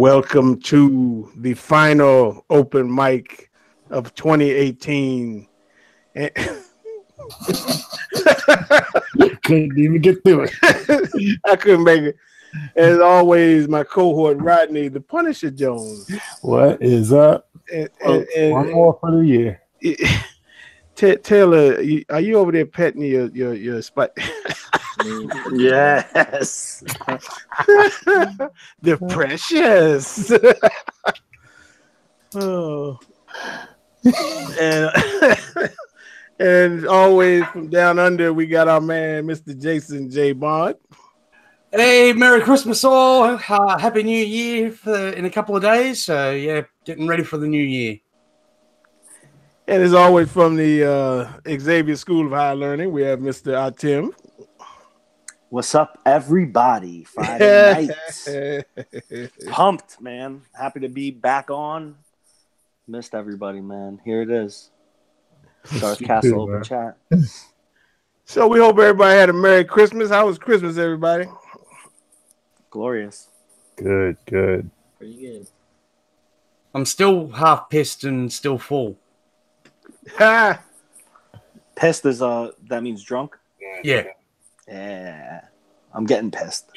Welcome to the final open mic of 2018. Couldn't even get through it. I couldn't make it. As always, my cohort Rodney, the Punisher Jones. What is up? One more for the year. Taylor, are you over there petting your spot? Yes. The precious. Oh. And always from down under, we got our man, Mr. Jason J. Bond. Hey, Merry Christmas all. Happy New Year in a couple of days. So, yeah, getting ready for the new year. And as always from the Xavier School of Higher Learning, we have Mr. Atim. What's up, everybody? Friday night. Pumped, man. Happy to be back on. Missed everybody, man. Here it is. Darth Castle open chat. So we hope everybody had a Merry Christmas. How was Christmas, everybody? Glorious. Good. Pretty good. I'm still half pissed and still full. Pissed is that means drunk? Yeah. Yeah. I'm getting pissed.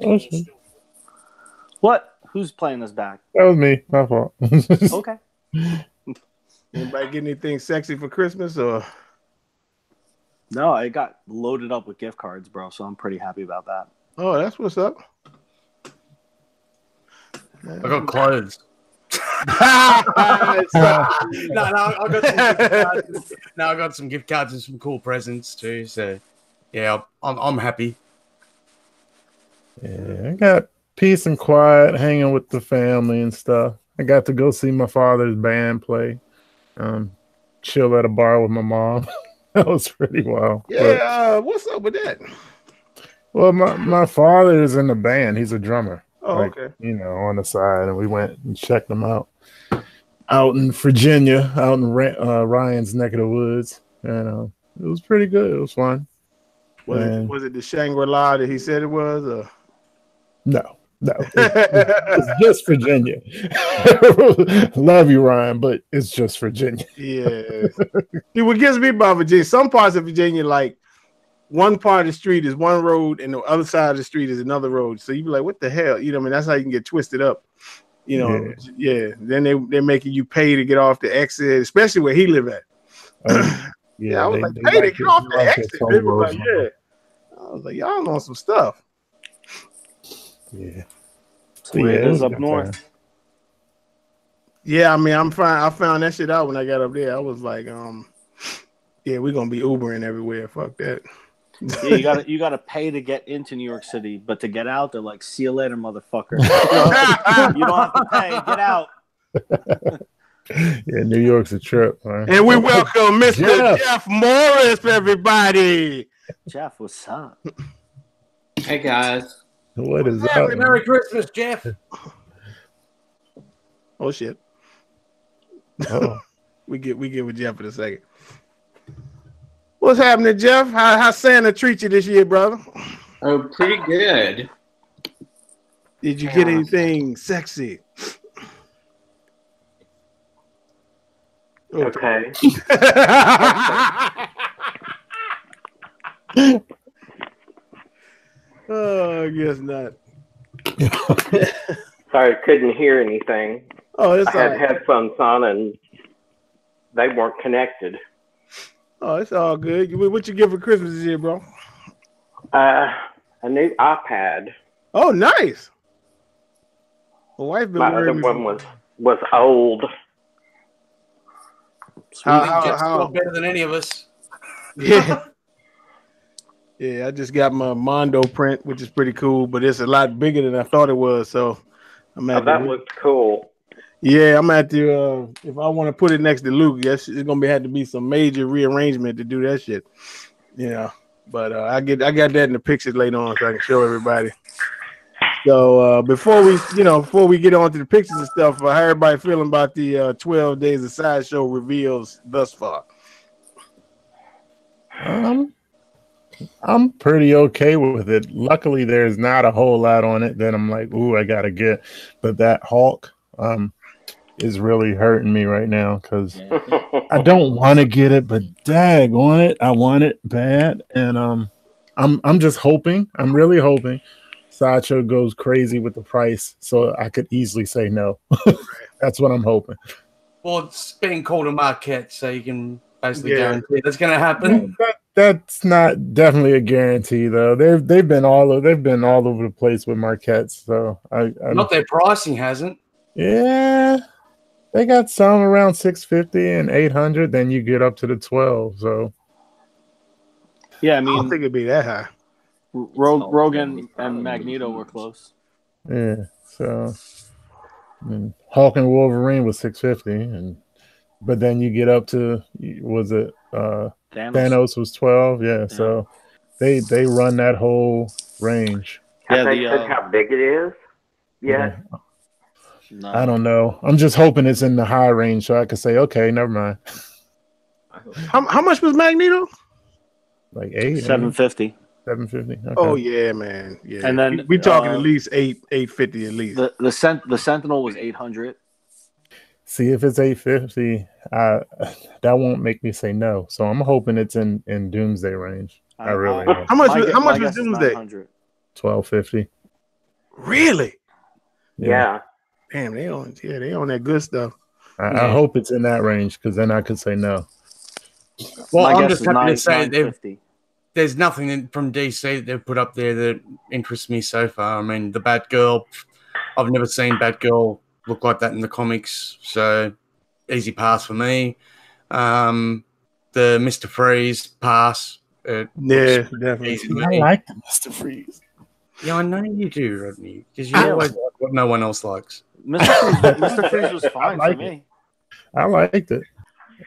Okay. What? Who's playing this back? That was me. My fault. Okay. Anybody get anything sexy for Christmas or? No, I got loaded up with gift cards, bro, so I'm pretty happy about that. Oh, that's what's up. I got clothes. I got some gift cards and some cool presents too. So, yeah, I'm happy. Yeah, I got peace and quiet, hanging with the family and stuff. I got to go see my father's band play. Chill at a bar with my mom. That was pretty wild. Yeah, what's up with that? Well, my father is in the band. He's a drummer. Oh, okay. You know, on the side, and we went and checked him out in Virginia, out in Ryan's neck of the woods. And it was pretty good. It was fun. Was it the Shangri-La that he said it was? Or? No. It's just Virginia. Love you, Ryan, but it's just Virginia. Yeah. See, what gets me about Virginia, some parts of Virginia, like one part of the street is one road and the other side of the street is another road. So you be like, what the hell? You know, I mean, that's how you can get twisted up. You know, yeah. Then they're making you pay to get off the exit, especially where he live at. I was like, pay to get off the exit. They were like, yeah. I was like, y'all know some stuff. Yeah. So it is up north. Yeah, I mean, I'm fine. I found that shit out when I got up there. I was like, yeah, we're gonna be Ubering everywhere. Fuck that. Yeah, you gotta pay to get into New York City, but to get out, they're like, see you later, motherfucker. You don't have to pay, get out. Yeah, New York's a trip, man. And we welcome Mr. Jeff Morris, everybody. Jeff, what's up? Hey guys. What is up? Merry Christmas, Jeff. Oh shit. Oh. we get with Jeff in a second. What's happening, Jeff? How Santa treat you this year, brother? Oh, pretty good. Did you get anything sexy? Okay. Oh, I guess not. Sorry, couldn't hear anything. Oh, it's I had headphones on and they weren't connected. Oh, it's all good. What you get for Christmas this year, bro? A new iPad. Oh, nice. My wife been My other one was old. How better than any of us. Yeah. Yeah, I just got my Mondo print, which is pretty cool, but it's a lot bigger than I thought it was. So that looks cool. Yeah, I'm at the if I want to put it next to Luke, yes, it's gonna have to be some major rearrangement to do that shit. Yeah, but I got that in the pictures later on so I can show everybody. So before we get on to the pictures and stuff, how everybody feeling about the 12 days of Sideshow reveals thus far? I'm pretty okay with it. Luckily, there's not a whole lot on it that I'm like, ooh, I gotta get. But that Hulk is really hurting me right now because I don't want to get it, but dag on it, I want it bad. And I'm just hoping, I'm really hoping Sideshow goes crazy with the price so I could easily say no. That's what I'm hoping. Well, it's being called a Marquette, so you can basically guarantee that's going to happen. That's not definitely a guarantee though. They've been all over the place with Marquettes. So Not their pricing hasn't. Yeah, they got some around 650 and 800. Then you get up to the 12. So yeah, I I don't mean, think it'd be that high. Rogan and Magneto were close. yeah, so Hulk and Wolverine was 650, but then you get up to was it Thanos was 12? Yeah, so they run that whole range. Have they said how big it is? Yeah. No. I don't know. I'm just hoping it's in the high range so I can say, okay, never mind. How much was Magneto? Like 8, 750. 750. Okay. Oh yeah, man. Yeah, And then we talking at least 850 at least. The Sentinel was 800. See, if it's 850, that won't make me say no. So I'm hoping it's in Doomsday range. I really am. How much was Doomsday? 1250. Really? Yeah. Damn, they on that good stuff. I hope it's in that range because then I could say no. Well, My I'm guess just is happy to say 950. there's nothing from DC that they've put up there that interests me so far. I mean, the Batgirl, I've never seen Batgirl look like that in the comics, so easy pass for me. The Mr. Freeze pass. Yeah, definitely. I like the Mr. Freeze. Yeah, I know you do, Rodney, because you always like what no one else likes. Mr. Freeze was fine for me. I liked it.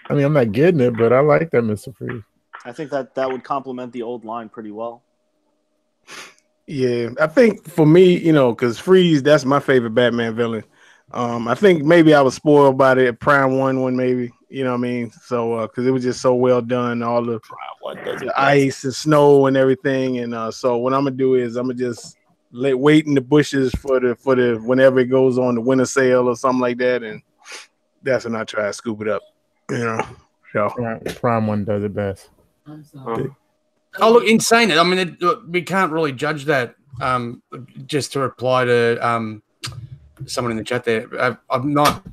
I mean, I'm not getting it, but I like that Mr. Freeze. I think that would complement the old line pretty well. Yeah, I think for me, because Freeze, that's my favorite Batman villain. I think maybe I was spoiled by the Prime one maybe. You know what I mean? So, because it was just so well done, all the ice and snow and everything. And so what I'm gonna do is I'm gonna just wait in the bushes for the whenever it goes on the winter sale or something like that, and that's when I try to scoop it up. So Prime one does it best. Oh, look, insane! I mean, we can't really judge that. Just to reply to someone in the chat there, I'm not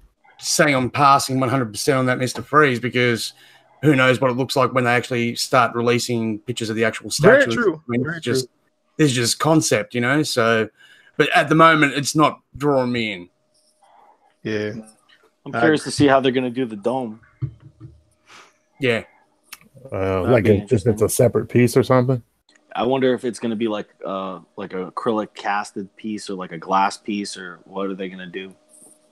saying I'm passing 100% on that Mr. Freeze because who knows what it looks like when they actually start releasing pictures of the actual statues. Very true. I mean, this is just concept, So, but at the moment, it's not drawing me in. Yeah, I'm curious to see how they're going to do the dome. Yeah, like if it's a separate piece or something. I wonder if it's going to be like a acrylic casted piece or like a glass piece, or what are they going to do?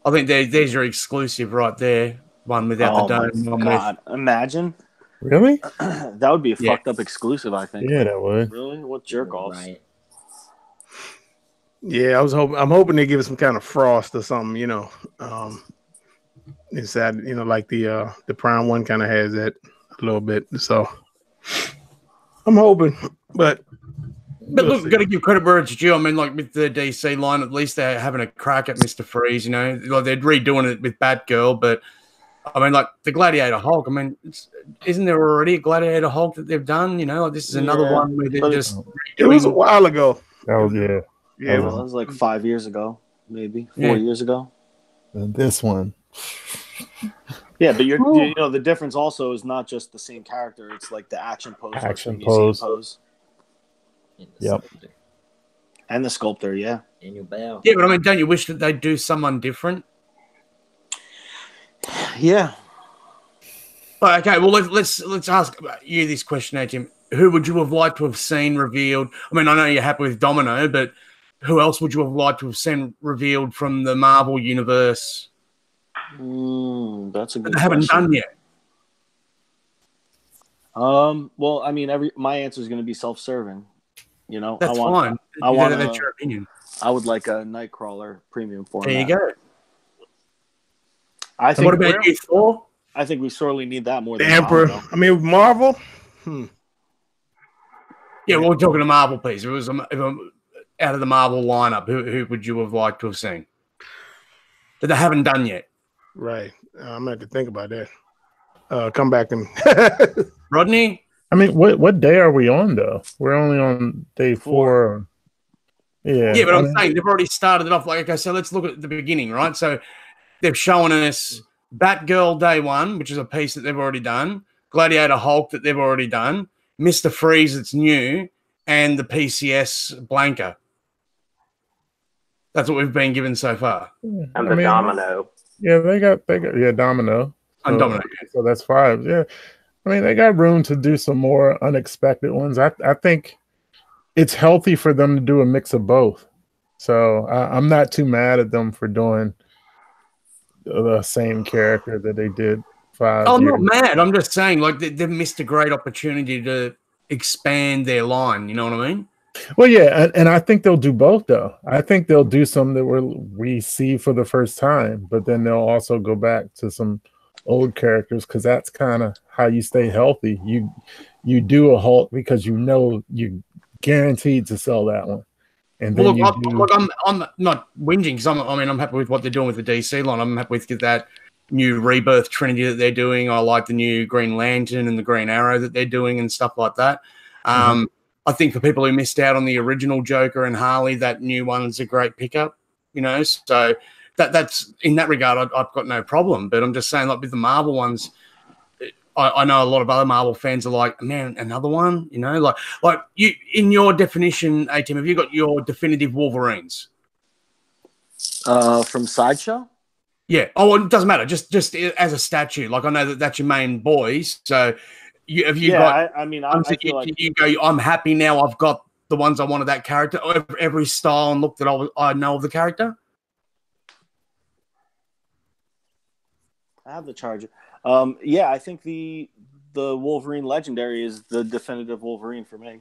I think these are exclusive right there. One without the dome. One God, imagine. Really? That would be a fucked up exclusive, I think. Yeah, that would. Really? What jerk offs? Right. Yeah, I'm hoping they give it some kind of frost or something, inside, like the Prime one kind of has that a little bit. So I'm hoping, but look, we've got to give credit where it's due. I mean, like with the DC line, at least they're having a crack at Mr. Freeze. Like they're redoing it with Batgirl, but I mean, like the Gladiator Hulk. I mean, isn't there already a Gladiator Hulk that they've done? Like this is another one where they're just. It was a while ago. Oh yeah. Yeah, it was like 5 years ago, maybe 4 years ago. And this one. Yeah, but the difference also is not just the same character; it's like the action pose, pose. Yep. And the sculptor, yeah. In your bow. Yeah, but I mean, don't you wish that they'd do someone different? Yeah. Okay, well let's ask you this question, Jim. Who would you have liked to have seen revealed? I mean, I know you're happy with Domino, but who else would you have liked to have seen revealed from the Marvel universe? That's a good. They haven't done yet. Well, I mean, my answer is going to be self-serving. That's fine. That's your opinion. I would like a Nightcrawler premium format. There you go. What about you, Thor? I think we sorely need that more The than Emperor. Domino. I mean, Marvel. Yeah, well, we're talking a Marvel piece. If it was out of the Marvel lineup, who would you have liked to have seen that they haven't done yet? Right. I'm gonna have to think about that. Come back and Rodney. I mean, what day are we on though? We're only on day 4. Yeah, But I'm saying they've already started it off. Like, okay, so let's look at the beginning, right? So they've shown us Batgirl Day 1, which is a piece that they've already done, Gladiator Hulk that they've already done, Mr. Freeze that's new, and the PCS Blanca. That's what we've been given so far. And the Domino. Yeah, they got Domino. And Domino. So that's 5. Yeah. I mean, they got room to do some more unexpected ones. I think it's healthy for them to do a mix of both. So I'm not too mad at them for doing the same character that they did 5 I'm years not mad. I'm just saying, like, they've missed a great opportunity to expand their line. You know what I mean? Well, yeah, and I think they'll do both, though. I think they'll do some that we see for the first time, but then they'll also go back to some old characters because that's kind of how you stay healthy. You do a Hulk because you know you're guaranteed to sell that one. And then I'm not whinging because I'm happy with what they're doing with the DC line. I'm happy with that new Rebirth Trinity that they're doing. I like the new Green Lantern and the Green Arrow that they're doing and stuff like that. I think for people who missed out on the original Joker and Harley, that new one's a great pickup. You know, so that's in that regard, I've got no problem. But I'm just saying, like with the Marvel ones, I know a lot of other Marvel fans are like, man, another one. You know, like you in your definition, A-Team, have you got your definitive Wolverines? From Sideshow? Yeah. Oh, well, it doesn't matter. Just as a statue. Like I know that's your main boys. So I feel like you go. I'm happy now. I've got the ones I wanted that character. Every style and look that I know of the character. I have the Charger. I think the Wolverine Legendary is the definitive Wolverine for me.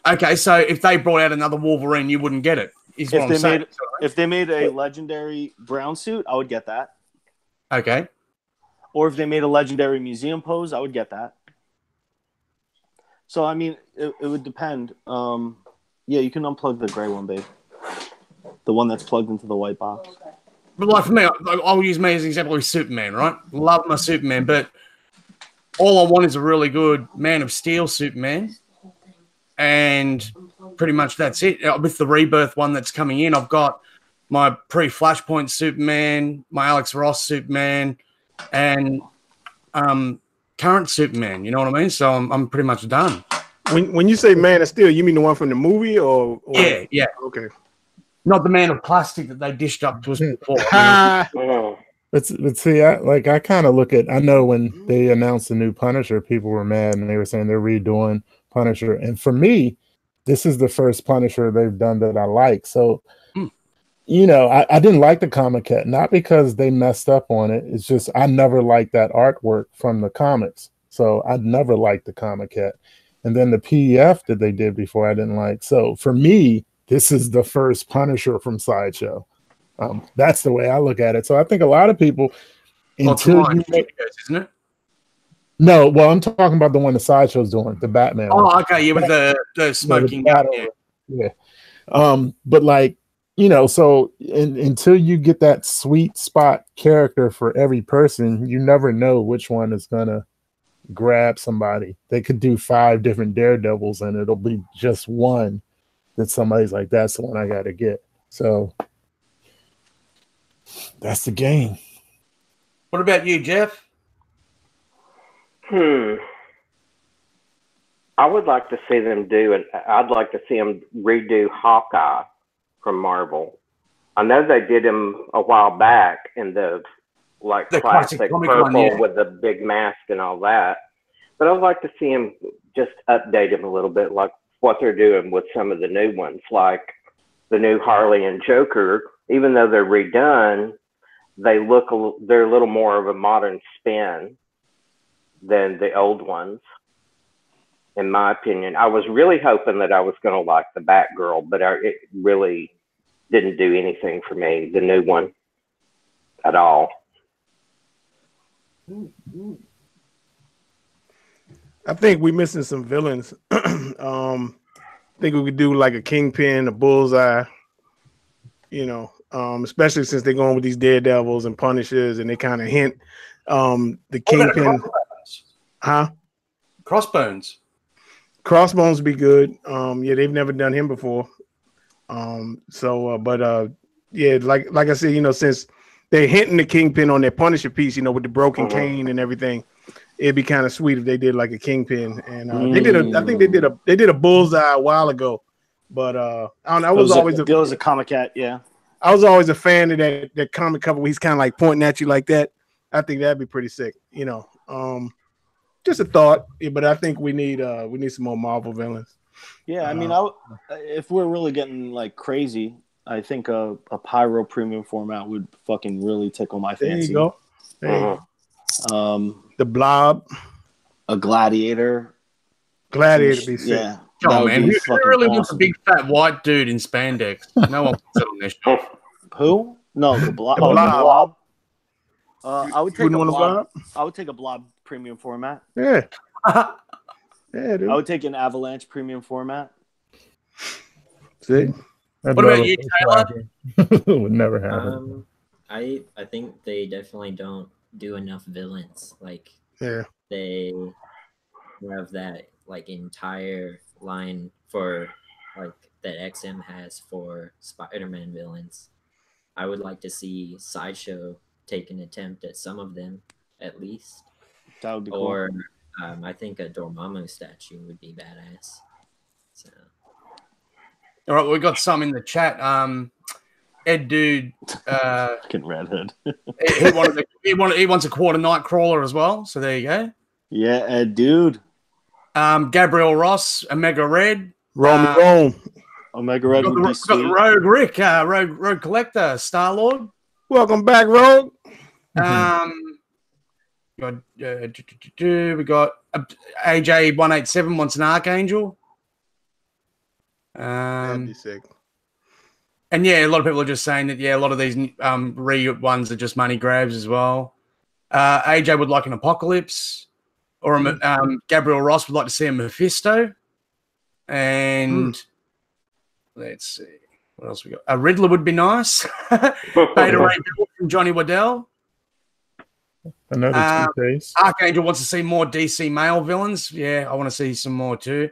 Okay, so if they brought out another Wolverine, you wouldn't get it. If they made a Legendary brown suit, I would get that. Okay. Or if they made a Legendary museum pose, I would get that. So I mean, it would depend. You can unplug the gray one, babe. The one that's plugged into the white box. Okay. But like for me, I'll use me as an example with Superman, right? Love my Superman, but all I want is a really good Man of Steel Superman. And pretty much that's it. With the Rebirth one that's coming in, I've got my pre-Flashpoint Superman, my Alex Ross Superman, and current Superman. You know what I mean? So I'm pretty much done. When you say Man of Steel, you mean the one from the movie, or yeah? Okay. Not the man of plastic that they dished up to us before. But see, I kind of look at. I know when they announced the new Punisher, people were mad and they were saying they're redoing Punisher. And for me, this is the first Punisher they've done that I like. So, you know, I didn't like the Comic-Cat, not because they messed up on it. It's just I never liked that artwork from the comics. So I never liked the Comic-Cat. And then the PDF that they did before I didn't like. So for me, this is the first Punisher from Sideshow. That's the way I look at it. So I think a lot of people, isn't it? No, well, I'm talking about the one the Sideshow's doing, the Batman. Oh, okay, yeah, with the smoking gun. Yeah. But like, you know, so until you get that sweet spot character for every person, you never know which one is gonna grab somebody. They could do 5 different Daredevils, and it'll be just one that somebody's like, that's the one I gotta get. So that's the game. What about you, Jeff? I would like to see them I'd like to see them redo Hawkeye from Marvel. I know they did him a while back in the classic purple with the big mask and all that. But I would like to see him just update him a little bit, like what they're doing with some of the new ones, like the new Harley and Joker. Even though they're redone, they're a little more of a modern spin than the old ones, in my opinion. I was really hoping that I was going to like the Batgirl, but it really didn't do anything for me, the new one, at all. I think we're missing some villains. I think we could do like a Kingpin, a Bullseye. You know, especially since they're going with these Daredevils and Punishers, and they kind of hint the Kingpin. Huh? Crossbones. Crossbones would be good. Yeah, they've never done him before. Yeah, like I said, you know, since they're hinting the Kingpin on their Punisher piece, you know, with the broken cane and everything, it'd be kind of sweet if they did like a Kingpin. And I think they did a Bullseye a while ago, but I don't know. It was a comic cat, yeah. I was always a fan of that comic cover where he's kind of like pointing at you like that. I think that'd be pretty sick, you know. Just a thought, but I think we need some more Marvel villains. Yeah, I mean, if we're really getting like crazy, I think a Pyro premium format would fucking really tickle my fancy. There you go. The Blob, a Gladiator. Gladiator be sick. Yeah. Oh man, who really wants a big fat white dude in spandex? No one puts it on this show. Who? No, the Blob. The Blob. I would take a Blob. I would take a Blob premium format. Yeah. Yeah, dude. I would take an Avalanche premium format. See? What about you, Taylor? Would never happen. I think they definitely don't do enough villains. Like, they have that like entire line for like that XM has for Spider-Man villains. I would like to see Sideshow take an attempt at some of them at least. That would be cool. Or I think a Dormammu statue would be badass. So. All right, we got some in the chat. Ed Dude, fucking redhead. he wants a quarter Nightcrawler as well. So there you go. Yeah, Ed Dude. Gabriel Ross, Omega Red, Rome. Omega Red would be sweet. Got the Rogue Rick, Rogue Collector, Star Lord. Welcome back, Rogue. We got AJ 187 wants an Archangel. That'd be sick. And yeah, a lot of people are just saying that a lot of these ones are just money grabs as well. AJ would like an Apocalypse, or Gabriel Ross would like to see a Mephisto, and let's see what else we got. A Riddler would be nice. Beta Ray Bill from Johnny Waddell. Another Two-Face. Archangel wants to see more DC male villains. Yeah, I want to see some more too.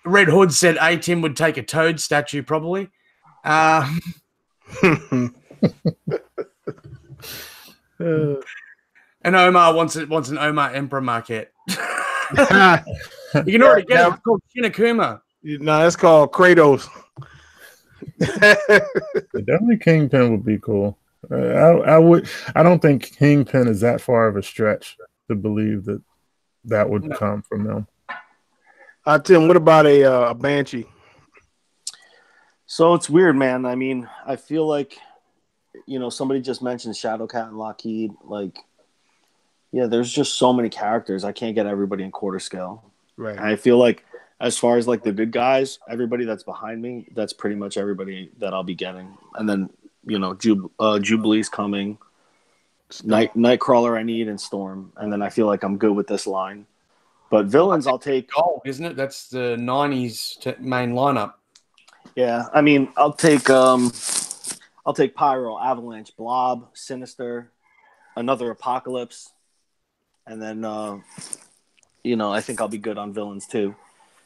Red Hood said A-Tim would take a Toad statue probably. And Omar wants an Omar Emperor Marquette. You can already get it. It's called Shinakuma. No, that's called Kratos. Definitely Kingpin would be cool. I don't think Kingpin is that far of a stretch to believe that would come from them. Tim, what about a Banshee? So it's weird, man. I mean, I feel like, you know, somebody just mentioned Shadowcat and Lockheed. Like, yeah, there's just so many characters. I can't get everybody in quarter scale. Right. And I feel like as far as like the good guys, everybody that's behind me, that's pretty much everybody that I'll be getting. And then, you know, Jubilee's coming. Nightcrawler I need, and Storm. And then I feel like I'm good with this line. But villains, I'll take Gold, isn't it? That's the 90s main lineup. Yeah, I mean, I'll take Pyro, Avalanche, Blob, Sinister, another Apocalypse, and then you know, I think I'll be good on villains too.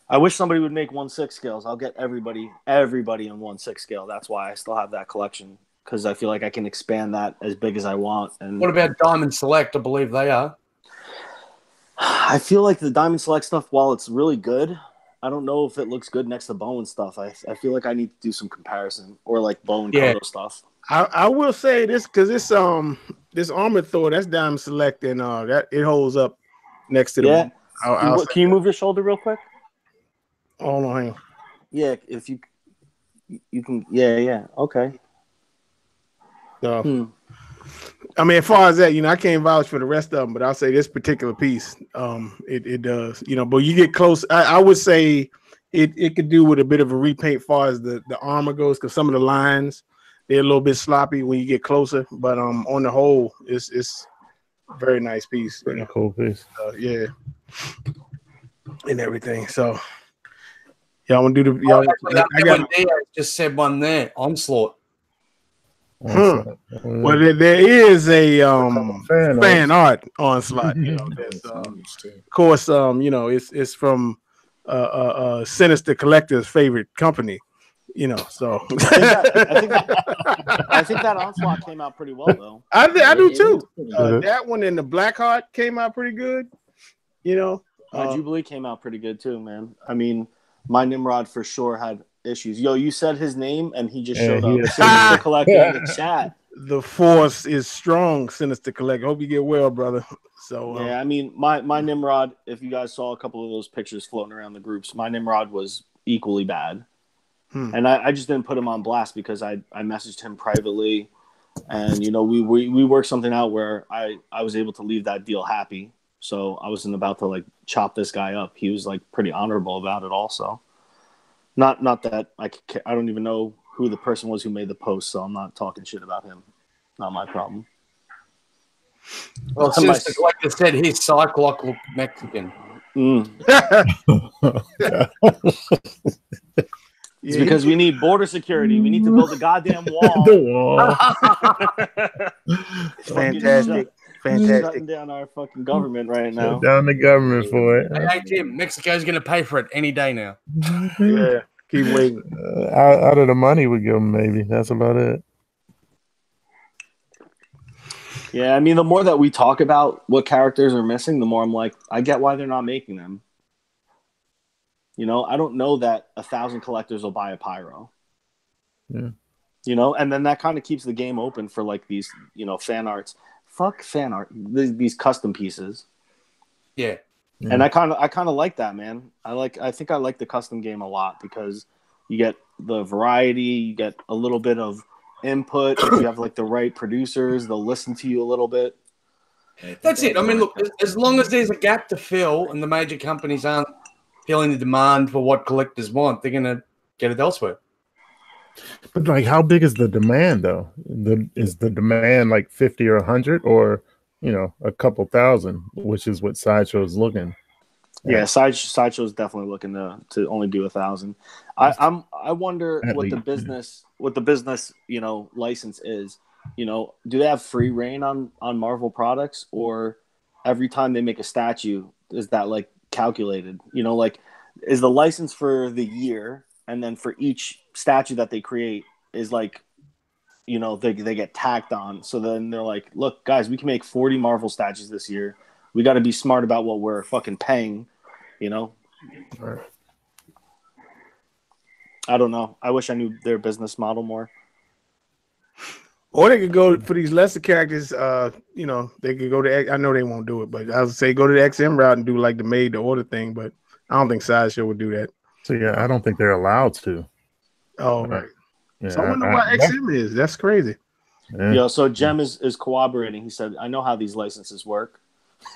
I wish somebody would make 1/6 scales. I'll get everybody in 1/6 scale. That's why I still have that collection, because I feel like I can expand that as big as I want. And what about Diamond Select? I believe they are. I feel like the Diamond Select stuff, while it's really good, I don't know if it looks good next to Bowen stuff. I feel like I need to do some comparison, or like Bowen Kodo stuff. I will say this, because this Armored Thor, that's Diamond Select, and that it holds up next to the. Yeah. Can you move your shoulder real quick? Hold on, hang on. Yeah, if you can. Yeah. Okay. I mean, as far as that, you know, I can't vouch for the rest of them, but I'll say this particular piece, it does, you know. But you get close, I would say it could do with a bit of a repaint as far as the armor goes, because some of the lines, they're a little bit sloppy when you get closer. But on the whole, it's a very nice piece. Pretty cool piece. Yeah. and everything. So y'all want to do the? Y'all, I got just said one there. Onslaught. Well, there is a fan art onslaught. You know, that's of course. You know, it's from Sinister Collector's favorite company. You know, so I think that onslaught came out pretty well, though. I do too. That one and the Blackheart came out pretty good. You know, Jubilee came out pretty good too, man. I mean, my Nimrod for sure had issues. Yo, you said his name and he just showed up. Sinister Collector in the chat. The force is strong, Sinister Collector. Hope you get well, brother. So yeah, I mean, my Nimrod. If you guys saw a couple of those pictures floating around the groups, my Nimrod was equally bad. And I just didn't put him on blast because I messaged him privately, and you know we worked something out where I was able to leave that deal happy. So I wasn't about to like chop this guy up. He was like pretty honorable about it. Also, not that I don't even know who the person was who made the post, so I'm not talking shit about him. Not my problem. Well, since the collector said his Cyclops looked Mexican. It's because we need border security. We need to build a goddamn wall. The wall. Fantastic. Shutting down our fucking government right now. Shut down the government for it. Hey, Tim, Mexico's going to pay for it any day now. Yeah, keep waiting. Out of the money we give them, maybe. That's about it. Yeah, I mean, the more that we talk about what characters are missing, the more I'm like, I get why they're not making them. You know, I don't know that 1,000 collectors will buy a pyro. Yeah. You know, and then that kind of keeps the game open for like these, you know, fan arts. Fuck fan art. These custom pieces. Yeah. And I kind of like that, man. I think I like the custom game a lot because you get the variety, you get a little bit of input. If you have like the right producers, they'll listen to you a little bit. That's it. I mean, look, as long as there's a gap to fill and the major companies aren't feeling the demand for what collectors want, they're going to get it elsewhere. But like, how big is the demand though? Is the demand like 50 or 100 or, you know, a couple thousand, which is what Sideshow's looking. Yeah, Sideshow's definitely looking to only do 1,000. I wonder what the business, you know, license is. You know, do they have free reign on Marvel products, or every time they make a statue, is that like calculated? You know, like, is the license for the year, and then for each statue that they create is like, you know, they get tacked on. So then they're like, look, guys, we can make 40 Marvel statues this year. We got to be smart about what we're fucking paying, you know? Right. I don't know. I wish I knew their business model more. Or they could go for these lesser characters. You know, they could go to. I know they won't do it, but I would say go to the XM route and do like the made to order thing. But I don't think Sideshow would do that. So yeah, I don't think they're allowed to. Oh right. Yeah, So I wonder what XM is. That's crazy. Yeah. Yo, so Jem is corroborating. He said, I know how these licenses work.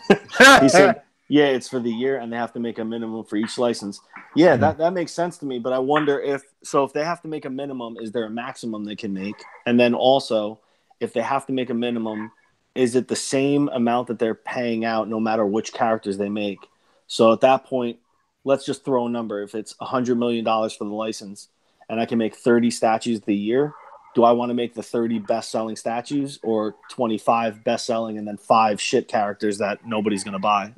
He said, yeah, it's for the year, and they have to make a minimum for each license. Yeah, that makes sense to me. But I wonder if they have to make a minimum, is there a maximum they can make? And then also, if they have to make a minimum, is it the same amount that they're paying out no matter which characters they make? So at that point, let's just throw a number. If it's $100 million for the license, and I can make 30 statues the year, do I want to make the 30 best-selling statues or 25 best-selling and then 5 shit characters that nobody's going to buy?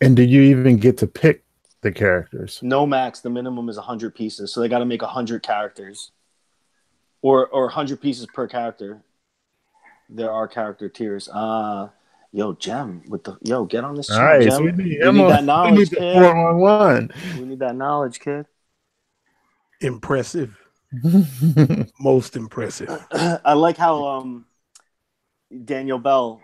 And do you even get to pick the characters? No max. The minimum is 100 pieces. So they got to make 100 characters or 100 pieces per character. There are character tiers. Yo, Jem, get on this chat, Jem. We need that knowledge, kid. 411. We need that knowledge, kid. Impressive. Most impressive. I like how Daniel Bell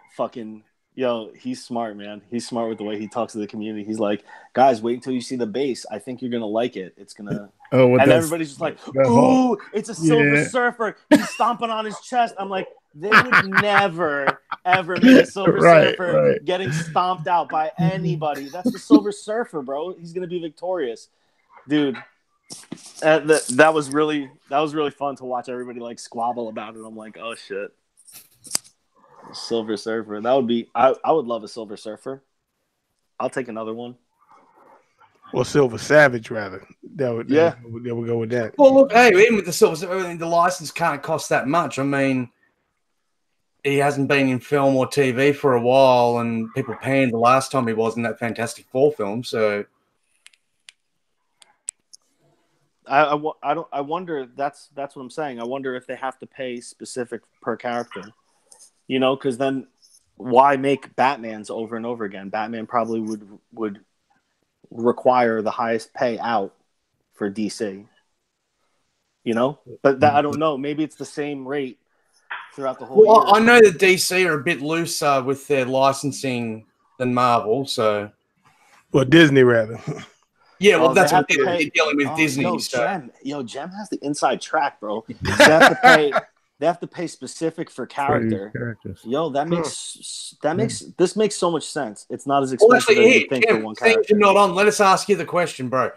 he's smart, man. He's smart with the way he talks to the community. He's like, guys, wait until you see the base. I think you're gonna like it. It's gonna and everybody's just like, ooh, it's a Silver Surfer. He's stomping on his chest. I'm like, they would never ever make a Silver Surfer getting stomped out by anybody. That's the Silver Surfer, bro. He's gonna be victorious. Dude. That was really fun to watch everybody like squabble about it. I'm like, oh shit, Silver Surfer. That would be. I would love a Silver Surfer. I'll take another one. Or Silver Savage, rather. That would go with that. Well, look, hey, even with the Silver, the license can't cost that much. I mean, he hasn't been in film or TV for a while, and people panned the last time he was in that Fantastic Four film. So, I wonder. That's what I'm saying. I wonder if they have to pay specific per character. You know, because then why make Batman's over and over again? Batman probably would require the highest payout for DC. You know, but I don't know. Maybe it's the same rate throughout the whole year. I know that DC are a bit looser with their licensing than Marvel, so. Well, Disney rather. Yeah, well, that's what they're dealing with Disney. Gem has the inside track, bro. They have to pay specific for character. Yo, this makes so much sense. It's not as expensive as you think for one character. You're not on. Let us ask you the question, bro.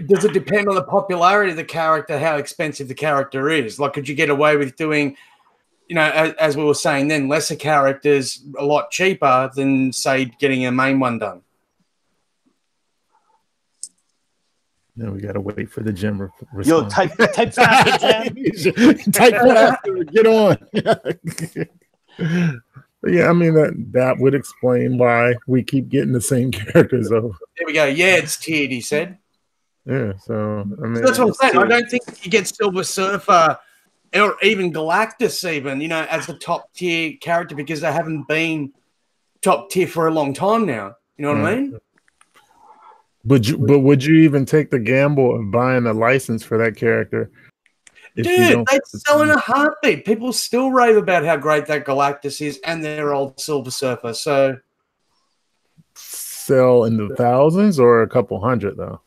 Does it depend on the popularity of the character, how expensive the character is? Like, could you get away with doing, you know, as we were saying then, lesser characters a lot cheaper than, say, getting a main one done? No, we gotta wait for the gym response. Yo, type faster, Jam. Type faster. Get on. Yeah, I mean that would explain why we keep getting the same characters over. There we go. Yeah, it's tiered, he said. Yeah, so I mean that's what I'm saying. I don't think you get Silver Surfer or even Galactus, even, you know, as a top tier character because they haven't been top tier for a long time now. You know what I mean? But would you even take the gamble of buying a license for that character? Dude, they sell in a heartbeat. People still rave about how great that Galactus is and their old Silver Surfer. So sell in the thousands or a couple hundred though.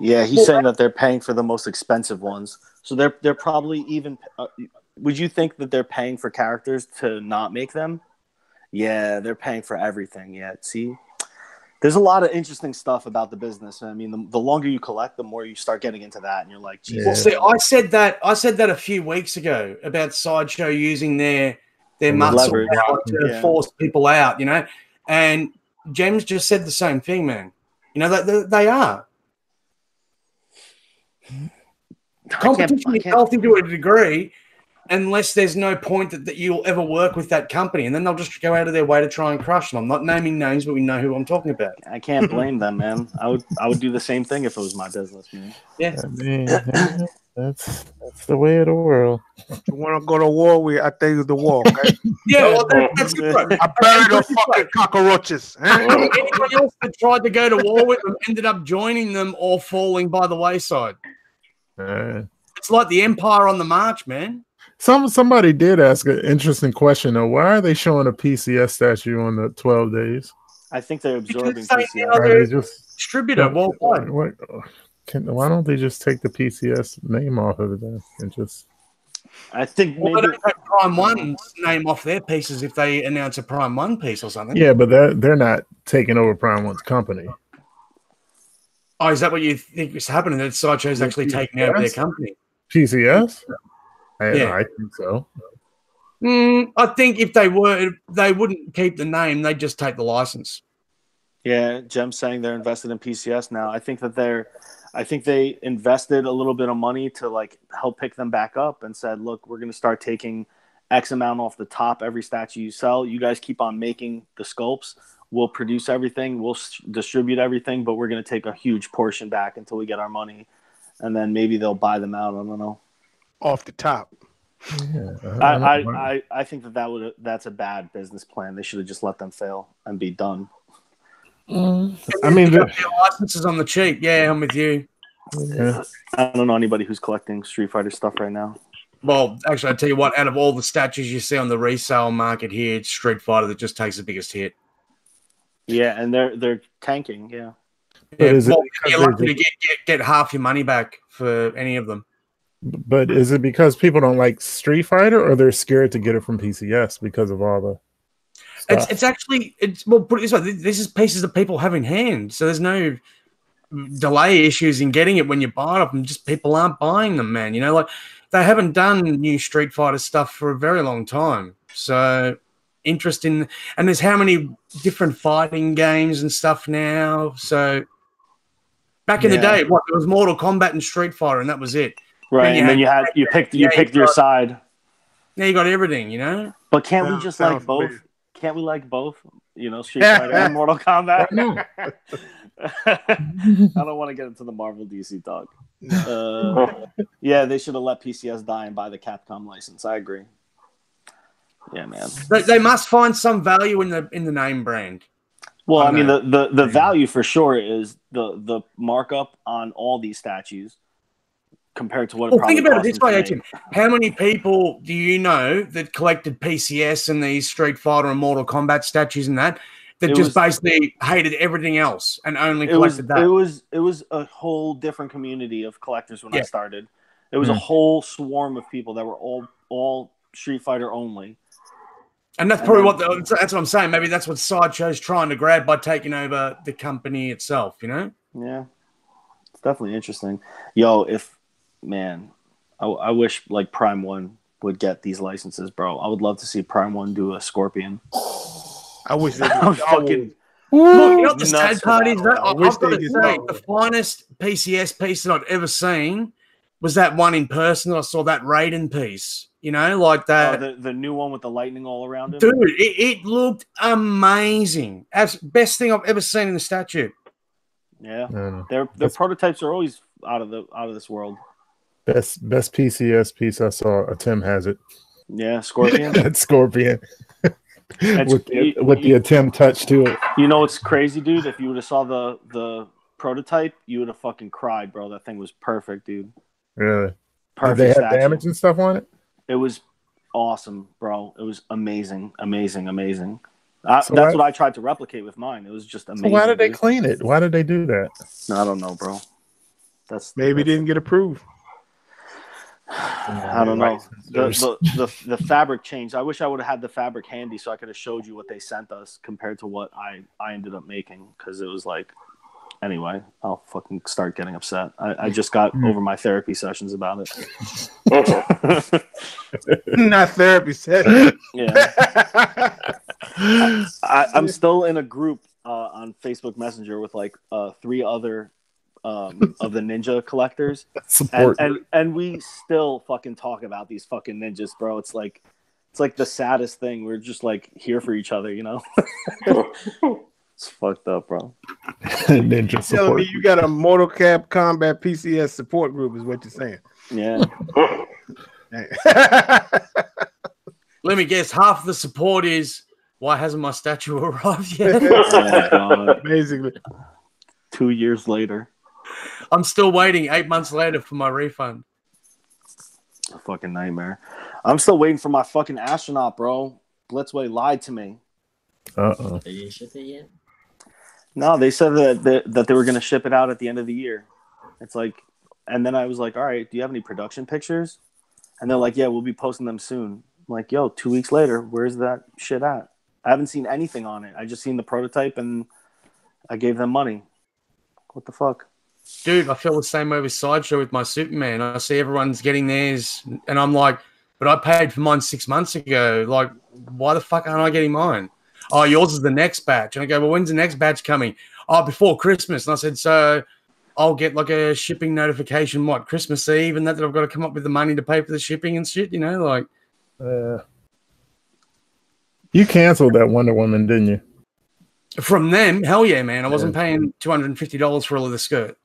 Yeah, he's saying that they're paying for the most expensive ones. So they're probably even. Would you think that they're paying for characters to not make them? Yeah, they're paying for everything. Yeah, see. There's a lot of interesting stuff about the business. I mean, the longer you collect, the more you start getting into that, and you're like, Jesus. Well, see, I said that a few weeks ago about Sideshow using their muscle power to force people out, you know. And James just said the same thing, man. You know, they are. Competition is healthy to a degree, unless there's no point that you'll ever work with that company, and then they'll just go out of their way to try and crush them. I'm not naming names, but we know who I'm talking about. I can't blame them, man. I would do the same thing if it was my business, man. Yeah, I mean, that's the way of the world. You want to go to war with? I tell you the war. Okay? Yeah, well, that's good. I buried those fucking cockroaches. Anyone else that tried to go to war with them ended up joining them or falling by the wayside. It's like the Empire on the March, man. Somebody did ask an interesting question though. Why are they showing a PCS statue on the 12 days? I think they're absorbing PCS. PCS. Just distributor worldwide. Why don't they just take the PCS name off of it then and just? I think maybe they don't take Prime One's name off their pieces if they announce a Prime One piece or something. Yeah, but they're not taking over Prime One's company. Oh, is that what you think is happening? That Sideshow's actually taking over their company? PCS? Yeah. I think so. I think if they were, they wouldn't keep the name. They'd just take the license. Yeah, Jem's saying they're invested in PCS now. I think they invested a little bit of money to like help pick them back up and said, look, we're going to start taking X amount off the top every statue you sell. You guys keep on making the sculpts. We'll produce everything. We'll distribute everything, but we're going to take a huge portion back until we get our money. And then maybe they'll buy them out. I don't know. Off the top. Yeah, I think that's a bad business plan. They should have just let them fail and be done. I mean, the licenses on the cheap. Yeah, I'm with you. Yeah. I don't know anybody who's collecting Street Fighter stuff right now. Well, actually, I tell you what. Out of all the statues you see on the resale market here, it's Street Fighter that just takes the biggest hit. Yeah, and they're tanking. Yeah. You're lucky to get half your money back for any of them. But is it because people don't like Street Fighter, or they're scared to get it from PCS because of all the stuff? Well, put it this way: this is pieces that people have in hand, so there's no delay issues in getting it when you buy it off them. Just people aren't buying them, man. You know, like they haven't done new Street Fighter stuff for a very long time, so interest in, and there's how many different fighting games and stuff now. So back in the day, there was Mortal Kombat and Street Fighter, and that was it. Right, and then you picked your side. Yeah, you got everything, you know. But can't we just like both? Weird. Can't we like both? You know, Street Fighter and Mortal Kombat. I don't want to get into the Marvel DC talk. Yeah, they should have let PCS die and buy the Capcom license. I agree. Yeah, man. They must find some value in the name brand. Well, I mean, the value for sure is the markup on all these statues compared to what it probably think about it costs this way, Tim. How many people do you know that collected PCS and these Street Fighter and Mortal Kombat statues and that basically hated everything else and only collected that? It was a whole different community of collectors when I started. It was a whole swarm of people that were all Street Fighter only. And that's probably that's what I'm saying. Maybe that's what Sideshow's trying to grab by taking over the company itself, you know? Yeah. It's definitely interesting. Yo, I wish like Prime 1 would get these licenses, bro. I would love to see Prime 1 do a Scorpion. I wish they would fucking look, you know the sad part is that I've got to say the finest PCS piece that I've ever seen was that one in person that I saw, that Raiden piece. You know, like that. The new one with the lightning all around it. Dude, it looked amazing. Best thing I've ever seen in the statue. Yeah, their prototypes are always out of this world. Best PCS piece I saw. Tim has it. Yeah, Scorpion. That Scorpion. with the attempt touch to it. You know what's crazy, dude? If you would have saw the prototype, you would have fucking cried, bro. That thing was perfect, dude. Really? Perfect. Did they have damage and stuff on it? It was awesome, bro. It was amazing. That's what I tried to replicate with mine. It was just amazing. So why did they clean it? Why did they do that? I don't know, bro. Maybe didn't get approved. I don't know. The fabric changed. I wish I would have had the fabric handy so I could have showed you what they sent us compared to what I ended up making, because it was like, anyway, I'll fucking start getting upset. I just got over my therapy sessions about it. Not therapy session. Yeah. I'm still in a group on Facebook Messenger with like 3 other of the ninja collectors, and we still fucking talk about these fucking ninjas, bro. It's like the saddest thing. We're just like here for each other, you know. It's fucked up, bro. Ninja support. Telling me you got a Mortal Kombat PCS support group is what you're saying. Yeah. Let me guess. Half the support is, why hasn't my statue arrived yet? Basically, 2 years later. I'm still waiting 8 months later for my refund. A fucking nightmare. I'm still waiting for my fucking astronaut, bro. Blitzway lied to me. They didn't ship it yet? No, they said that they were going to ship it out at the end of the year. It's like, and then I was like, all right, do you have any production pictures? And they're like, yeah, we'll be posting them soon. I'm like, yo, 2 weeks later, where's that shit at? I haven't seen anything on it. I just seen the prototype and I gave them money. What the fuck? Dude, I feel the same way with Sideshow with my Superman. I see everyone's getting theirs, and I'm like, but I paid for mine 6 months ago. Like, why the fuck aren't I getting mine? Oh, yours is the next batch. And I go, well, when's the next batch coming? Oh, before Christmas. And I said, so I'll get like a shipping notification, Christmas Eve, and that I've got to come up with the money to pay for the shipping and shit, you know? Like, you canceled that Wonder Woman, didn't you? From them? Hell yeah, man. I wasn't paying $250 for all of the skirt.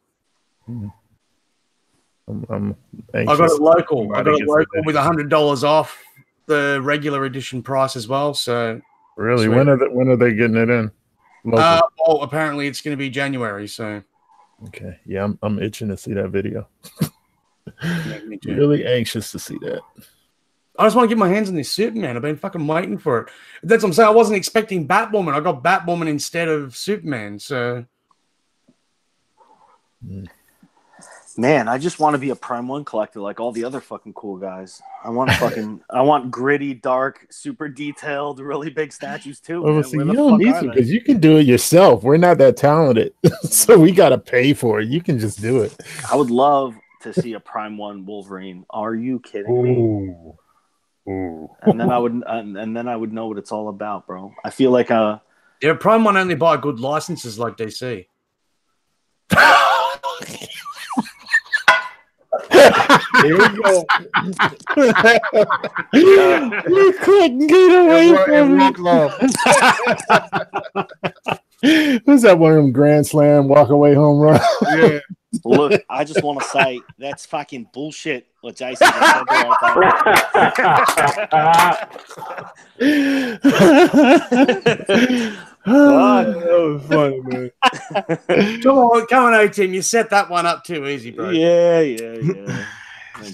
I'm I got it local. I got it local with $100 off the regular edition price as well. So really, sweet. When are they getting it in? Well, apparently it's going to be January. So okay, yeah, I'm itching to see that video. Really anxious to see that. I just want to get my hands on this Superman. I've been fucking waiting for it. That's what I'm saying. I wasn't expecting Batwoman. I got Batwoman instead of Superman. So. Man, I just want to be a Prime 1 collector like all the other fucking cool guys. I want gritty, dark, super detailed, really big statues too. Oh, see, you don't need to, because you can do it yourself. We're not that talented, so we got to pay for it. You can just do it. I would love to see a Prime 1 Wolverine. Are you kidding me? Ooh. and then I would know what it's all about, bro. I feel like Prime might only buy good licenses like DC. Here we go. You couldn't get away from it. Who's that one of them Grand Slam walk away home run? Yeah. Look, I just want to say that's fucking bullshit. What Jason just said there, That was funny, man. Come on, A-Team. You set that one up too easy, bro. Yeah.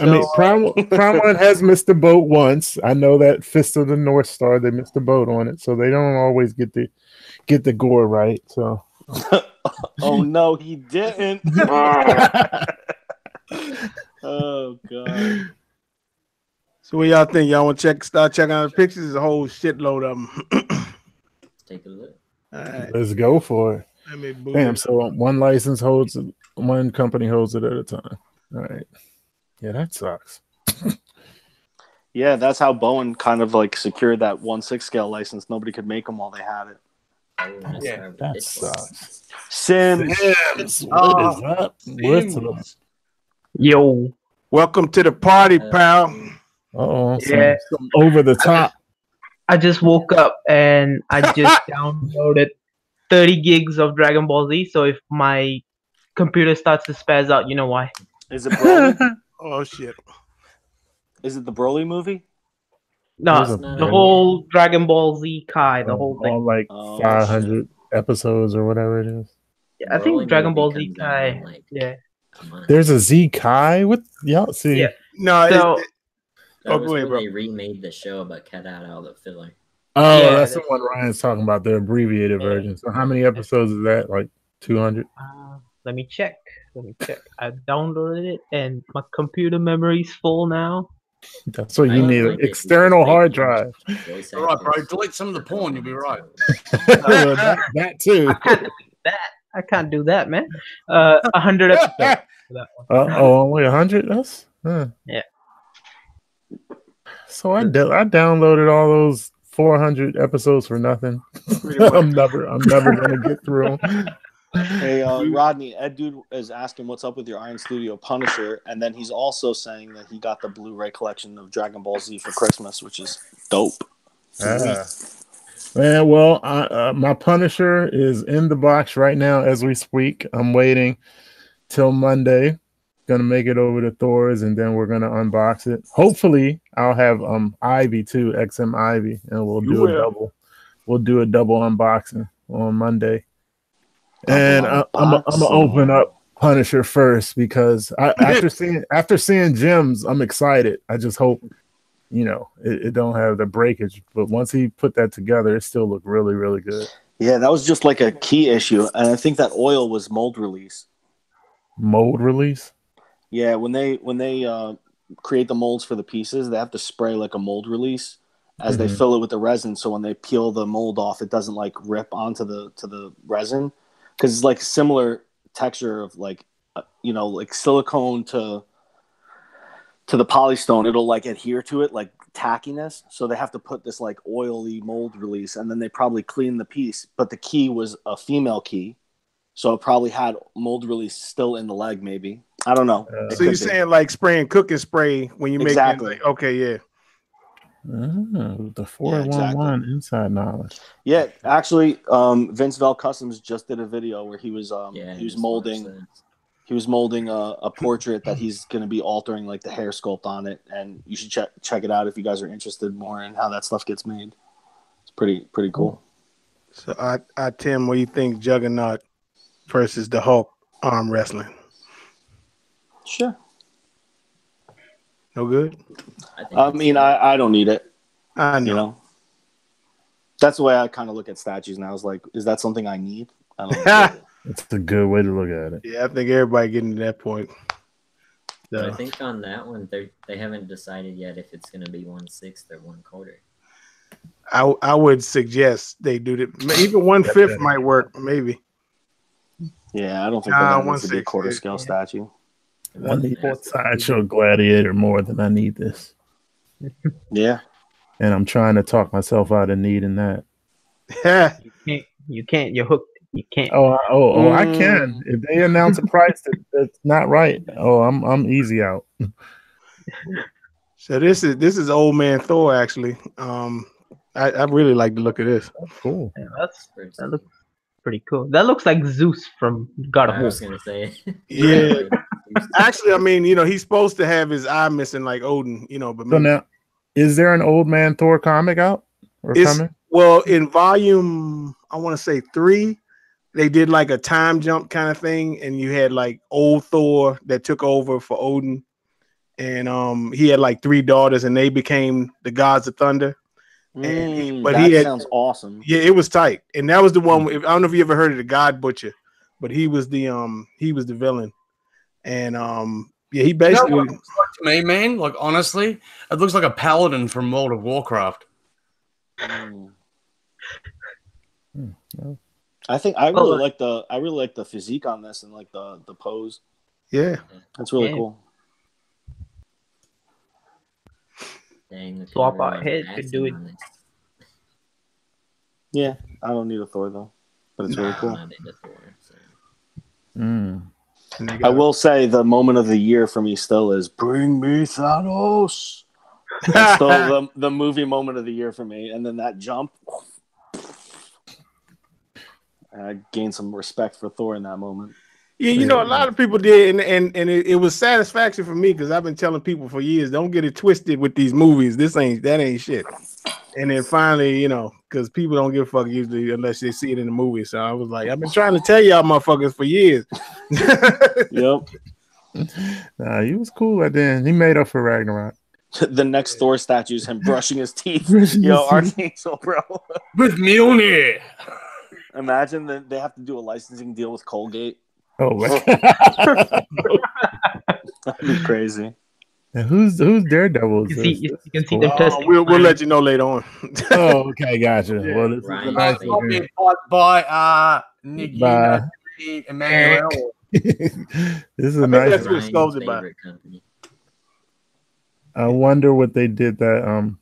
I mean, Prime One has missed the boat once. I know that Fist of the North Star, they missed the boat on it, so they don't always get the gore right. So, oh no, he didn't. Oh god. So what y'all think? Y'all want to start checking out the pictures? There's a whole shitload of them. Let's take a look. All right. Let's go for it. Damn, so one company holds it at a time. All right. Yeah, that sucks. Yeah, that's how Bowen kind of like secured that 1/6 scale license. Nobody could make them while they had it. Yeah, that sucks. Sims. What is up? What's up? Yo. Welcome to the party, pal. Oh, Yeah. some over the top. I just woke up and I just downloaded 30 gigs of Dragon Ball Z. So if my computer starts to spaz out, you know why. Is it Broly? Oh shit. Is it the Broly movie? No, the whole Dragon Ball Z Kai, the whole thing. All like 500 episodes or whatever it is. Yeah, I think Dragon Ball Z Kai. Yeah. There's a Z Kai with y'all see. Yeah. No, So, that was when they remade the show but cut out all the filler. Oh, Yeah, that's the one Ryan's talking about, the abbreviated version. So how many episodes is that? Like 200? let me check. I downloaded it and my computer memory's full now. That's what you need, an external hard drive. All right, bro. Delete some of the porn. You'll be right. that too. I can't do that, man. 100 episodes for that one. Only 100? That's yeah. So I downloaded all those 400 episodes for nothing. I'm never gonna get through them. Hey, Rodney, Ed Dude is asking what's up with your Iron Studio Punisher, and then he's also saying that he got the Blu-ray collection of Dragon Ball Z for Christmas, which is dope. Man, well, my Punisher is in the box right now as we speak. I'm waiting till Monday. Gonna make it over to Thor's, and then we're gonna unbox it. Hopefully, I'll have Ivy too, XM Ivy, and we'll do a double. We'll do a double unboxing on Monday. And I'm gonna open up Punisher first because after seeing Gems, I'm excited. I just hope it don't have the breakage. But once he put that together, it still looked really, really good. Yeah, that was just like a key issue, and I think that oil was mold release. Mold release? Yeah, when they create the molds for the pieces, they have to spray like a mold release as they fill it with the resin. So when they peel the mold off, it doesn't like rip onto the resin. Because it's like a similar texture of like silicone to the polystone. It'll like adhere to it like tackiness. So they have to put this like oily mold release, and then they probably clean the piece. But the key was a female key, so it probably had mold release still in the leg. Maybe, I don't know. So you're saying like spraying cooking spray when you make exactly. Okay, yeah. The 411 inside knowledge. Yeah, actually, Vince Vell Customs just did a video where he was molding a portrait that he's going to be altering like the hair sculpt on it, and you should check it out if you guys are interested more in how that stuff gets made. It's pretty cool. So, Tim, what do you think Juggernaut versus the Hulk arm wrestling? Sure. No good? I mean, I don't need it. I know. That's the way I kind of look at statues now. Is like, is that something I need? I don't know. It's a good way to look at it. Yeah, I think everybody getting to that point. But I think on that one, they haven't decided yet if it's going to be 1/6 or 1/4. I would suggest they do that. Even 1/5 might work, maybe. Yeah, I don't think that needs to be a quarter scale statue. I need that Sideshow Gladiator more than I need this. Yeah. And I'm trying to talk myself out of needing that. You can't. You're hooked. You can't. I can. If they announce a price that's not right, I'm easy out. So this is old man Thor actually. I really like the look of this. That's cool. Yeah, that looks pretty cool. That looks like Zeus from God of War. I was gonna say. Yeah. Actually, I mean, he's supposed to have his eye missing like Odin, but So now, is there an old man Thor comic out or coming? Well, in volume, I want to say 3, they did like a time jump kind of thing, and you had like old Thor that took over for Odin, and he had like 3 daughters, and they became the gods of thunder. That sounds awesome. Yeah, it was tight, and that was the one. I don't know if you ever heard of the God Butcher, but he was the villain, and he basically what it looks like to me, man. Like honestly, it looks like a paladin from World of Warcraft. I think I really like the physique on this and like the pose. Yeah, that's really cool. Dang, swap our heads to do it. Yeah, I don't need a Thor though, but it's really cool. I will say the moment of the year for me still is "Bring me Thanos." That's still the movie moment of the year for me, and then that jump. I gained some respect for Thor in that moment. Yeah, a lot of people did, and it was satisfaction for me because I've been telling people for years, don't get it twisted with these movies. That ain't shit. And then finally, because people don't give a fuck usually unless they see it in the movie. So I was like, I've been trying to tell y'all motherfuckers for years. Yep. Nah, he was cool at the end. He made up for Ragnarok. The next Thor statue is him brushing his teeth. Archangel, bro. With Mjolnir. Imagine that they have to do a licensing deal with Colgate. Oh, my That'd be crazy. And who's Daredevil? You can see them testing. We'll let you know later on. Oh, okay, gotcha. Yeah. Well, this is a nice one. By Nikki Emmanuel. This is a nice. That's what it's sculpted by. I wonder what they did that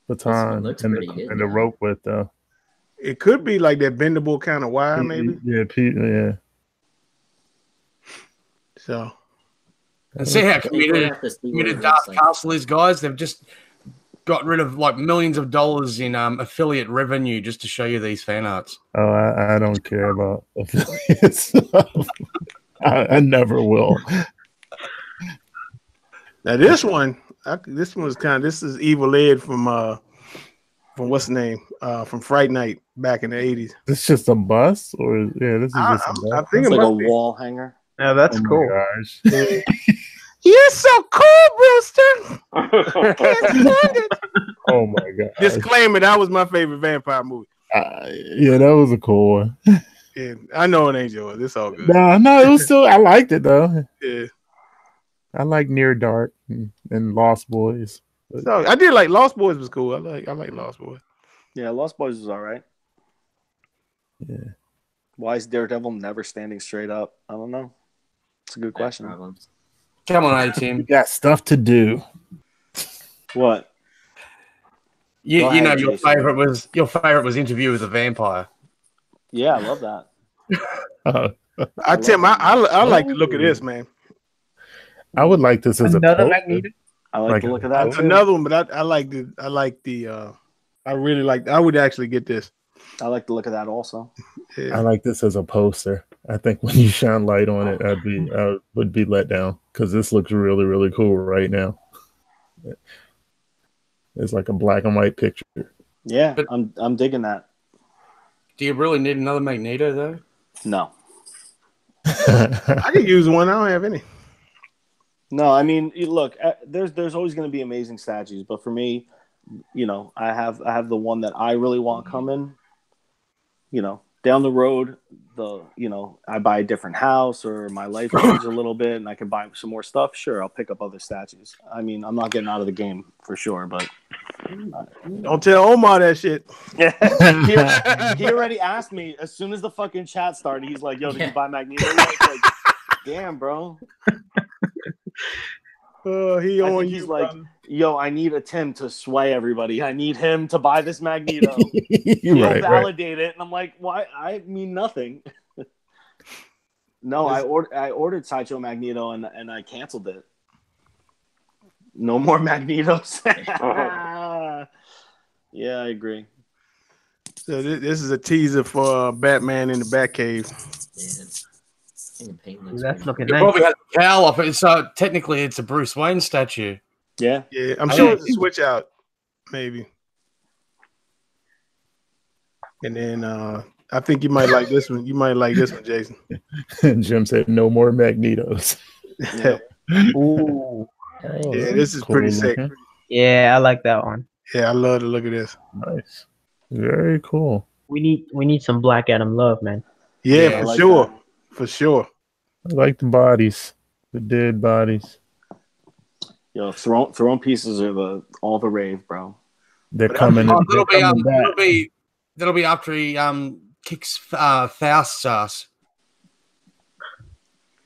baton and the rope with though. It could be like that bendable kind of wire, maybe. Yeah. So, and see how committed Dark Castle is, guys. They've just got rid of like millions of dollars in affiliate revenue just to show you these fan arts. Oh, I don't care about affiliates. I never will. Now this one this is Evil Ed from what's the name? From Fright Night back in the 80s. This is just a bus, or this is just a bus? I think it's like a be. wall hanger. Yeah, that's cool. Gosh. You're so cool, Brewster. Can't stand it. Oh my god! Disclaimer: that was my favorite vampire movie. Yeah, that was a cool one. Yeah, I know it ain't yours. It's all good. No, it was still. I liked it though. Yeah, I like Near Dark and Lost Boys. So I did like Lost Boys was cool. I like Lost Boys. Yeah, Lost Boys was all right. Yeah. Why is Daredevil never standing straight up? I don't know. It's a good question. Come on, A-Team. We got stuff to do. What? You know your favorite was Interview with a Vampire. Yeah, I love that. I tell you, I like the look of this, man. I would like this as another Magneto. I like the look of that. Another one, but I really like. I would actually get this. I like the look of that also. Yeah. I like this as a poster. I think when you shine light on it, I would be let down because this looks really, really cool right now. It's like a black and white picture. Yeah, but I'm digging that. Do you really need another Magneto though? No. I could use one. I don't have any. No, I mean, look, there's always going to be amazing statues, but for me, I have the one that I really want coming. Down the road, I buy a different house or my life changes a little bit and I can buy some more stuff. Sure, I'll pick up other statues. I mean, I'm not getting out of the game for sure, but don't tell Omar that shit. he already asked me as soon as the fucking chat started. He's like, "Yo, did you buy Magneto?" Like, damn, bro. He I on think you, he's like, brother. yo, I need a Tim to sway everybody. I need him to buy this Magneto. He'll Right. validate it. And I'm like, why? I mean nothing. No, I ordered Sideshow Magneto and I canceled it. No more Magnetos. Yeah, I agree. So this is a teaser for Batman in the Batcave. Yeah. That's looking You nice. probably had the cowl off it, so technically it's a Bruce Wayne statue. Yeah. Yeah, I'm sure it's a switch out, maybe. And then I think you might like this one. You might like this one, Jason. Jim said no more Magnetos. Yeah. Ooh. Yeah, this is pretty sick. Yeah, I like that one. Yeah, I love the look of this. Nice. Very cool. We need some Black Adam love, man. Yeah, I for like sure. that. For sure. I like the bodies. The dead bodies. Yo, throne pieces are all the rave, bro. They're coming. That'll They're coming back. be after he kicks Faust's ass.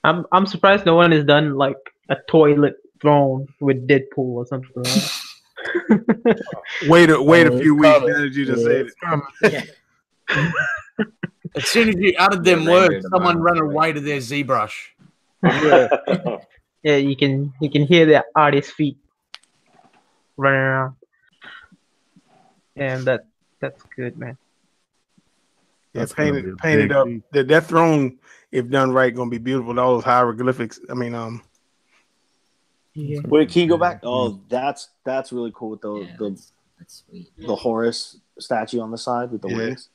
I'm surprised no one has done like a toilet throne with Deadpool or something like that. Wait a few weeks. Now that you just said it. As soon as you uttered them words, someone ran away to their ZBrush. Yeah, you can hear the artist's feet running around. And that's good, man. Yeah, painted up. That throne, if done right, gonna be beautiful. All those hieroglyphics. I mean, Yeah. Wait, can you go back? Oh, that's really cool with That's sweet. the Horus statue on the side with the wings.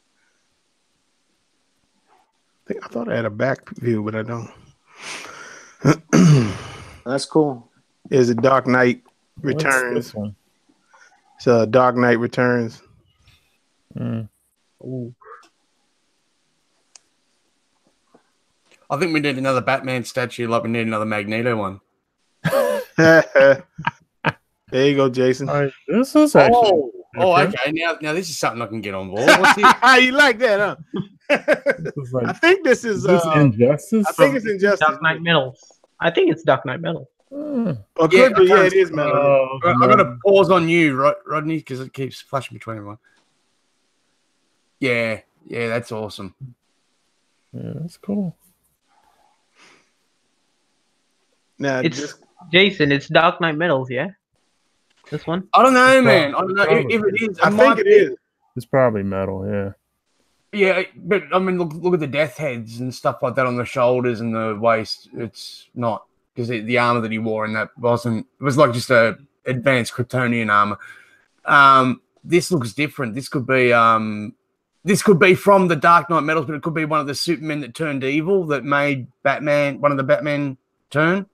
I thought I had a back view, but I don't. That's cool. There's a Dark Knight Returns. It's a Dark Knight Returns. Ooh. I think we need another Batman statue like we need another Magneto one. There you go, Jason. All right, this is actually. Okay. Now this is something I can get on board. What's You like that, huh? Like, I think this is Injustice. I think it's Injustice. Dark Knight Metals. I think it's Dark Knight Metal. Oh, could be. Yeah, it is metal. I'm gonna pause on you, Rodney, because it keeps flashing between everyone. Yeah, that's awesome. Yeah, that's cool. Now, It's Jason. It's Dark Knight Metals, yeah. This one. I don't know, man. I don't know if it is. I think it is. It's probably metal. Yeah. Yeah, but I mean, look at the death heads and stuff like that on the shoulders and the waist. It's not because the armor that he wore in that it was like just a advanced Kryptonian armor. This looks different. This could be from the Dark Knight Metals, but it could be one of the Supermen that turned evil that made Batman one of the Batmen turn.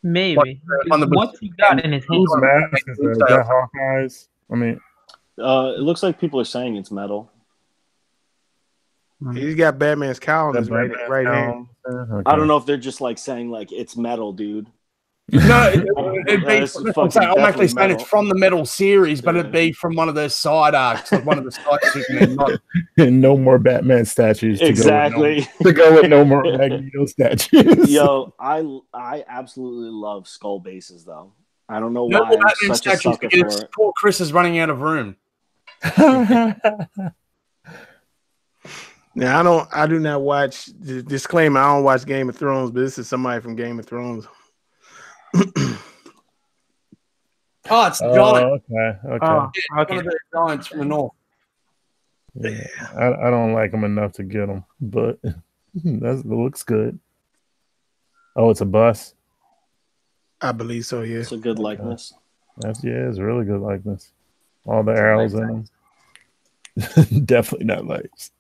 Maybe. What's he got in his hand? Whose mask is that? Is that Hawkeye's? I mean, it looks like people are saying it's metal. He's got Batman's cowl in his right hand. Okay. I don't know if they're just like saying like it's metal, dude. No, it'd be. I'm actually saying metal. it's from the Metal series, but it'd be from one of the side arcs, like one of the side Supermen. Not... No more Batman statues. Exactly. To go with no more Magneto statues. Yo, I absolutely love skull bases though. I don't know No why more I'm Batman such a statues sucker because for it. poor Chris is running out of room. Now I do not watch. Disclaimer: I don't watch Game of Thrones, but this is somebody from Game of Thrones. Oh, it's Giant. Okay. One of the giants from the north. Yeah, I don't like them enough to get them, but it looks good. Oh, it's a bus. I believe so. Yeah, It's a good likeness. It's a really good likeness. All the arrows in them. Definitely not lights.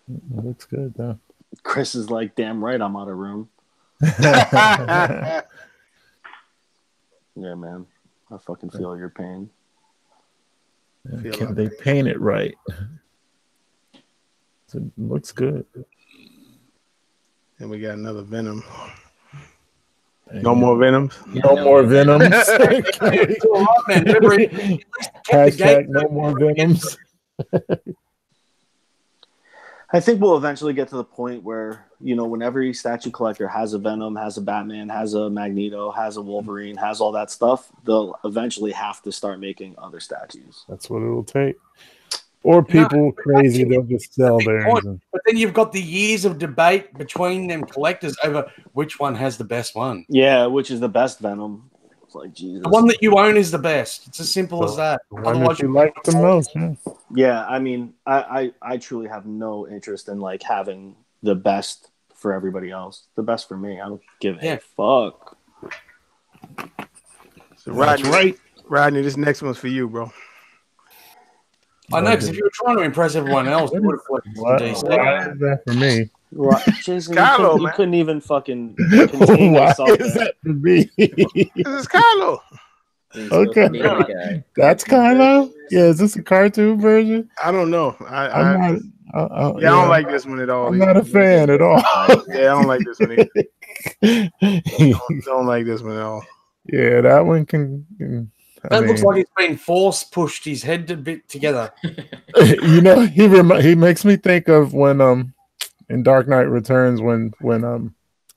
It looks good though. Chris is like, damn right, I'm out of room. yeah. Yeah, man. I fucking feel your pain. Can they paint it right? So it looks good. And we got another Venom. No more Venoms. No more Venoms. Hashtag no more Venoms. I think we'll eventually get to the point where, when every statue collector has a Venom, has a Batman, has a Magneto, has a Wolverine, has all that stuff, they'll eventually have to start making other statues. That's what it'll take. Or people crazy, they'll just sell theirs. But then you've got the years of debate between them collectors over which one has the best one. Yeah, which is the best Venom. It's like, Jesus. The one that you own is the best. It's as simple as that. The one that you like the most. Yeah, I mean, I truly have no interest in like having the best for everybody else. The best for me. I don't give a fuck. So Rodney, this next one's for you, bro. I know, because if you were trying to impress everyone else, you would have flipped DC. Why is that for me? Right. Jason, Kylo, you couldn't even fucking contain yourself. Why is that for me? This is Kylo. Okay, that's Kylo. Yeah, is this a cartoon version? I don't know. I don't like this one at all. I'm not a fan at all. Yeah, I don't like this one either. don't like this one at all. Yeah, that one can. Looks like he's been force pushed his head a bit together. He makes me think of when in Dark Knight Returns when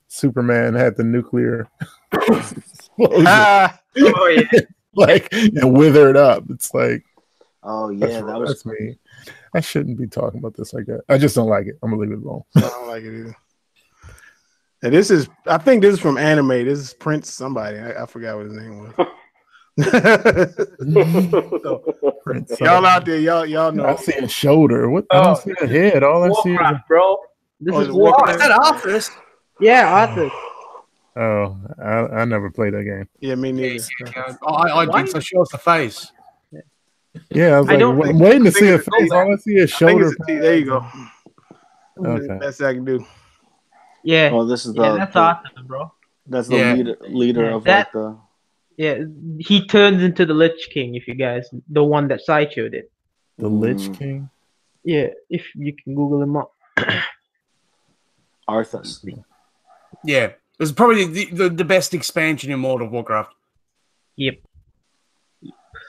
Superman had the nuclear explosion. Like and withered up. It's like, oh yeah, that's me. I shouldn't be talking about this like that. I just don't like it. I'm gonna leave it alone. I don't like it either. And I think this is from anime. This is Prince somebody. I forgot what his name was. Prince, y'all out there, y'all know. I see a shoulder. What? I don't see a head. All I see is bro. This is Warcraft. Is that Arthas? Yeah, Arthas. Oh, I never played that game. Yeah, me neither. I did, so show us the face. Yeah, I was I'm waiting to see a face. All I see is shoulder. There you go. Okay. Best I can do. Yeah. Oh, this is that's awesome, bro. That's the leader of that, like the. Yeah, he turns into the Lich King. If you guys, the one that Sideshow did. The Lich King. Yeah, if you can Google him up. Arthas. Yeah, it was probably the best expansion in World of Warcraft. Yep.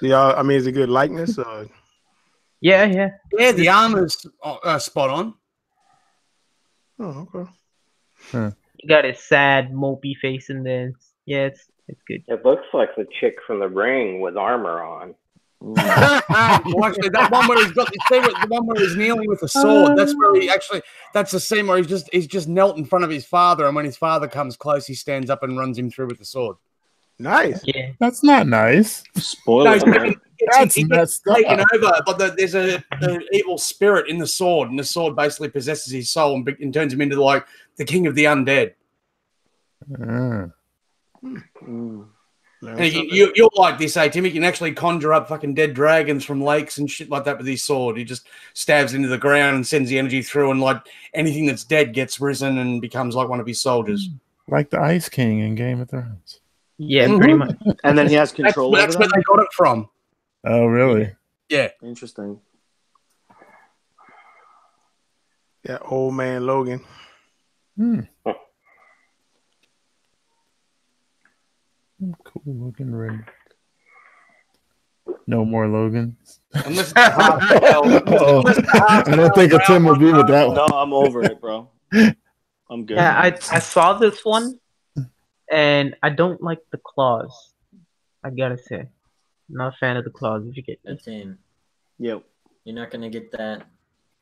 Yeah, I mean, is it good likeness? Or? Yeah. Yeah, the armor's spot on. Oh, okay. Huh. He got his sad, mopey face in there. Yeah, it's good. It looks like the chick from The Ring with armor on. Well, actually, that one where he's got the one where he's kneeling with a sword. That's where that's the scene where he's just knelt in front of his father, and when his father comes close, he stands up and runs him through with the sword. Nice. Yeah, that's not nice. Spoiler. That's messed up. Taken over, but there's an evil spirit in the sword, and the sword basically possesses his soul and turns him into like the king of the undead. And you'll like this, Tim. He can actually conjure up fucking dead dragons from lakes and shit like that with his sword. He just stabs into the ground and sends the energy through, and like anything that's dead gets risen and becomes like one of his soldiers. Like the Ice King in Game of Thrones. Yeah, pretty much. And then he has control over That's where they got it from. Oh, really? Yeah. Interesting. Yeah, old man Logan. Cool looking red. No more Logans. I don't think a Tim will be with that one. No, I'm over it, bro. I'm good. Yeah, I saw this one, and I don't like the claws. I gotta say, not a fan of the claws. If you get that Tim, yep. You're not gonna get that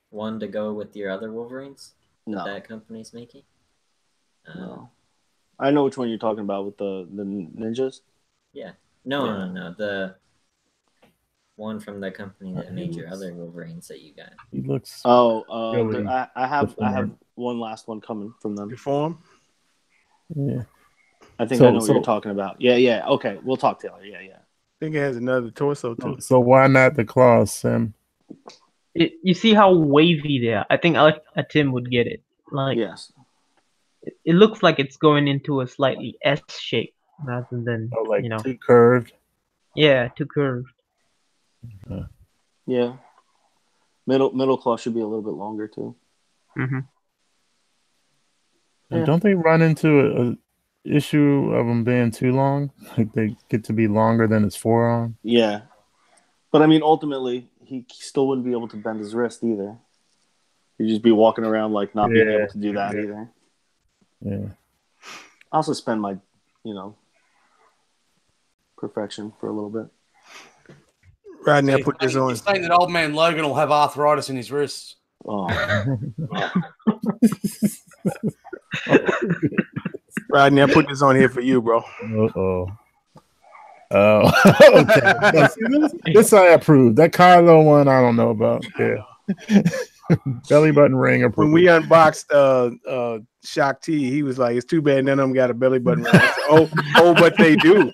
one to go with your other Wolverines that company's making. No. I know which one you're talking about with the ninjas. Yeah. No. The one from the company that made your other Wolverines that you got. He looks. Really I have one last one coming from them. Reform. Yeah. I think I know what you're talking about. Yeah. Okay, we'll talk to you. Yeah. I think it has another torso too. So why not the claws, Sam? You see how wavy they are. I think a Tim would get it. Like yes. It looks like it's going into a slightly S shape rather than too curved. Yeah, too curved. Yeah. Middle claw should be a little bit longer too. Mm-hmm. Yeah. Don't they run into a issue of them being too long? Like they get to be longer than his forearm? Yeah. But I mean, ultimately, he still wouldn't be able to bend his wrist either. You just be walking around like not being able to do that either. Yeah. I also spend my, perfection for a little bit. Right now, put this on. You're saying that old man Logan will have arthritis in his wrists. Oh. Right now, put this on here for you, bro. Oh, okay. This I approve. That Kylo one, I don't know about. Yeah. Belly button ring approved. When we unboxed Shock T, he was like, "It's too bad none of them got a belly button ring." I said, oh, but they do.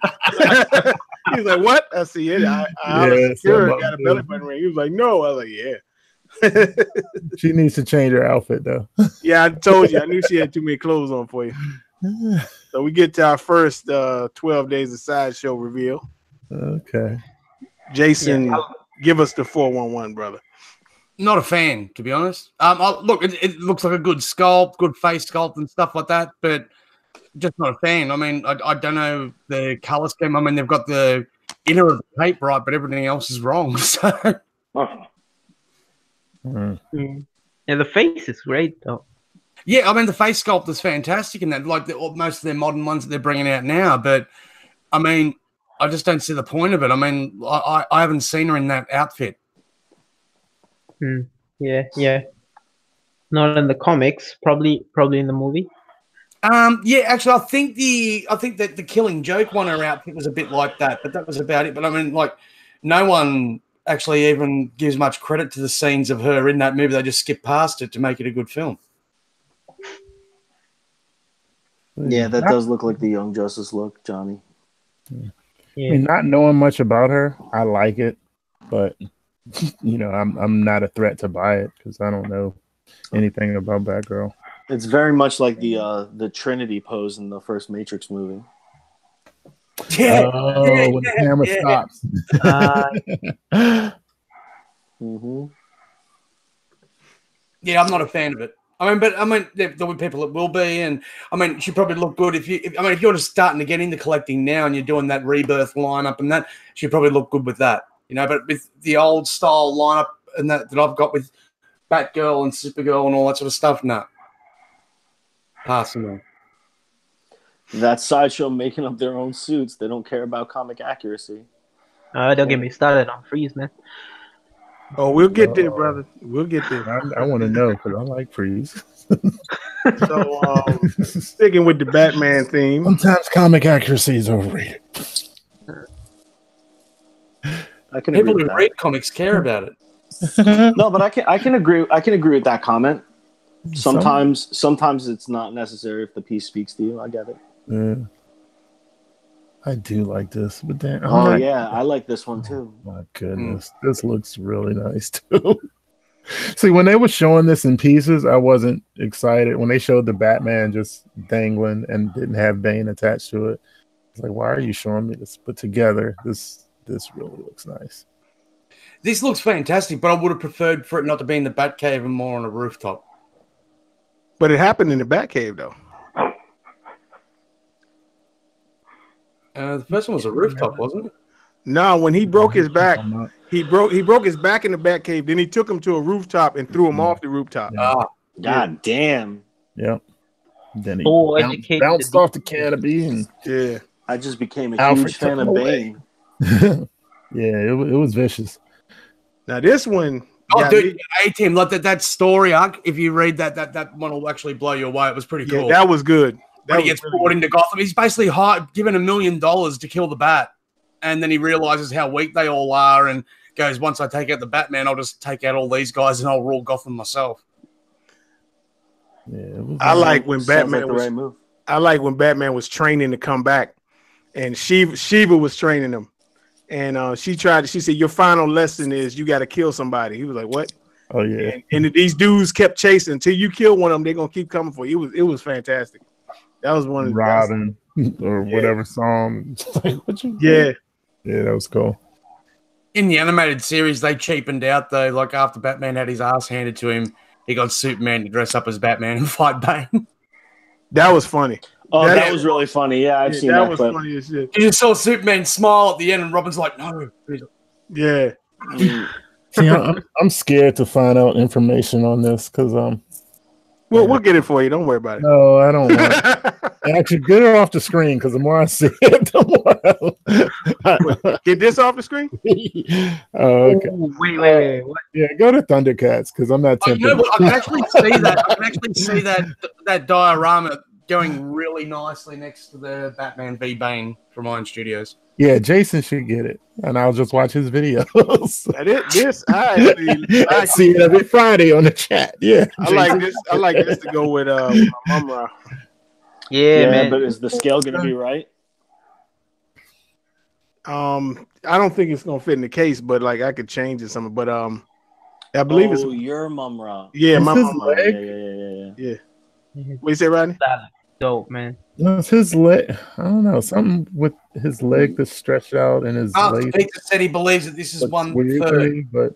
He's like, "What?" I see it. I got a belly button ring. He was like, "No." I was like, "Yeah." She needs to change her outfit though. Yeah, I told you. I knew she had too many clothes on for you. So we get to our first 12 days of Sideshow reveal. Okay. Jason, give us the 411, brother. Not a fan, to be honest. Look, it looks like a good sculpt, good face sculpt and stuff like that, but just not a fan. I mean, I don't know the color scheme. I mean, they've got the inner of the tape right, but everything else is wrong. So. Yeah, the face is great though. Yeah, I mean the face sculpt is fantastic, and that like most of their modern ones that they're bringing out now. But I mean, I just don't see the point of it. I mean, I haven't seen her in that outfit. Yeah. Not in the comics. Probably in the movie. Yeah, actually, I think that the Killing Joke one, her outfit was a bit like that, but that was about it. But I mean, like, no one actually even gives much credit to the scenes of her in that movie. They just skip past it to make it a good film. Yeah, that does look like the Young Justice look, Johnny. Yeah. I mean, not knowing much about her, I like it, but I'm not a threat to buy it because I don't know anything about Batgirl. It's very much like the Trinity pose in the first Matrix movie. Yeah, when the camera stops. Yeah, I'm not a fan of it. I mean, there'll be people that will be, and I mean, she probably look good if you're just starting to get into collecting now and you're doing that rebirth lineup and that, she'd probably look good with that, But with the old style lineup and that I've got with Batgirl and Supergirl and all that sort of stuff, no. Passing on. That Sideshow making up their own suits. They don't care about comic accuracy. Don't get me started on Freeze, man. Oh, we'll get there, brother. We'll get there. I want to know because I like Freeze. So, sticking with the Batman theme. Sometimes comic accuracy is overrated. I can People who read comics care about it. No, but I can agree. I can agree with that comment. Sometimes it's not necessary if the piece speaks to you. I get it. Yeah. I do like this, but then I like this one too. My goodness, this looks really nice too. See, when they were showing this in pieces, I wasn't excited. When they showed the Batman just dangling and didn't have Bane attached to it, it's like, why are you showing me this? But together, this really looks nice. This looks fantastic, but I would have preferred for it not to be in the Batcave and more on a rooftop. But it happened in the Batcave, though. The first one was a rooftop, wasn't it? No, when he broke his back, he broke his back in the Batcave. Then he took him to a rooftop and threw him off the rooftop. God damn. Yep. Then he bounced off the canopy and I just became a huge fan of Bane. Yeah, it was vicious. Now this one. Oh, dude, A-Team, look, that story arc, if you read that one will actually blow you away. It was pretty cool. That was good. When he gets brought into Gotham, he's basically given $1 million to kill the Bat. And then he realizes how weak they all are and goes, once I take out the Batman, I'll just take out all these guys and I'll rule Gotham myself. Yeah, I like when Batman was training to come back, and Shiva was training him. And she said, your final lesson is you got to kill somebody. He was like, what? Oh, yeah. And these dudes kept chasing until you kill one of them. They're going to keep coming for you. It was fantastic. That was one of the Robin or whatever song. Yeah, that was cool. In the animated series, they cheapened out, though. Like, after Batman had his ass handed to him, he got Superman to dress up as Batman and fight Bane. That was funny. Oh, that was really funny. Yeah, I've seen that. That was funny as shit. You just saw Superman smile at the end, and Robin's like, no. Yeah. See, I'm scared to find out information on this because we'll get it for you. Don't worry about it. No, I don't want. Actually, get it off the screen because the more I see it, the more. Get this off the screen. Okay. Oh, wait. What? Yeah, go to Thundercats because I'm not tempted. You know, I can actually see that. I can actually see that diorama going really nicely next to the Batman v Bane from Iron Studios. Yeah, Jason should get it, and I'll just watch his videos. I see it every Friday on the chat. Yeah, I like this. I like this to go with my mom. Yeah, man. But is the scale going to be right? I don't think it's going to fit in the case, but like I could change it something. But I believe it's your Mumra. Yeah, my Mumra. Yeah. What you say, Rodney? Dope, man. It's his leg. I don't know, something with his leg that's stretched out and his leg. Peter said he believes that this is 1/3. But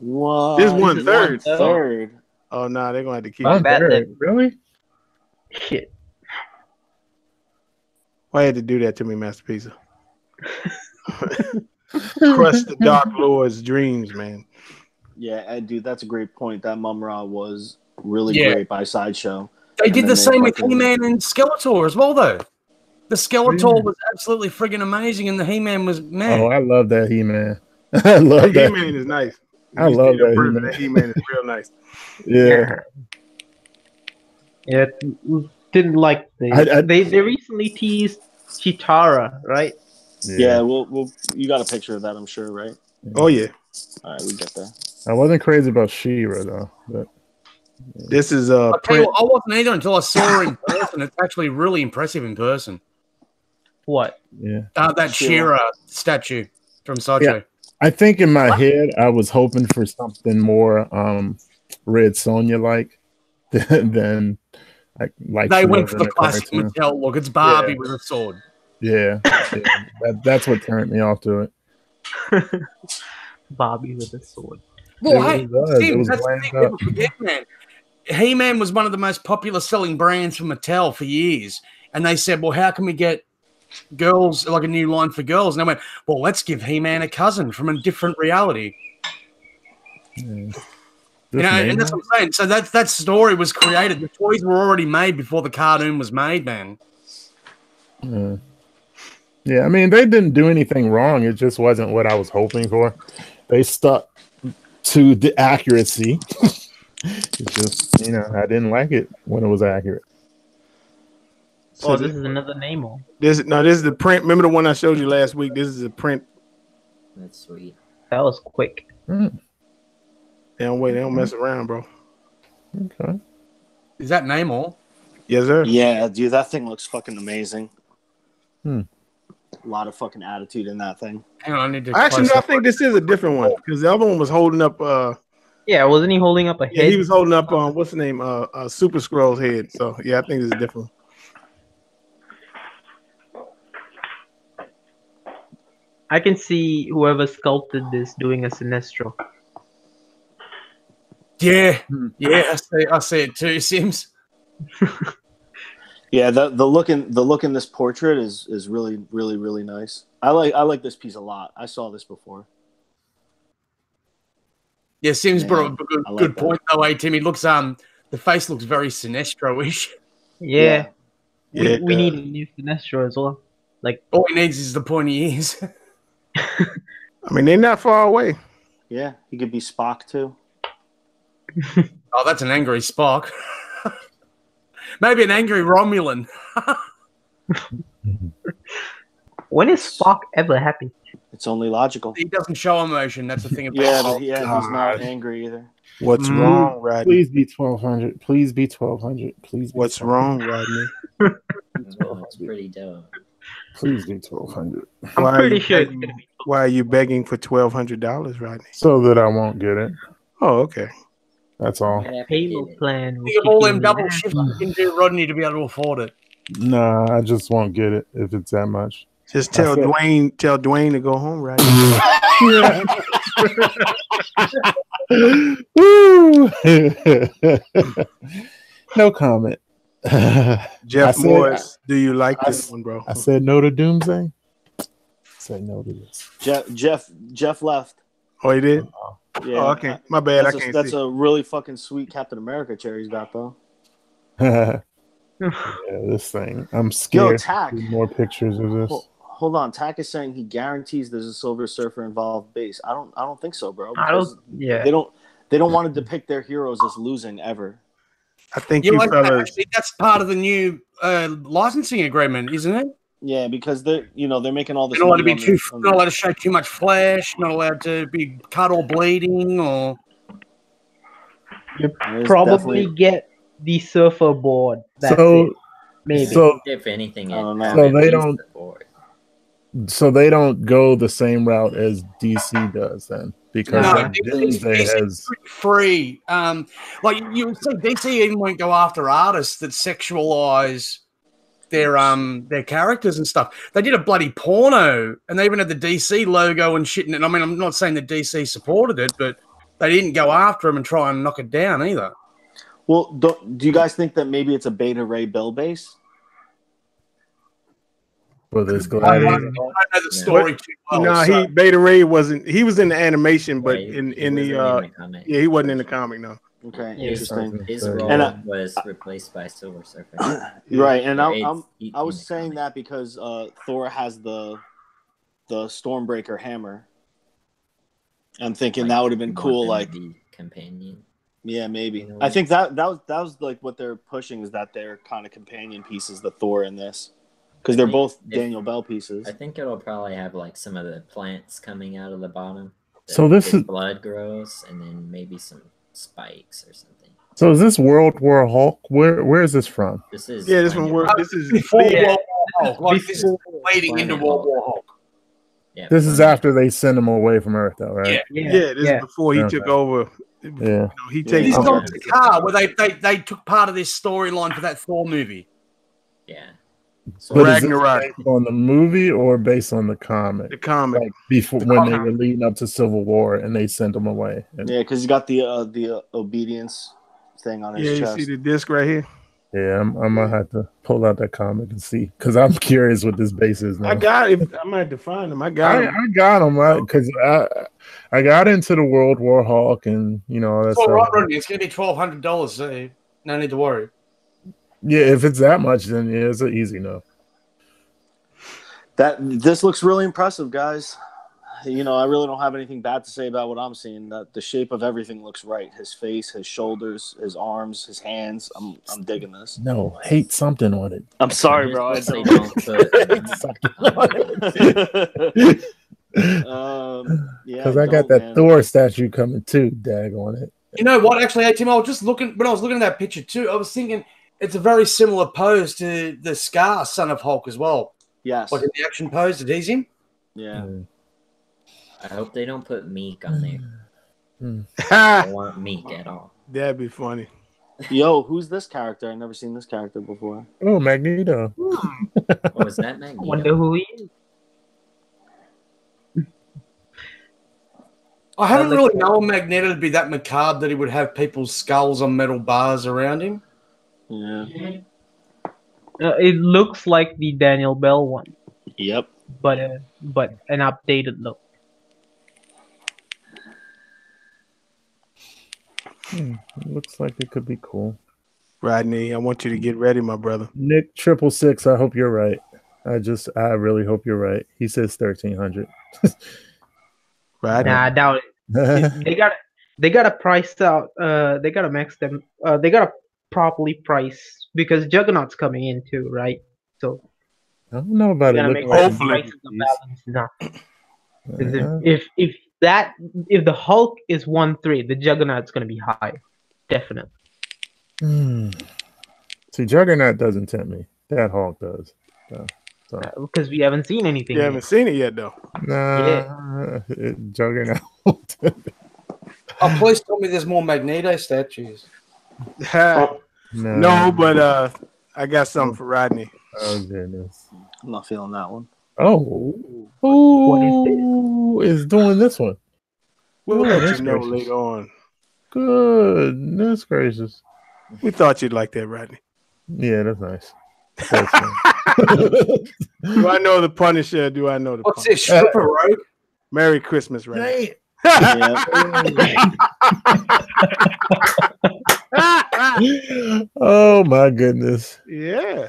this is 1/3. Third. Oh no, they're gonna have to keep it. Really? Shit. Why had to do that to me, Master Pizza? Crush the Dark Lord's dreams, man. Yeah, dude, that's a great point. That Mumra was really great by Sideshow. They did the same with He-Man and Skeletor as well, though. The Skeletor was absolutely friggin' amazing, and the He-Man was mad. Oh, I love that He-Man. I love that. He-Man is nice. I love that He-Man. That He-Man is real nice. Yeah. Yeah, didn't like they recently teased Chitara, right? Yeah, we'll you got a picture of that, I'm sure, right? Oh yeah. All right, we get there. I wasn't crazy about She-Ra though, but this is I wasn't either until I saw her in person. It's actually really impressive in person. What? Yeah. That She-Ra statue from Sideshow. Yeah. I think in my head I was hoping for something more Red Sonja like than like they went for the classic Mattel look. It's Barbie with a sword. Yeah. That's what turned me off to it. Barbie with a sword. Well, hey, Steve, that's the thing people forget, man. He-Man was one of the most popular selling brands for Mattel for years. And they said, well, how can we get girls, like a new line for girls? And they went, well, let's give He-Man a cousin from a different reality. Yeah. You know, and that's what I'm saying. So that story was created. The toys were already made before the cartoon was made, man. Yeah, I mean, they didn't do anything wrong. It just wasn't what I was hoping for. They stuck to the accuracy. It's just, I didn't like it when it was accurate. So this is another Namor. This is the print. Remember the one I showed you last week? This is a print. That's sweet. That was quick. They don't mess around, bro. Okay. Is that Namor? Yes, sir. Yeah, dude, that thing looks fucking amazing. A lot of fucking attitude in that thing. Hang on, I need to. Actually, no, I think this is a different one because the other one was holding up. Yeah, wasn't he holding up a head? Yeah, he was holding up. What's the name? Super Skrull's head. So yeah, I think this is a different one. I can see whoever sculpted this doing a Sinestro. Yeah, I see it too, Sims. Yeah, the look in this portrait is really, really, really nice. I like this piece a lot. I saw this before. Yeah, Sims brought a good point though, Tim. He looks the face looks very Sinestro-ish. Yeah. We need a new Sinestro as well. Like all he needs is the pointy ears. I mean, they're not far away. Yeah, he could be Spock too. Oh, that's an angry Spock. Maybe an angry Romulan. When is Spock ever happy? It's only logical. He doesn't show emotion. That's the thing about Spock. He's not angry either. What's wrong, Rodney? Please be 1200. Please be 1200. Please. What's wrong, Rodney? It's pretty dope. Please be 1200. I'm pretty sure it's gonna be. Why are you begging for $1,200, Rodney? So that I won't get it. Oh, okay. That's all. Payment plan. Think of all them double shifts you can do, Rodney, to be able to afford it. Nah, I just won't get it if it's that much. Just tell Dwayne to go home, right? Woo! No comment. Jeff Morris, do you like this one, bro? I said no to Doomsday. Say no to this. Jeff left. Oh, he did? Yeah. Oh, okay. My bad. That's a really fucking sweet Captain America chair he's got though. Yeah, this thing. I'm scared. Yo, Tack. More pictures of this. Hold on. Tack is saying he guarantees there's a Silver Surfer involved base. I don't think so, bro. I don't. Yeah. They don't want to depict their heroes as losing ever. I think you fellas. That's part of the new licensing agreement, isn't it? Yeah, because they're making all this. Not allowed to be not allowed to show too much flesh. Not allowed to be cut or bleeding, or you probably get the surfer board. That's it. Maybe. So if anything, so they don't go the same route as DC does then, because DC is free. Like you would say, DC even won't go after artists that sexualize their characters and stuff. They did a bloody porno, and they even had the DC logo and shit in it. I mean, I'm not saying that DC supported it, but they didn't go after them and try and knock it down either. Well, do you guys think that maybe it's a Beta Ray Bill base? For this I don't know the story too well. No, Beta Ray wasn't. He was in the animation, but in the he wasn't in the comic. No. Okay, interesting. His role was replaced by Silver Surfer. Right, and I was saying that because Thor has the Stormbreaker hammer. I'm thinking that would have been cool, like companion. Yeah, maybe. I think that was like what they're pushing, is that they're kind of companion pieces, the Thor in this, because they're both Daniel Bell pieces. I think it'll probably have like some of the plants coming out of the bottom. So this is blood grows, and then maybe some spikes or something. So is this World War Hulk? Where is this from? This is this one. This is before World War Hulk. Like this is leading into World War Hulk. Yeah, this is after they send him away from Earth, though, right? Yeah. This is before he took over. Yeah, he takes. This is on the car where they took part of this storyline for that Thor movie. Yeah. So Ragnarok, based on the movie or based on the comic? The comic, like before when they were leading up to Civil War and they sent him away. Yeah, because he got the obedience thing on his chest. You see the disc right here. Yeah, I'm gonna have to pull out that comic and see, because I'm curious what this base is now. I got it. I might have to find him. I got him because I got into the World War Hulk and that's all right, Rodney. It's gonna be $1,200. So no need to worry. Yeah, if it's that much, then yeah, it's an easy no. This looks really impressive, guys. I really don't have anything bad to say about what I'm seeing. The shape of everything looks right. His face, his shoulders, his arms, his hands. I'm digging this. No, hate something on it. I'm sorry, bro. I don't. Because I got that Thor statue coming too. Dag on it. You know what? Actually, hey, Tim, I was just looking when I was looking at that picture too. I was thinking it's a very similar pose to the Scar Son of Hulk as well. Yes, like in the action pose that he's in. Yeah. I hope they don't put Meek on there. I don't want Meek at all. That'd be funny. Yo, who's this character? I've never seen this character before. Oh, Magneto. Oh, is that Magneto? Wonder who he is. I haven't really known Magneto to be that macabre that he would have people's skulls on metal bars around him. Yeah. It looks like the Daniel Bell one. Yep. But an updated look. Looks like it could be cool. Rodney, I want you to get ready, my brother. Nick 666, I hope you're right. I really hope you're right. He says 1,300. Right? Nah, I doubt it. They gotta price out. They gotta max them. They gotta properly price, because Juggernaut's coming in too, right? So I don't know about it. Hopefully, if the Hulk is 1.3, the Juggernaut's gonna be higher, definitely. See, Juggernaut doesn't tempt me. That Hulk does. Because we haven't seen anything. You haven't seen it yet, though. Nah, Juggernaut. Oh, please tell me there's more Magneto statues. No, but I got something for Rodney. Oh, goodness. I'm not feeling that one. Oh. Who is doing this one? We'll let you know later on. Goodness gracious. We thought you'd like that, Rodney. Yeah, that's nice. Do I know the Punisher? Do I know the What's this, stripper, right? Merry Christmas, Rodney. Oh my goodness. Yeah.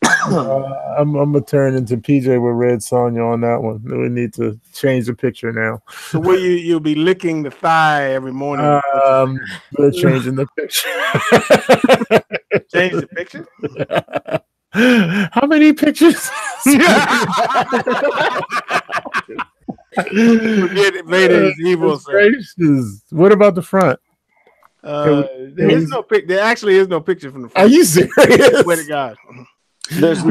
I'm gonna turn into PJ with Red Sonja on that one. We need to change the picture now. So where you'll be licking the thigh every morning. We're changing the picture. Change the picture. How many pictures? Forget it, Vader is evil. What about the front? There is no pic. There actually is no picture from the front. Are you serious? Swear to God. There's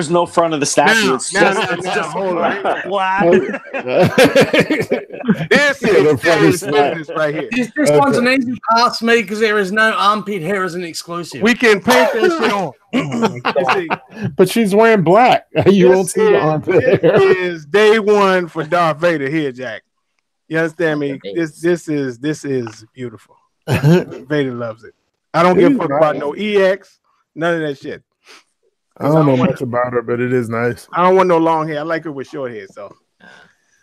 no front of the statue. It's just hold on. black. This is business right here. This one's an easy pass me because there is no armpit hair as an exclusive. We can paint that shit on. But she's wearing black. You won't see the armpit hair. This is day one for Darth Vader here, Jack. You understand me? This is beautiful. Vader loves it. I don't give a fuck about no EX, none of that shit. I don't know much about her, but it is nice. I don't want no long hair. I like her with short hair. So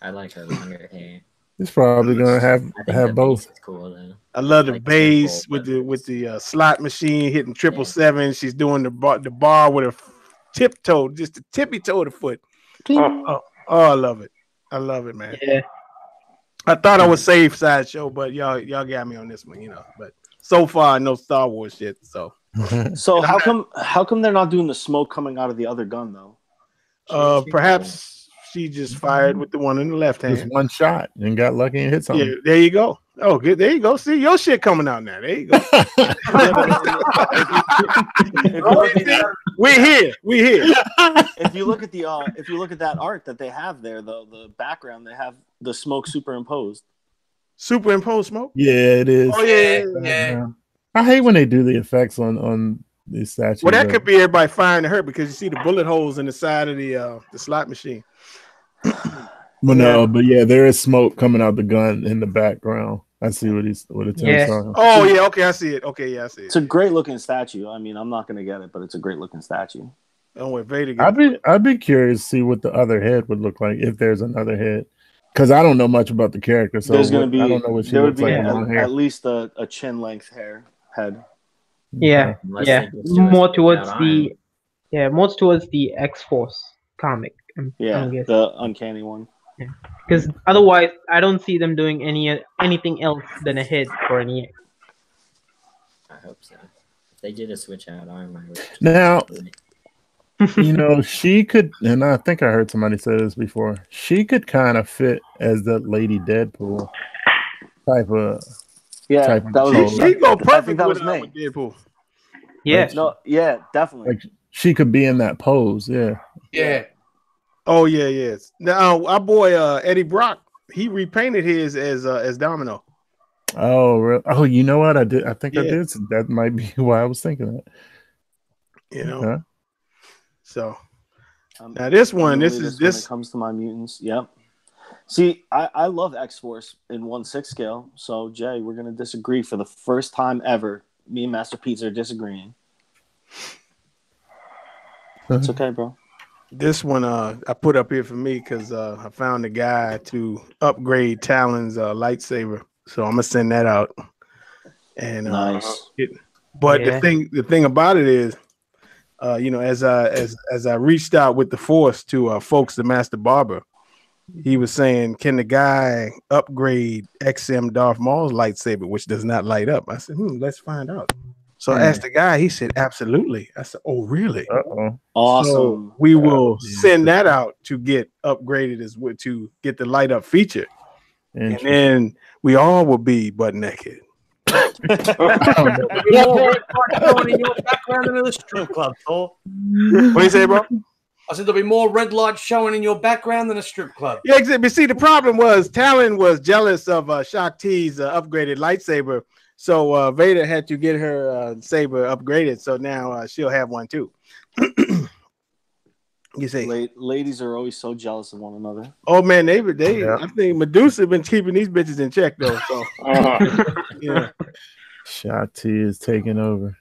I like her longer hair. He's probably gonna have both. Cool though. I love the bass with the slot machine hitting 777. She's doing the bar with her tiptoe, just the tippy toe of the foot. Oh, I love it. I love it, man. Yeah. I thought I was safe Sideshow, but y'all got me on this one, But so far, no Star Wars shit. So how come they're not doing the smoke coming out of the other gun though? Perhaps she just fired with the one in the left hand. Just one shot and got lucky and hit something. Yeah, there you go. Oh, good. There you go. See your shit coming out now. There you go. We're here. If you look at that art that they have there, the background, they have the smoke superimposed. Superimposed smoke? Yeah, it is. Oh yeah. I hate when they do the effects on these statues. Well, that could be everybody firing at her because you see the bullet holes in the side of the slot machine. Well, no, but yeah, there is smoke coming out the gun in the background. I see what it's talking. Oh yeah, okay, I see it. Okay, yeah, I see it. It's a great looking statue. I mean, I'm not gonna get it, but it's a great looking statue. Don't worry, Vader. I'd be curious to see what the other head would look like if there's another head, because I don't know much about the character. So I don't know what she looks like. At least a chin length head. Yeah, more towards the X-Force comic. The uncanny one. Because otherwise, I don't see them doing anything else than a head for an EX. I hope so. If they did a switch out arm, I would. Now, she could, and I think I heard somebody say this before. She could kind of fit as the Lady Deadpool type of. Yeah, type that was. She go perfect. I think that was me. With Deadpool. Yeah. No. Yeah. Definitely. Like she could be in that pose. Yeah. Yeah. Oh yeah, yes. Now our boy Eddie Brock, he repainted his as Domino. Oh, really? Oh, you know what? I did. I think I did. That might be why I was thinking that. Huh? So now this one, this when it comes to my mutants. Yep. See, I love X-Force in 1/6 scale. So Jay, we're gonna disagree for the first time ever. Me and Master Pizza are disagreeing. It's okay, bro. This one I put up here for me because I found a guy to upgrade Talon's lightsaber, so I'm gonna send that out. And nice. The thing about it is, as I reached out with the Force to folks, the Master Barber, he was saying, "Can the guy upgrade XM Darth Maul's lightsaber, which does not light up?" I said, "Let's find out." So I asked the guy, he said, "Absolutely." I said, "Oh, really?" Awesome. So we will send that out to get upgraded to get the light up feature. And then we all will be butt naked. More red light showing in your background than the strip club, Thor. What do you say, bro? I said there'll be more red lights showing in your background than a strip club. Yeah, exactly. See, the problem was Talon was jealous of Shakti's upgraded lightsaber. So Vader had to get her saber upgraded, so now she'll have one too. You say, ladies are always so jealous of one another. Oh man, they I think Medusa been keeping these bitches in check though. So yeah, Shakti is taking over.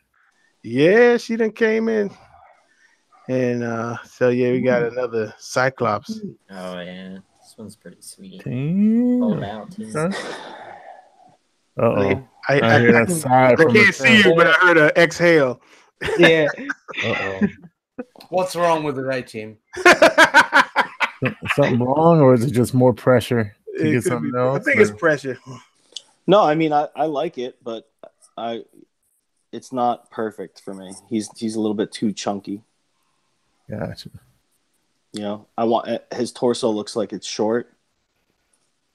Yeah, she done came in, and so yeah, we got another Cyclops. Oh yeah, This one's pretty sweet. Sold out. Uh-oh. I hear that sigh from can't see you, but I heard an exhale. Yeah. Uh-oh. What's wrong with it, Tim? Something wrong, or is it just more pressure to It get could something be. else? I think it's pressure. No, I mean I like it, but it's not perfect for me. He's a little bit too chunky. Gotcha. You know, his torso looks like it's short.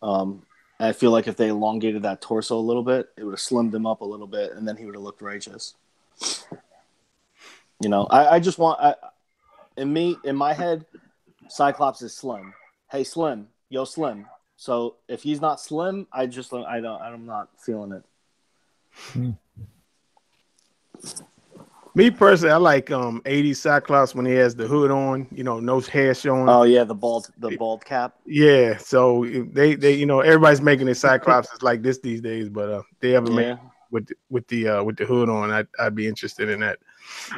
I feel like if they elongated that torso a little bit, it would have slimmed him up a little bit, and then he would have looked righteous. You know, I just want in my head, Cyclops is slim. Hey, Slim, yo, Slim. So if he's not slim, I'm not feeling it. Me personally, I like 80s Cyclops when he has the hood on, you know, no hair showing. Oh yeah, the bald cap. Yeah, so they you know, everybody's making it Cyclops is like this these days, but they ever make with the hood on, I'd be interested in that.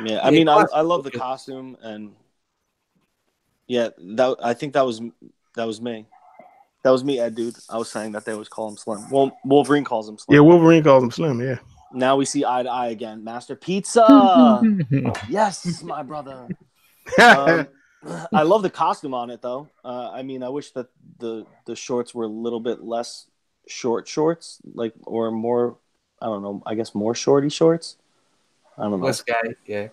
Yeah, I mean, I love the costume, and yeah, I think that was me. That was me, Ed, dude. I was saying that they always call him Slim. Well, Wolverine calls him Slim. Yeah, Wolverine calls him Slim. Yeah. Now we see eye to eye again. Master Pizza. Yes, my brother. I love the costume on it, though. I mean, I wish that the shorts were a little bit less shorts, like, or more. I don't know. I guess more shorty shorts. I don't know. Less guy, yeah.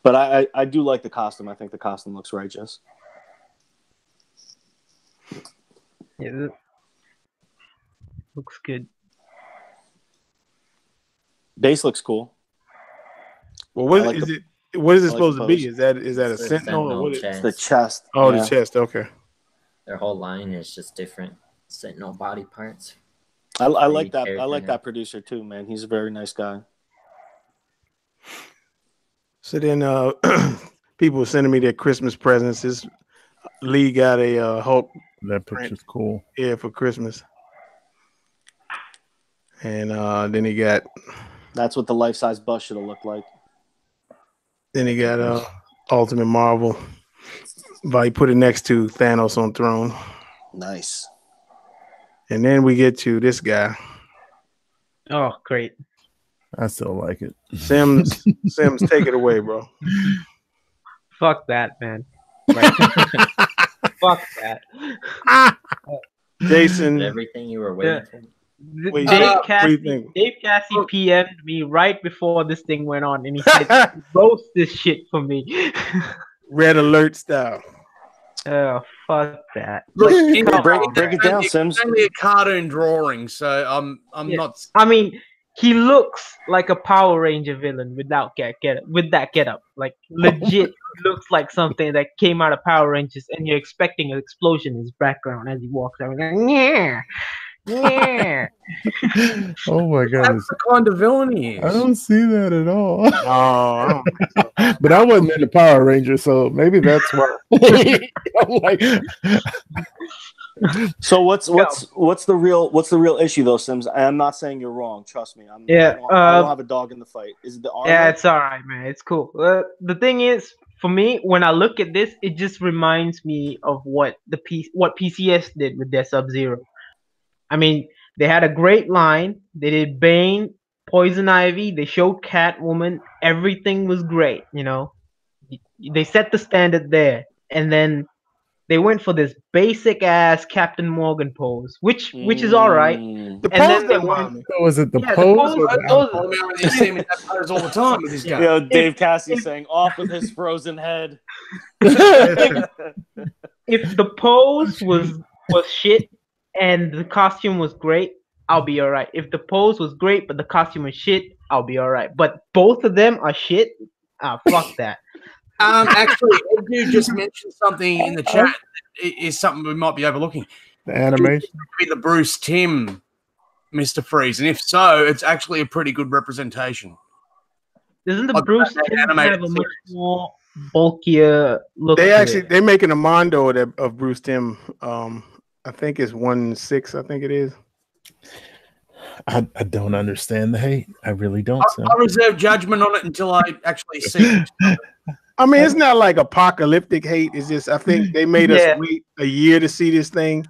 But I do like the costume. I think the costume looks righteous. Yeah, looks good. Base looks cool. Well, what is it supposed to be? Is that a sentinel or what? It's the chest. Oh, the chest. Okay. Their whole line is just different sentinel body parts. I like that. I like that producer too, man. He's a very nice guy. So then, people were sending me their Christmas presents. This Lee got a Hulk. That picture's cool. Yeah, for Christmas. And then he got. That's what the life-size bust should have looked like. Then he got Ultimate Marvel. But he put it next to Thanos on throne. Nice. And then we get to this guy. Oh, great. I still like it. Sims, take it away, bro. Fuck that, man. Right. Fuck that. Jason. Everything you were waiting for. Dave Cassie PM'd me right before this thing went on, and he said, "Roast this shit for me." Red alert style. Oh, fuck that! Break it down, Sims. It's only a cartoon drawing, so I'm not. I mean, he looks like a Power Ranger villain without with that getup. Like legit, looks like something that came out of Power Rangers, and you're expecting an explosion in his background as he walks around. Yeah. Yeah. Oh my god. That's the kind of villain he is. I don't see that at all. Oh, but I wasn't in the Power Ranger, so maybe that's why. I'm like, so what's the real issue though, Sims? I'm not saying you're wrong. Trust me. I don't have a dog in the fight. Is it the armor? Yeah, it's all right, man. It's cool. The thing is, for me, when I look at this, it just reminds me of what PCS did with their Sub-Zero. I mean, they had a great line. They did Bane, Poison Ivy. They showed Catwoman. Everything was great, you know. They set the standard there, and then they went for this basic ass Captain Morgan pose, which is all right. The pose was it the pose? You see him in that pose all the time with this guy. You know, Dave Cassie saying off with his frozen head. If the pose was shit and the costume was great, I'll be all right. If the pose was great but the costume was shit, I'll be all right. But both of them are shit. Fuck that. Actually, you just mentioned something in the chat that is something we might be overlooking. The animation be the Bruce Timm Mr. Freeze, and if so, it's actually a pretty good representation. Doesn't the Bruce Timm have a much more bulkier look? They're making a Mondo of Bruce Timm. I think it's 1/6. I think it is. I don't understand the hate. I really don't. I reserve judgment on it until I actually see it. I mean, it's not like apocalyptic hate. It's just I think they made us wait a year to see this thing,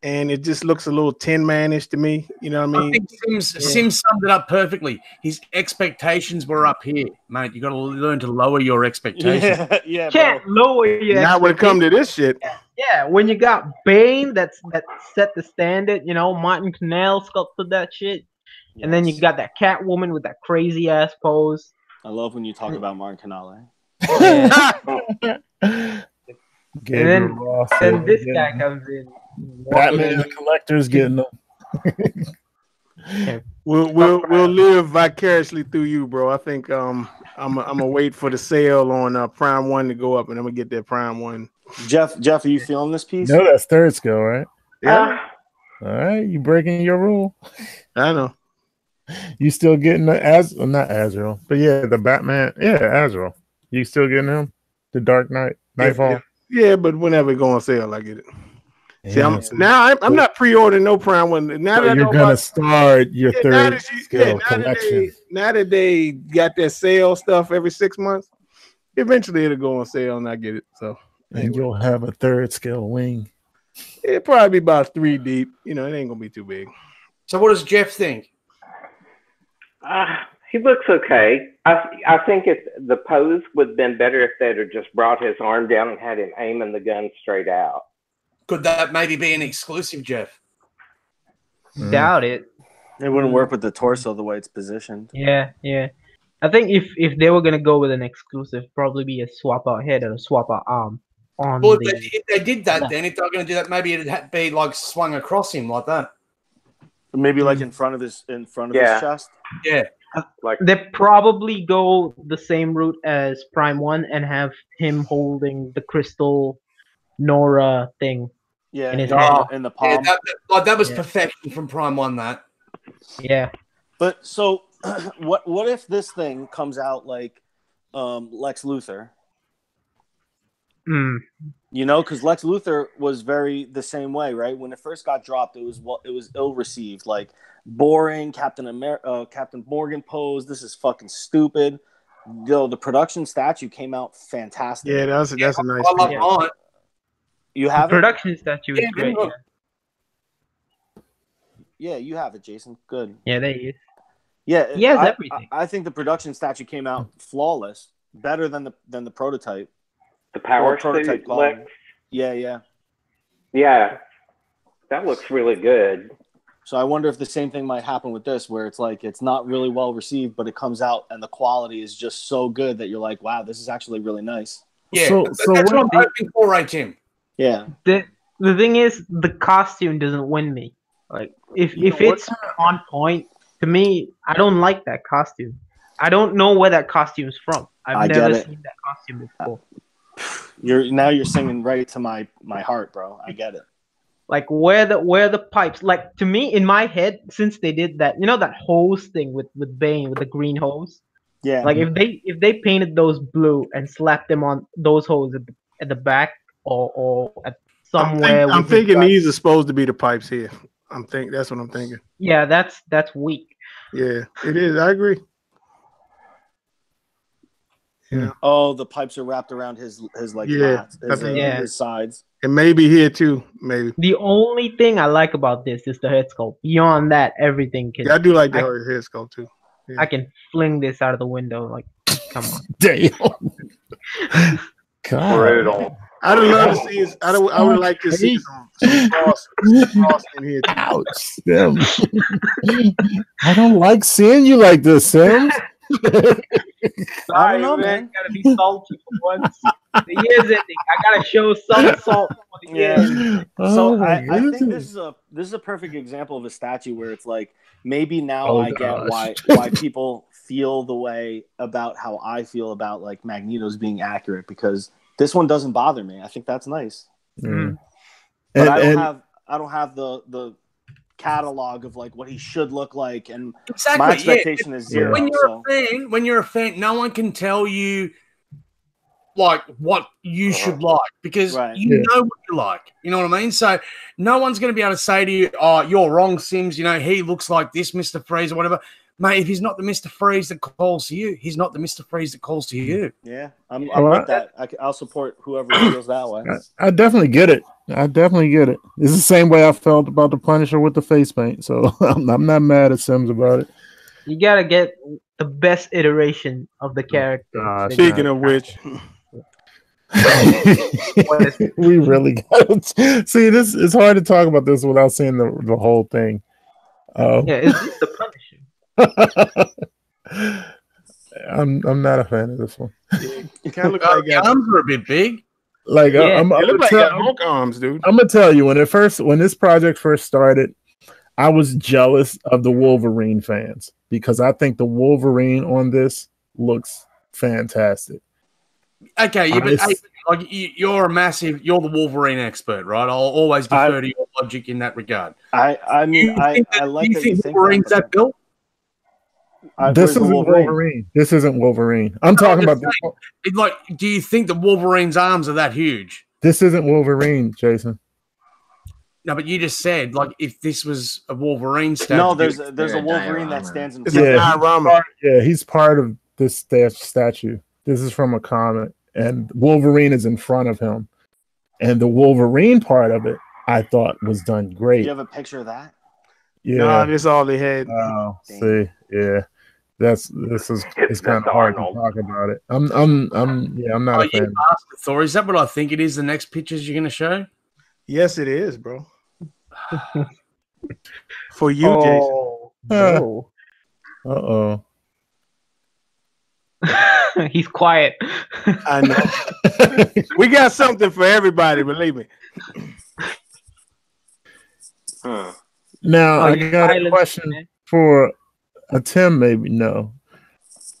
and it just looks a little Tin Man-ish to me. You know what I mean? I think Sims summed it up perfectly. His expectations were up here, mate. You got to learn to lower your expectations. Yeah, Can't lower your Not when it comes to this shit. Yeah, when you got Bane, that set the standard. You know, Martin Cannell sculpted that shit, and then you got that Catwoman with that crazy ass pose. I love when you talk about Martin Cannell. Yeah. Gabriel Ross then this guy comes in. Batman the Collector's getting them. We'll live vicariously through you, bro. I think I'm gonna wait for the sale on Prime 1 to go up, and I'm gonna get that Prime 1. Jeff, are you feeling this piece? No, that's third scale, right? Yeah. All right, you breaking your rule. I know. You still getting the not Azrael, but yeah, the Batman. Yeah, Azrael. You still getting him? The Dark Knight, Nightfall. Yeah, but whenever it go on sale, I get it. Yeah. See, I'm not pre-ordering no Prime 1. Now that you're gonna start your third scale collection. Now that they got that sale stuff every 6 months, eventually it'll go on sale and I get it. So and you'll have a third scale wing. It'll probably be about 3 deep. You know, it ain't gonna be too big. So what does Jeff think? He looks okay. I think the pose would have been better if they'd have just brought his arm down and had him aiming the gun straight out. Could that maybe be an exclusive, Jeff? Doubt it. It wouldn't work with the torso the way it's positioned. Yeah. I think if they were gonna go with an exclusive, probably be a swap out head or a swap out arm. Well, if they did that, then if they're going to do that, maybe it'd be like swung across him like that. Maybe like in front of his chest. Yeah. Like they probably go the same route as Prime 1 and have him holding the crystal Nora thing. Yeah, in his hand. In the palm. Yeah, that was perfection from Prime 1. That. Yeah. But so, what if this thing comes out like Lex Luthor? You know, because Lex Luthor was very the same way, right? When it first got dropped, it was ill received, like boring. Captain Morgan pose. This is fucking stupid. Yo, the production statue came out fantastic. Yeah, that's a nice. I love it. You have the production statue is great. Yeah, you have it, Jason. Good. Yeah, there he is. Yeah, he has everything. I think the production statue came out flawless, better than the prototype. The power prototype suit, Lex. Yeah. That looks really good. So I wonder if the same thing might happen with this, where it's like it's not really well received, but it comes out and the quality is just so good that you're like, wow, this is actually really nice. Yeah, that's what I'm hoping for, right, Tim? Yeah. The thing is, the costume doesn't win me. Like if it's on point, to me, I don't like that costume. I don't know where that costume's from. I've never seen that costume before. You're singing right to my heart, bro. I get it. Like where the pipes? Like to me, in my head, since they did that, you know that hose thing with Bane with the green hose. Yeah. Like if they painted those blue and slapped them on those hose at the back or at somewhere. I'm thinking these are supposed to be the pipes here. That's what I'm thinking. Yeah, that's weak. Yeah, it is. I agree. Yeah. Oh, the pipes are wrapped around his like mats, his sides. And maybe here too. Maybe. The only thing I like about this is the head sculpt. Beyond that, everything can. Yeah, I do like the head sculpt too. Yeah. I can fling this out of the window. Like, come on. Damn. God. Brutal. I would love to see. I would like to see some frost in here. Ouch, Sims. I don't like seeing you like this, Sims. I don't know, man. Gotta be salty for once. The year's ending. I gotta show some salt for the year. So I think this is a perfect example of a statue where it's like maybe now I get why people feel the way about how I feel about like Magneto's being accurate, because this one doesn't bother me. I think that's nice. Mm. But I don't have the catalog of like what he should look like, and my expectation is zero. When you're a fan, no one can tell you like what you should like because you know what you like. You know what I mean? So no one's going to be able to say to you, "Oh, you're wrong, Sims. You know he looks like this, Mr. Freeze, or whatever." Mate, if he's not the Mr. Freeze that calls to you, he's not the Mr. Freeze that calls to you. Yeah, I'm with that. I'll support whoever feels that way. I definitely get it. It's the same way I felt about the Punisher with the face paint. So I'm not mad at Sims about it. You gotta get the best iteration of the character. Speaking of which, we really got to see this. It's hard to talk about this without seeing the whole thing. It's the Punisher. I'm not a fan of this one. You kind of look like the arms are a bit big. Like I'm look like Hulk arms, dude. I'm gonna tell you when this project first started, I was jealous of the Wolverine fans because I think the Wolverine on this looks fantastic. Okay, but you're the Wolverine expert, right? I'll always defer to your logic in that regard. I mean, I like that you think Wolverine's that built. This isn't Wolverine. This isn't Wolverine. I'm talking about like. Do you think that Wolverine's arms are that huge? This isn't Wolverine, Jason. No, but you just said like if this was a Wolverine statue. No, there's a Wolverine that stands in. It's a diorama. He's part of this statue. This is from a comic, and Wolverine is in front of him, and the Wolverine part of it I thought was done great. Do you have a picture of that? Yeah, no, that's all they had. Oh, see, yeah, it's kind of hard to talk about it. I'm not a fan. Thor, is that what I think it is? The next pictures you're going to show? Yes, it is, bro. For you, Jason. No. Uh-oh. He's quiet. I know. We got something for everybody, believe me. Now, I got a question for Tim, maybe. No.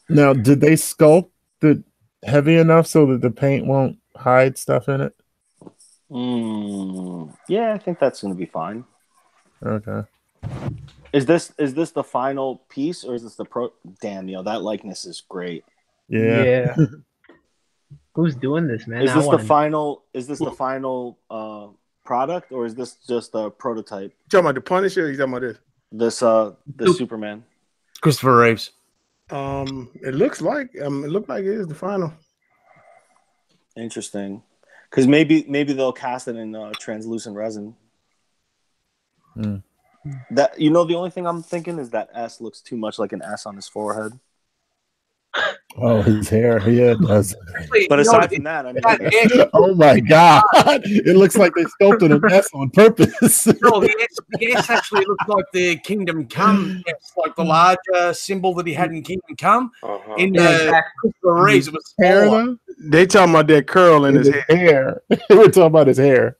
Now, did they sculpt it heavy enough so that the paint won't hide stuff in it? Yeah, I think that's going to be fine. Okay. Is this the final piece, or is this the pro? Damn, that likeness is great. Yeah. Who's doing this, man? Is this the final? Is this the final product, or is this just a prototype? You talking about the Punisher? Or you talking about this? This Superman. Christopher Reeves. It looks like it is the final. Interesting, because maybe they'll cast it in translucent resin. That the only thing I'm thinking is that S looks too much like an S on his forehead. Oh, his hair, yeah, it does. But aside from that, I mean, oh my god, it looks like they sculpted an S on purpose. No, the S actually looks like the Kingdom Come. It's like the larger symbol that he had in Kingdom Come. In the Christopher Reeves, it was smaller. They talking about that curl in his hair. We're talking about his hair.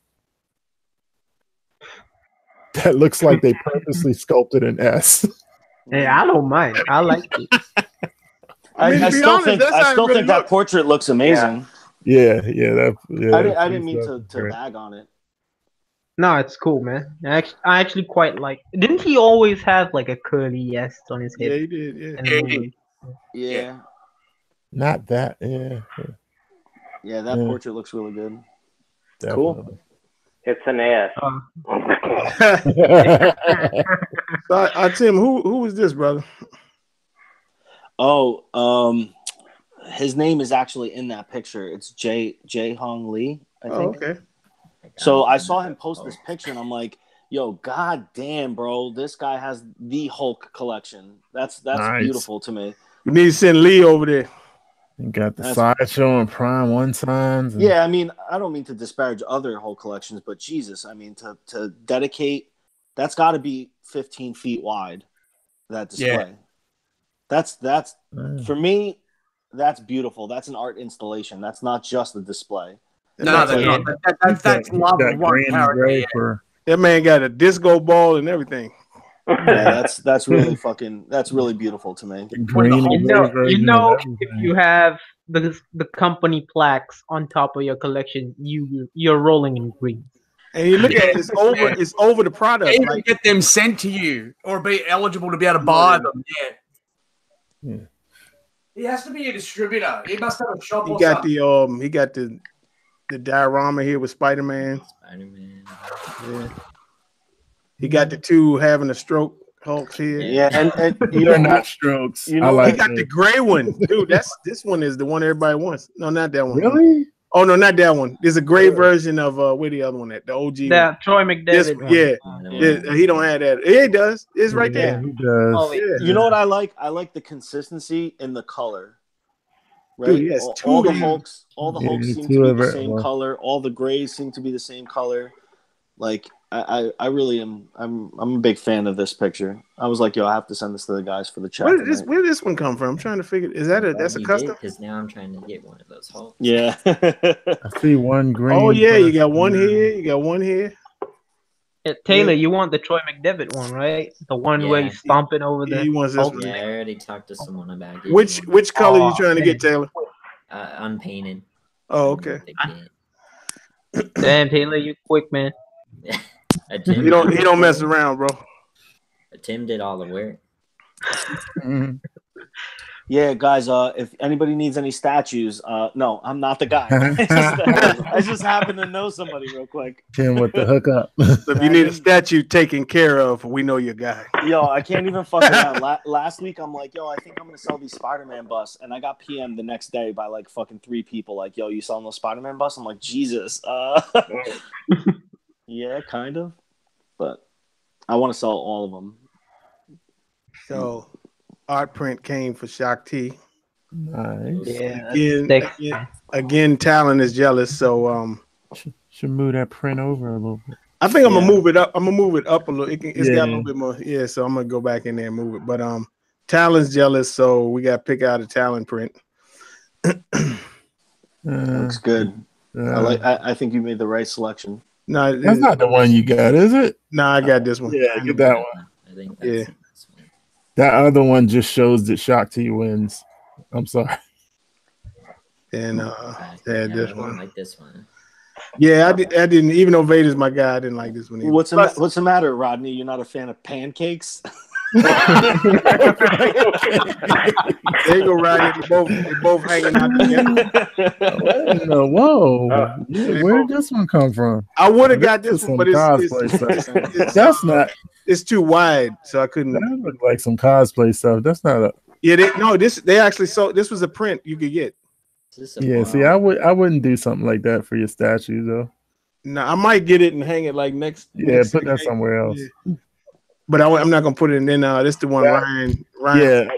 That looks like they purposely sculpted an S. Hey, I don't mind. I like it. I still think that portrait looks amazing. Yeah. I didn't mean to bag on it. No, it's cool, man. I actually quite like. Didn't he always have like a curly S on his head? Yeah, he did. Yeah. Not that. Yeah. Yeah, that portrait looks really good. Definitely. Cool. It's an S. Tim, who is this, brother? Oh, his name is actually in that picture. It's Jae Hong Lee, I think. Oh, okay. So I saw him post this picture, and I'm like, "Yo, god damn, bro, this guy has the Hulk collection. That's nice. Beautiful to me." We need to send Lee over there. You got the Sideshow and Prime one signs. Yeah, I mean, I don't mean to disparage other Hulk collections, but Jesus, I mean, to dedicate, that's got to be 15 feet wide. That display. Yeah. That's for me. That's beautiful. That's an art installation. That's not just a display. No, that's love of one character. That man got a disco ball and everything. Yeah, that's really beautiful to me. If you have the company plaques on top of your collection, you're rolling in green. And you look at it, it's over the product. You can get them sent to you or be eligible to be able to buy them. Yeah. He has to be a distributor. He must have a shop. He got the diorama here with Spider-Man. Yeah. He got the two having a stroke Hulks here. Yeah, and they're not strokes. You know, he got the gray one, dude. This one is the one everybody wants. No, not that one. Really? Oh no, not that one. There's a gray version of where the other one at? The OG. That Troy McDevitt one. Yeah, he don't have that. Yeah, he does. It's right there. He does. Oh, yeah. You know what I like? I like the consistency in the color. Right? Dude, yes, all the Hulks seem to be the same well. color. All the grays seem to be the same color. Like I really am. I'm a big fan of this picture. I was like, yo, I have to send this to the guys for the chat. Where did this one come from? I'm trying to figure. Is that that's a custom? Because now I'm trying to get one of those Hulks. Yeah. I see one green. Oh yeah, you got one here. You got one here. Taylor, you want the Troy McDevitt one, right? The one where he's stomping over the. He wants this one. Yeah, I already talked to someone about it. Which color you trying to get, Taylor? Unpainted. Oh, okay. Damn, Taylor, you quick, man. He don't mess around, bro. Tim did all the work. Yeah, guys. If anybody needs any statues, no, I'm not the guy. I just happen to know somebody real quick. Tim with the hookup. So if you need a statue taken care of, we know your guy. Yo, I can't even fuck around. Last week, I'm like, yo, I think I'm gonna sell these Spider-Man busts, and I got PM the next day by like fucking 3 people. Like, yo, you selling those Spider-Man busts? I'm like, Jesus. Yeah, kind of, but I want to sell all of them. So, art print came for Shock T. Nice. Yeah. Again, Talon is jealous, so should move that print over a little bit. I think I'm gonna move it up. I'm gonna move it up a little. It's got a little bit more. Yeah, so I'm gonna go back in there and move it. But Talon's jealous, so we got to pick out a Talon print. Looks good. I think you made the right selection. No, that's not the one you got, is it? No, I got this one. Yeah, get that one. I think that's this one. That other one just shows that Shock T wins. I'm sorry. And this one. I like this one. Yeah, I didn't. Even though Vader's my guy, I didn't like this one either. What's the matter, Rodney? You're not a fan of pancakes? There you go, Rodney. They both hanging out together. Whoa. Where did this one come from? I would have got this one, but that's not. It's too wide, so I couldn't. That looked like some cosplay stuff. That's not a. Yeah, they actually sold. This was a print you could get. Yeah, see, I wouldn't do something like that for your statue though. No, I might get it and hang it like next. Yeah, put that somewhere else. Yeah. But I'm not gonna put it in there now. This the one Ryan. Yeah.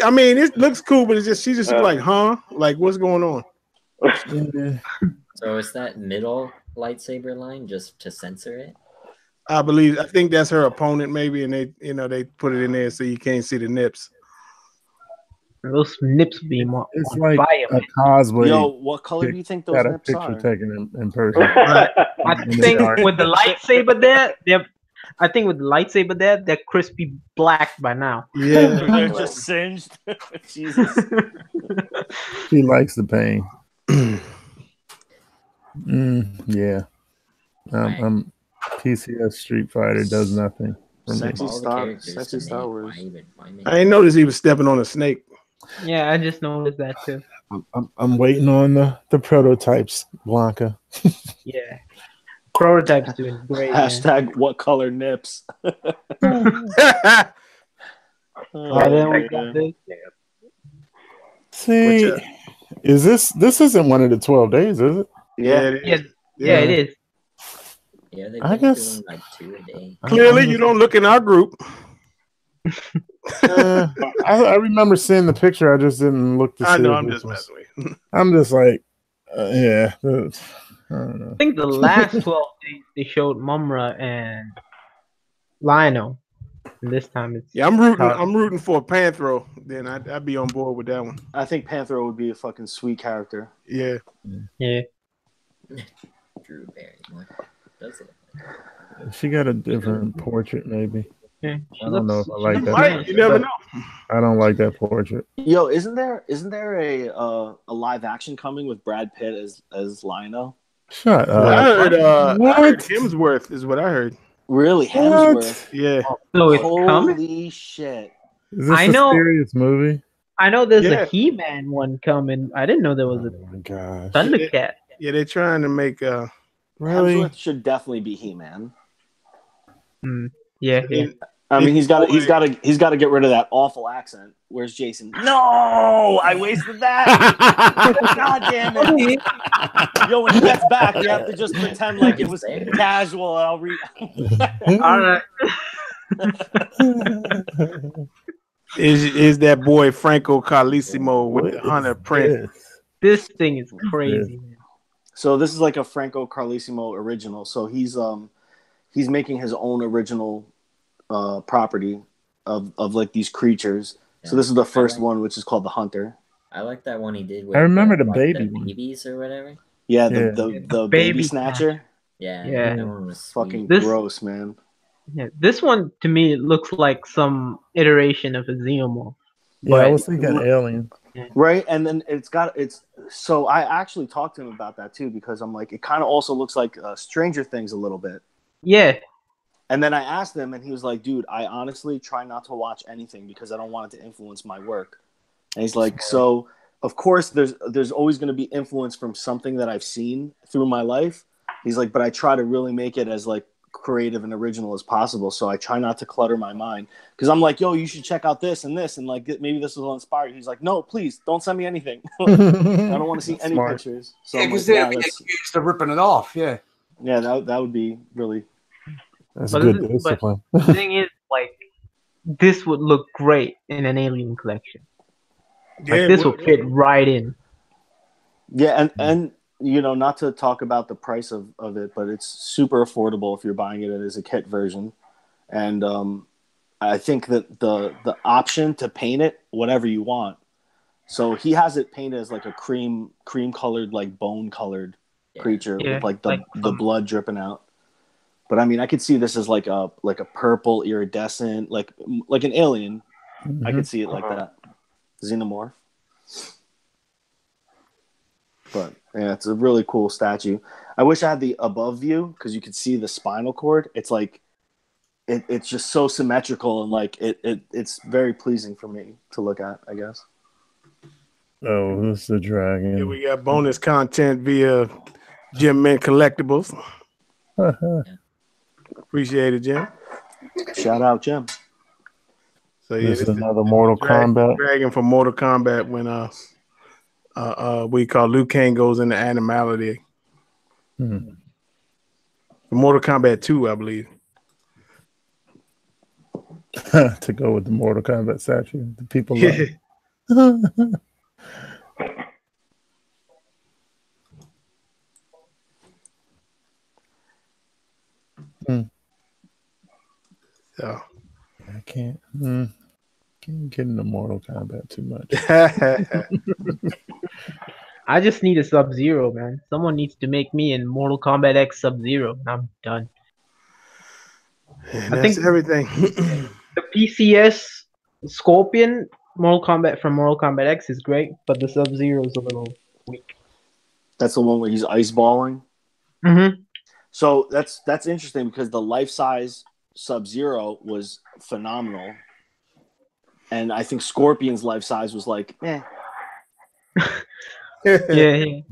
I mean, it looks cool, but she's just like, huh? Like, what's going on? So is that middle lightsaber line just to censor it? I think that's her opponent, maybe, and they put it in there so you can't see the nips. Those nips be more. It's like a cosplay. Yo, what color do you think those got a nips picture are? taken in person. I think with the lightsaber there, they're crispy black by now. Yeah, they're just singed. Jesus. He likes the pain. Yeah. PCS Street Fighter does nothing. Sexy Star Wars. I didn't notice he was stepping on a snake. Yeah, I just noticed that too. I'm waiting on the prototypes, Blanca. Yeah. Prototype's doing great. Hashtag what color nips. See, is this isn't one of the 12 days, is it? Yeah, it is. Yeah, it is. Yeah, I guess doing like 2 a day. Clearly, you don't look in our group. I remember seeing the picture. I just didn't look to see. I know. I'm just messing with you. I'm just like, yeah. I don't know. I think the last 12 days they showed Mumra and Lionel. And this time it's I'm rooting for Panthro. Then I'd be on board with that one. I think Panthro would be a fucking sweet character. Yeah. Yeah. Drew Barrymore. Does it? She got a different portrait, maybe. Yeah, I don't know if I like that. Right, you never know. I don't like that portrait. Yo, isn't there a live action coming with Brad Pitt as Lionel? Shut up. I heard Hemsworth is what I heard. Really, Hemsworth? Yeah. So it's Holy coming? shit! Is this I a know. serious movie? I know there's a He-Man one coming. I didn't know there was a Thundercat. Yeah, they're trying to make really. Hemsworth should definitely be He-Man. Yeah. I mean, he's got to get rid of that awful accent. Where's Jason? No, I wasted that. God damn it! Yo, when he gets back, you have to just pretend like it was casual. And I'll read. All right. Is that boy Franco Carlissimo with the Hunter print? This thing is crazy. So this is like a Franco Carlissimo original. So he's making his own original property of like these creatures. Yeah. So this is the first one, which is called the Hunter. I like that one he did with I remember the like baby the babies or whatever. Yeah, the baby snatcher. Yeah, that one was fucking gross, man. Yeah, this one to me looks like some iteration of a Xenomorph. Yeah, I was thinking Alien. Right, and then it's so I actually talked to him about that too, because I'm like, it kind of also looks like Stranger Things a little bit. Yeah. And then I asked him, and he was like, dude, I honestly try not to watch anything because I don't want it to influence my work. And he's like, so of course there's always going to be influence from something that I've seen through my life. He's like, but I try to really make it as like creative and original as possible. So I try not to clutter my mind, because I'm like, yo, you should check out this and this, and like maybe this will inspire you. He's like, no, please don't send me anything. I don't want to see any pictures. So yeah, because they're used to ripping it off. Yeah, that would be really. That's good discipline. But the thing is, like, this would look great in an Alien collection. Like, this will fit right in. Yeah, and you know, not to talk about the price of it, but it's super affordable if you're buying it as a kit version. And I think that the option to paint it whatever you want. So he has it painted as like a cream colored, like bone colored creature with like the blood dripping out. But I mean, I could see this as like a purple iridescent, like an alien. Mm-hmm. I could see it like that, xenomorph. But yeah, it's a really cool statue. I wish I had the above view, because you could see the spinal cord. It's like it's just so symmetrical, and like it's very pleasing for me to look at, I guess. Oh, this is a dragon. Yeah, we got bonus content via Jim Mint Collectibles. Appreciate it, Jim. Shout out, Jim. So yeah, this is another Mortal Kombat. Dragon from Mortal Kombat when we call Liu Kang goes into animality. Mortal Kombat 2, I believe. To go with the Mortal Kombat statue, the people love. So I can't get into Mortal Kombat too much. I just need a Sub-Zero, man. Someone needs to make me in Mortal Kombat X Sub-Zero, and I'm done. I think everything. The PCS Scorpion Mortal Kombat X is great, but the Sub-Zero is a little weak. That's the one where he's ice balling. Mm-hmm. So that's interesting, because the life-size Sub-Zero was phenomenal, and I think Scorpion's life-size was like, eh. Yeah.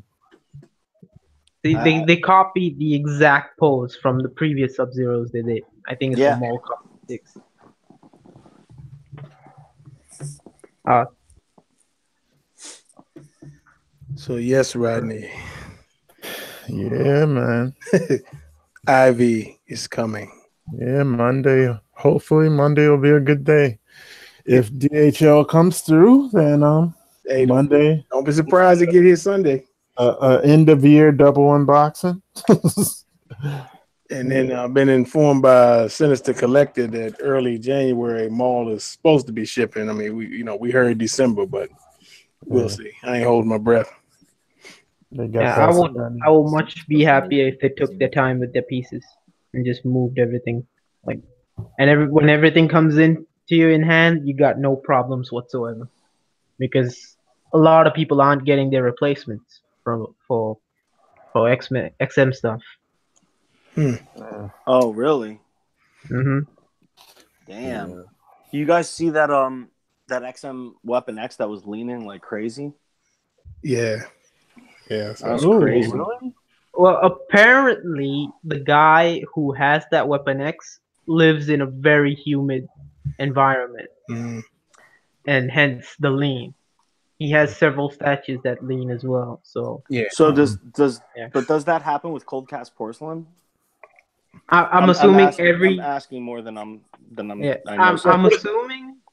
They copied the exact pose from the previous Sub-Zeros they did. I think it's from Mortal Kombat 6. So yes, Rodney. Yeah, man. Ivy is coming. Yeah, Monday. Hopefully Monday will be a good day. If DHL comes through, then hey, Monday. Don't be surprised to get here Sunday. End of year double unboxing. And then I've been informed by Sinister Collected that early January Mall is supposed to be shipping. I mean, we heard December, but we'll see. I ain't holding my breath. I will much be happier if they took their time with their pieces and just moved everything. When everything comes in to you in hand, you got no problems whatsoever, because a lot of people aren't getting their replacements for XM stuff. Oh, really? Mm-hmm. Damn. You guys see that that XM Weapon X that was leaning like crazy? Yeah. That's crazy. Really? Well, apparently, the guy who has that Weapon X lives in a very humid environment, and hence the lean. He has several statues that lean as well. So yeah. So does that happen with cold cast porcelain? I'm assuming I'm asking more than I'm. Yeah, I know.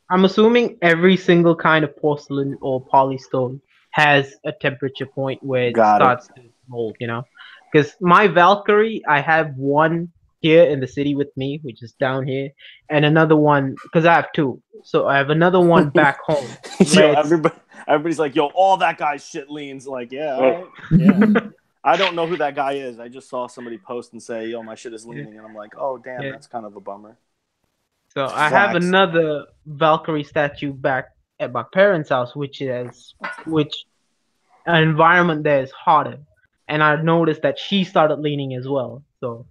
I'm assuming every single kind of porcelain or polystone has a temperature point where it starts to mold. You know, because my Valkyrie, I have one here in the city with me, which is down here, and another one because I have two. So I have another one back home. Yo, everybody's like, yo, all that guy's shit leans. Like, yeah, all right. Yeah. I don't know who that guy is. I just saw somebody post and say, yo, my shit is leaning. And I'm like, oh, damn, that's kind of a bummer. So I have another Valkyrie statue back at my parents' house, which an environment there is hotter. And I noticed that she started leaning as well. So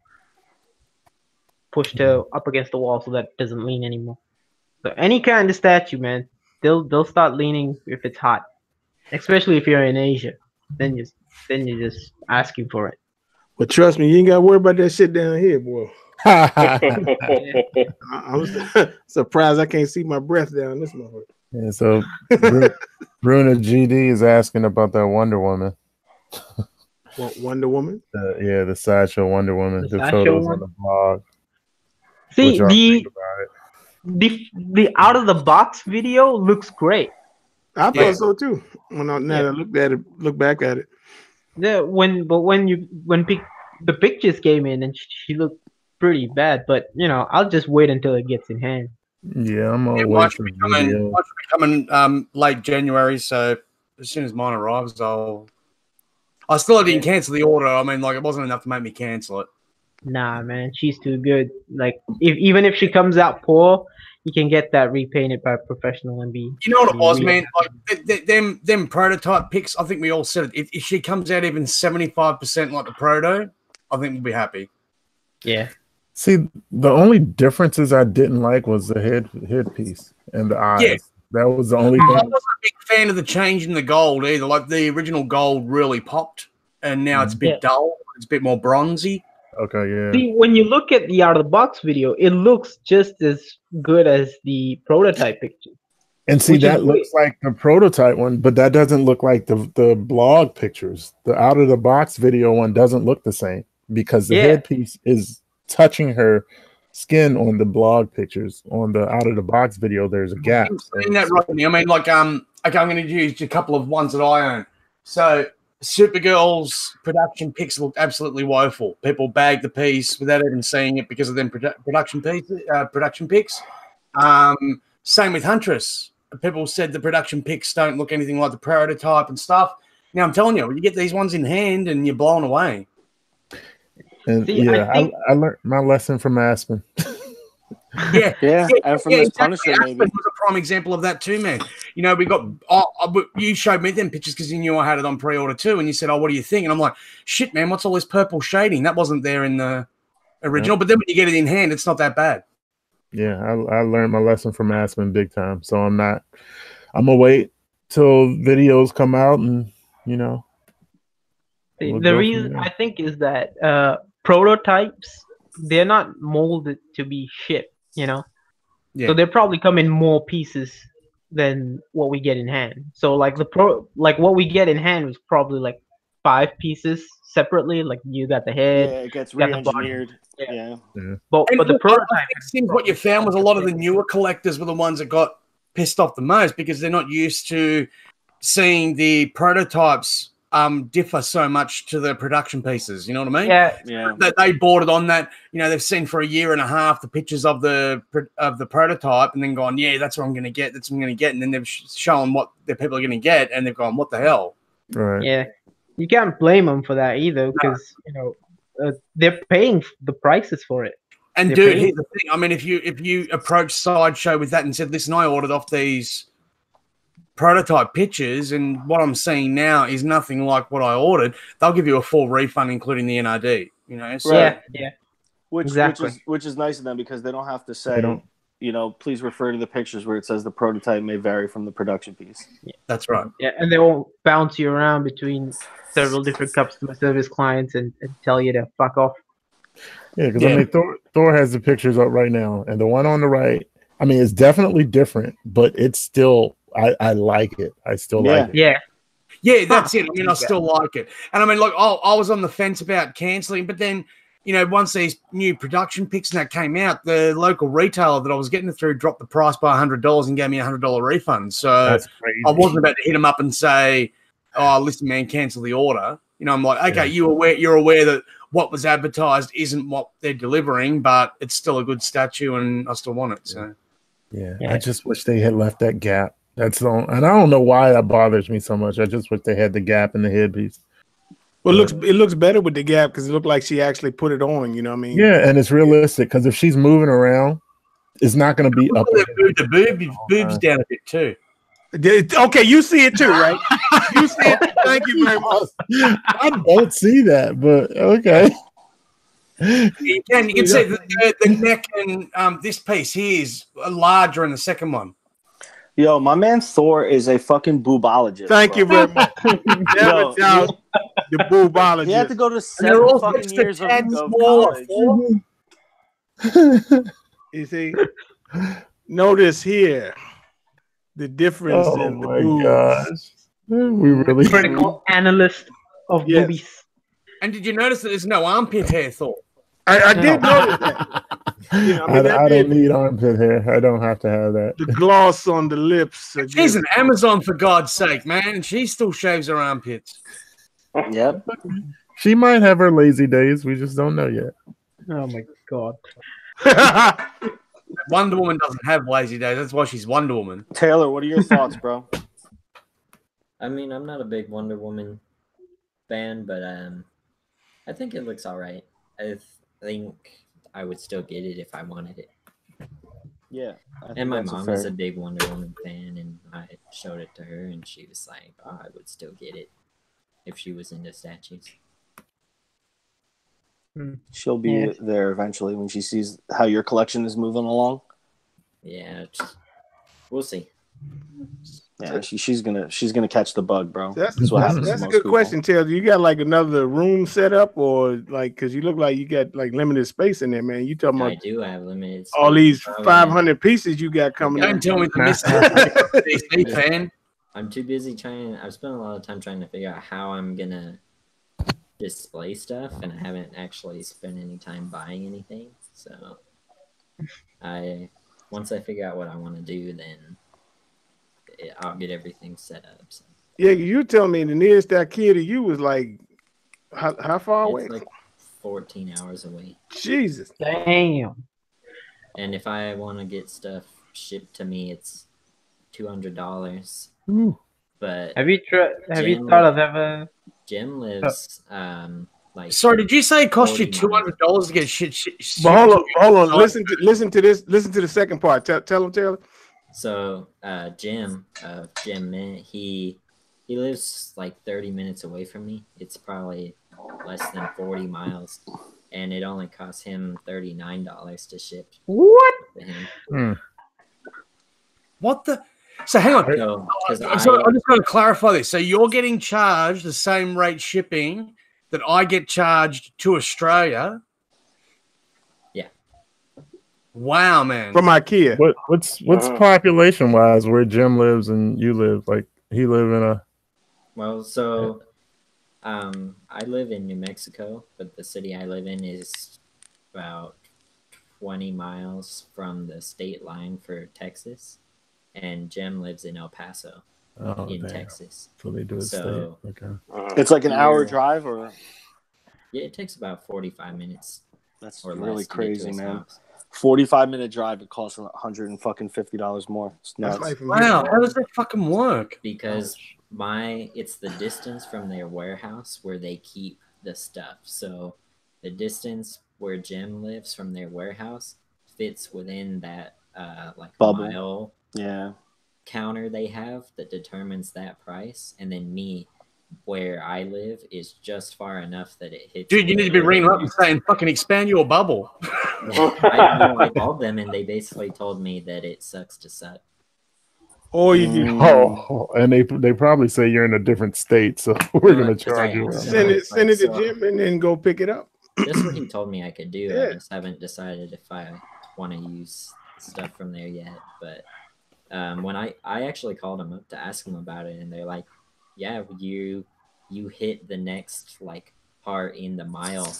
pushed her up against the wall so that it doesn't lean anymore. So any kind of statue, man, they'll start leaning if it's hot. Especially if you're in Asia. Then you're just asking for it. But trust me, you ain't got to worry about that shit down here, boy. I'm surprised I can't see my breath down this motherfucker. Yeah, so Bruna GD is asking about that Wonder Woman. Wonder Woman? The Sideshow Wonder Woman. The photos on the blog. See, the out of the box video looks great. I thought so too. When I look back at it. Yeah, when the pictures came in and she looked pretty bad, but you know, I'll just wait until it gets in hand. Yeah, I'm always waiting for video. Mine should be coming late January, so as soon as mine arrives, I still didn't cancel the order. I mean, like, it wasn't enough to make me cancel it. Nah, man, she's too good. Like, even if she comes out poor, you can get that repainted by a professional and be. You know what it was, man? Like them prototype pics. I think we all said it. If she comes out even 75% like the proto, I think we'll be happy. Yeah. See, the only differences I didn't like was the headpiece and the eyes. Yeah. That was the only thing. I wasn't a big fan of the change in the gold either. Like, the original gold really popped, and now it's a bit dull. It's a bit more bronzy. Okay, yeah. See, when you look at the out of the box video, it looks just as good as the prototype picture. And see, that looks like the prototype one, but that doesn't look like the blog pictures. The out of the box video one doesn't look the same because the headpiece is touching her skin on the blog pictures. On the out of the box video, there's a gap. I'm saying that right now. I mean, like, okay, I'm going to use a couple of ones that I own. So Supergirl's production pics looked absolutely woeful. People bagged the piece without even seeing it because of them production pics. Same with Huntress. People said the production pics don't look anything like the prototype and stuff. Now I'm telling you, when you get these ones in hand and you're blown away. And I learned my lesson from Aspen. Yeah, and from this Punisher, maybe. Aspen was a prime example of that too, man. You know, we got. You showed me them pictures because you knew I had it on pre-order too, and you said, "Oh, what do you think?" And I'm like, "Shit, man, what's all this purple shading? That wasn't there in the original." But then when you get it in hand, it's not that bad. Yeah, I learned my lesson from Aspen big time. So I'm gonna wait till videos come out, and you know. The reason I think is that prototypes, they're not molded to be shipped, you know. Yeah. So they probably come in more pieces than what we get in hand. So like what we get in hand was probably like 5 pieces separately. Like you got the head, it gets re-engineered. Yeah. But the prototype, it seems what you found was a lot of the newer collectors were the ones that got pissed off the most because they're not used to seeing the prototypes differ so much to the production pieces. You know what I mean? Yeah. They bought it on that. You know, they've seen for a year and a half the pictures of the prototype, and then gone, yeah, that's what I'm going to get. That's what I'm going to get. And then they've shown what the people are going to get, and they've gone, what the hell? Right. Yeah. You can't blame them for that either, because you know they're paying the prices for it. And dude, here's the thing. I mean, if you approach Sideshow with that and said, listen, I ordered off these prototype pictures, and what I'm seeing now is nothing like what I ordered, they'll give you a full refund, including the NRD. You know, so yeah, which is nice of them because they don't have to say, please refer to the pictures where it says the prototype may vary from the production piece. Yeah. That's right. Yeah, and they won't bounce you around between several different customer service clients and tell you to fuck off. Yeah, because I mean, Thor has the pictures up right now, and the one on the right, I mean, it's definitely different, but it's still, I like it. I still like it. Yeah. Yeah, that's it. I mean, I still like it. And I mean, like, I was on the fence about cancelling, but then, once these new production picks and that came out, the local retailer that I was getting it through dropped the price by $100 and gave me a $100 refund. So That's crazy. I wasn't about to hit them up and say, "Oh, listen, man, cancel the order." I'm like, okay, you're aware that what was advertised isn't what they're delivering, but it's still a good statue, and I still want it. So yeah. I just wish they had left that gap. That's all, and I don't know why that bothers me so much. I just wish they had the gap in the headpiece. Well, it looks better with the gap because it looked like she actually put it on. You know what I mean? Yeah, and it's realistic because if she's moving around, it's not going to be up. The boobs down a bit too. Okay, you see it too, right? You see it. Thank you very much. I don't see that, but okay. You can see the neck and this piece here is larger in the second one. Yo, my man Thor is a fucking boobologist. Thank you very much. Never doubt the boobologist. He had to go to 7 fucking years of college. You see, notice here the difference in the boobs. Gosh. We really critical analyst of boobies. And did you notice that there's no armpit hair, Thor? I did notice that. I don't need armpit hair. I don't have to have that. The gloss on the lips. She's an Amazon, for God's sake, man. And she still shaves her armpits. Yep. She might have her lazy days. We just don't know yet. Oh, my God. Wonder Woman doesn't have lazy days. That's why she's Wonder Woman. Taylor, what are your thoughts, bro? I mean, I'm not a big Wonder Woman fan, but I think it looks all right. I think I would still get it if I wanted it. Yeah. And my mom is a big Wonder Woman fan, and I showed it to her, and she was like, "Oh, I would still get it if she was into statues." She'll be there eventually when she sees how your collection is moving along. Yeah, we'll see. Yeah, she's gonna catch the bug, bro. That's a good question, Taylor. You got like another room set up, or like because you look like you got like limited space in there, man. You talking about? I do have limited space. All these 500 pieces you got coming. Don't tell me the DC fan. I'm too busy I've spent a lot of time trying to figure out how I'm gonna display stuff, and I haven't actually spent any time buying anything. So once I figure out what I want to do, then I'll get everything set up. So. Yeah, you tell me the nearest IKEA to you was like how far away? It's like 14 hours away. Jesus, damn. And if I want to get stuff shipped to me, it's $200. But have you thought of ever? Jim lives like. Sorry, did you say it cost you $200 to get shit? Hold on. Listen to this. Listen to the second part. Tell him, Taylor. So Jim Mint, he lives like 30 minutes away from me. It's probably less than 40 miles, and it only costs him $39 to ship. What? To him. What the? So hang on. So I just got to clarify this. So you're getting charged the same rate shipping that I get charged to Australia. Yeah. Wow, man. From IKEA. What's population wise where Jim lives and you live? Like he live in a. Well, so I live in New Mexico, but the city I live in is about 20 miles from the state line for Texas. And Jim lives in El Paso, Texas. So they do it so, okay. It's like an hour drive, or yeah, it takes about 45 minutes. That's really crazy, man. House. 45-minute drive, it costs $150 more. It's nuts. Wow, how does that fucking work? Because it's the distance from their warehouse where they keep the stuff. So the distance where Jim lives from their warehouse fits within that like bubble. Mile counter they have that determines that price, and then me where I live is just far enough that it hits. Dude, you need to be ringing up and saying, "Fucking expand your bubble." I called them and they basically told me that it sucks to suck. Or you do. Oh, and they probably say you're in a different state, so we're gonna charge you. Send it to Jim and then go pick it up. That's what he told me I could do. Yeah. I just haven't decided if I want to use stuff from there yet. But when I actually called them up to ask them about it, and they're like, "Yeah, you hit the next like part in the mile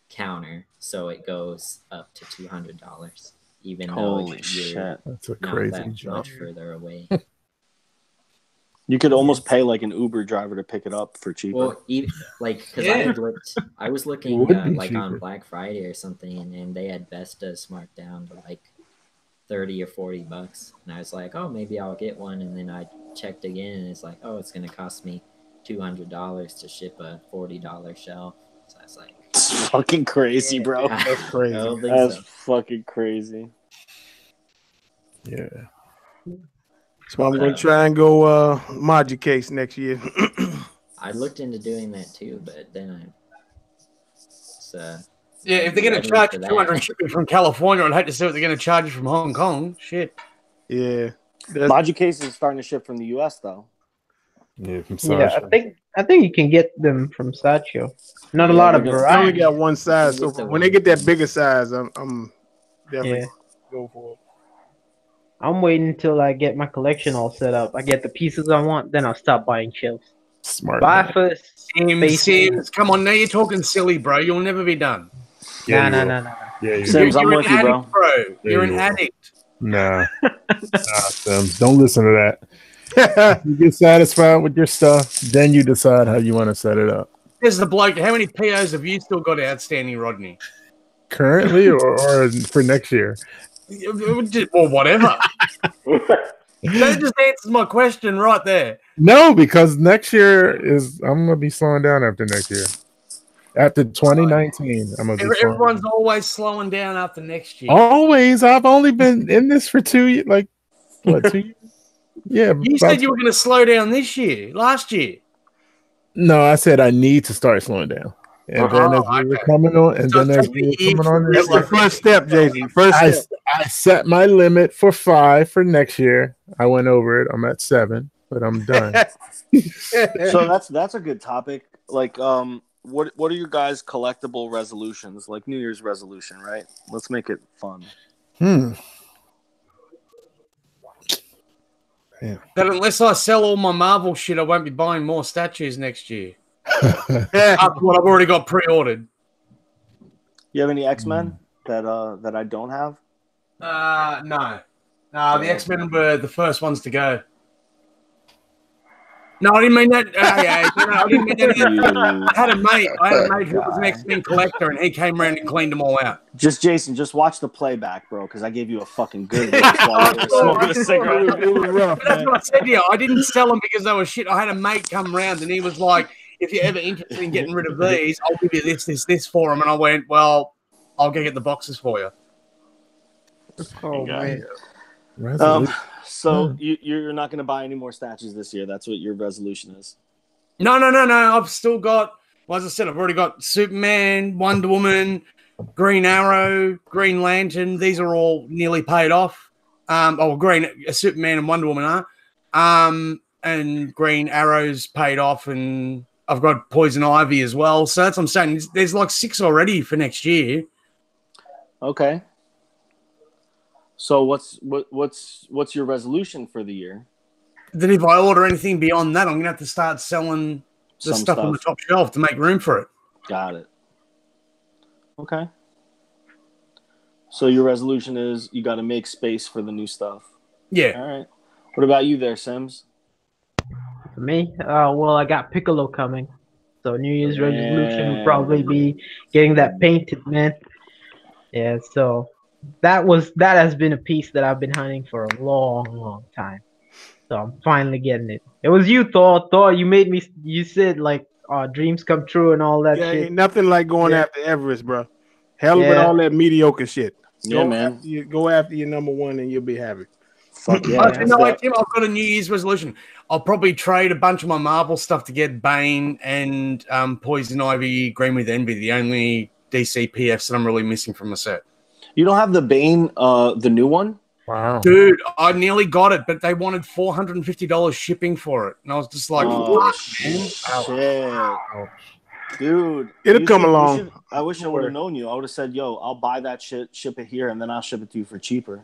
counter, so it goes up to $200, even though you're that's a not crazy that job. much further away." You could almost pay like an Uber driver to pick it up for cheaper. Well, like because I was looking like cheaper on Black Friday or something, and they had Vestas marked down to like $30 or $40, and I was like, oh, maybe I'll get one. And then I checked again, and it's like, oh, it's gonna cost me $200 to ship a $40 shelf. So I was like, it's fucking crazy, bro. That's crazy. That's fucking crazy. Yeah. So I'm gonna try and go Magic Case next year. I looked into doing that too, but then yeah, if they're gonna charge you $200 shipping from California, I'd hate to see what they're gonna charge you from Hong Kong. Shit. Yeah. Magic Case is starting to ship from the US though. Yeah, from Sideshow. I think you can get them from Sideshow. Not a lot of variety. I only got one size, so when they get that bigger size, I'm definitely go for it. I'm waiting until I get my collection all set up. I get the pieces I want, then I'll stop buying shelves. Smart. Buy first. Sims, come on, now you're talking silly, bro. You'll never be done. Yeah, no. Yeah, Sims, I'm with you, bro. You're an addict. Nah, Sims, don't listen to that. You get satisfied with your stuff, then you decide how you want to set it up. There's the bloke. How many POs have you still got outstanding, Rodney? Currently, or for next year? Or whatever. That just answers my question right there. No, because next year I'm gonna be slowing down after next year. After 2019, I'm gonna be everyone's always slowing down after next year. Always. I've only been in this for 2 years. Like what? 2 years? Yeah. You said you were gonna slow down this year, last year. No, I said I need to start slowing down. And then as we were coming on, and then as we were coming on, that's the first step, Jason. First step. I set my limit for 5 for next year. I went over it. I'm at 7, but I'm done. So that's a good topic. Like, what are your guys' collectible resolutions? Like New Year's resolution, right? Let's make it fun. Yeah. That unless I sell all my Marvel shit, I won't be buying more statues next year. After what I've already got pre-ordered. You have any X-Men that I don't have? No. The X-Men were the first ones to go. No, I didn't mean that. I didn't mean that. I had a mate who was an X-Men collector, and he came around and cleaned them all out. Jason, just watch the playback, bro, because I gave you a fucking good roast while you were smoking a cigarette. It was rough, that's what I said to you. I didn't sell them because they were shit. I had a mate come around, and he was like, if you're ever interested in getting rid of these, I'll give you this for them. And I went, well, I'll go get the boxes for you. Oh, man. So you're not going to buy any more statues this year. That's what your resolution is. No. I've still got, well, as I said, I've already got Superman, Wonder Woman, Green Arrow, Green Lantern. These are all nearly paid off. Superman and Wonder Woman are. And Green Arrow's paid off, and I've got Poison Ivy as well. So that's what I'm saying. There's like 6 already for next year. Okay. So what's your resolution for the year? That if I order anything beyond that, I'm gonna have to start selling the stuff on the top shelf to make room for it. Got it. Okay. So your resolution is you got to make space for the new stuff. Yeah. All right. What about you there, Sims? For me, well, I got Piccolo coming, so New Year's resolution would probably be getting that painted, man. Yeah. So that has been a piece that I've been hunting for a long time. So I'm finally getting it. It was you, Thor. Thor, you said like dreams come true and all that shit. Ain't nothing like going after Everest, bro. Hell with all that mediocre shit. Yeah, man. Go after your number one and you'll be happy. Fuck yeah. Actually, no, wait, Tim, I've got a New Year's resolution. I'll probably trade a bunch of my Marvel stuff to get Bane and Poison Ivy, Green with Envy, the only DC PFs that I'm really missing from the set. You don't have the Bane, the new one? Wow. Dude, I nearly got it, but they wanted $450 shipping for it. And I was just like, oh, shit. Dude. It'll come along. I wish I would have known you. I would have said, yo, I'll buy that shit, ship it here, and then I'll ship it to you for cheaper.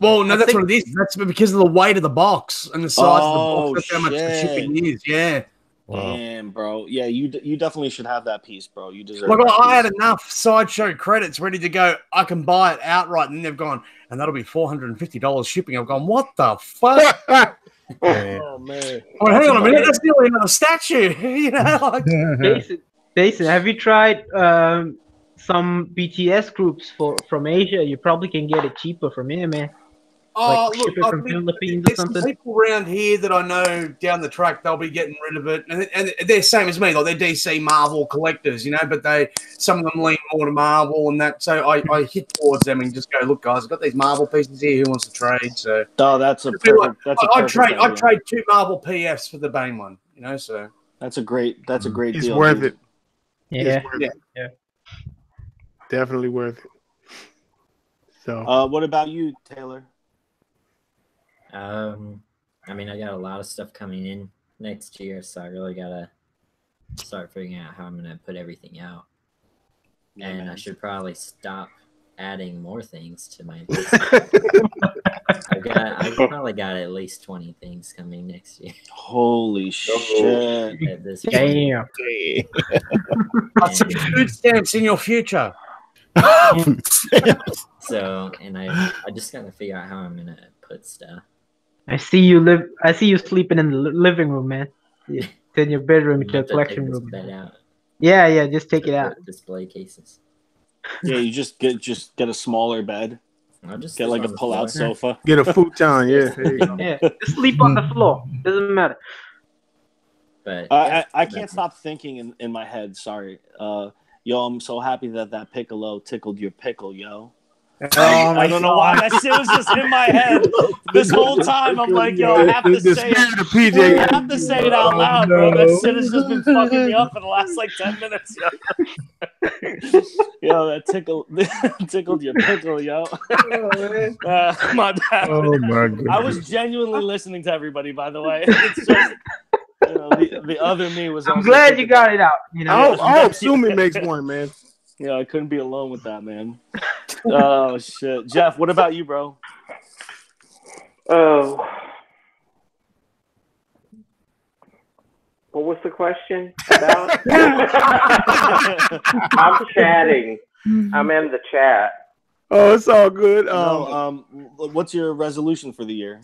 Well, no, that's what it is. That's because of the weight of the box and the size of the box. That's how much the shipping is. Yeah. Wow. Damn, bro. Yeah, you definitely should have that piece, bro. You deserve it. Like, I had enough Sideshow credits ready to go. I can buy it outright, and they've gone, and that'll be $450 shipping. I've gone, what the fuck? Oh, man. Well, hang on a minute. That's nearly another statue. You know, like. Jason, have you tried some BTS groups from Asia? You probably can get it cheaper from here, man. Oh, like look, from Philippines there's or something. some people around here that I know down the track, they'll be getting rid of it. And they're same as me, like they're DC Marvel collectors, you know, but some of them lean more to Marvel and that. So I hit towards them and just go, look, guys, I've got these Marvel pieces here. Who wants to trade? So that's a perfect. I'd trade 2 Marvel PFs for the Bane one, you know. So that's a great deal. It's worth it. Yeah. Yeah. Definitely worth it. So, what about you, Taylor? I mean, I got a lot of stuff coming in next year, so I really gotta start figuring out how I'm gonna put everything out. And I should probably stop adding more things to my list. I've probably got at least 20 things coming next year. Holy shit! Damn. Some food stamps in your future. So, and I just gotta figure out how I'm gonna put stuff. I see you sleeping in the living room, man. Yeah. In your bedroom, it's your collection room. Bed out. Yeah, just take it out. Display cases. Yeah, you just get a smaller bed. I'll just get like a pull-out sofa. Get a futon, yeah. Yeah, just sleep on the floor. Doesn't matter. But I can't stop thinking in my head. Sorry, yo, I'm so happy that Piccolo tickled your pickle, yo. I don't know why that shit was just in my head this whole time. I'm like, yo, I have to say it. I have to say it out loud, bro. That shit has just been fucking me up for the last like 10 minutes, yo. Yo, that tickled your pickle, yo. My bad. Oh my goodness. I was genuinely listening to everybody, by the way. It's just, you know, the other me was. I'm glad you got it out. You know, I hope Sumi makes one, man. Yeah, I couldn't be alone with that, man. Oh shit, Jeff. What about you, bro? Oh, what was the question about? I'm chatting. I'm in the chat. Oh, it's all good. What's your resolution for the year?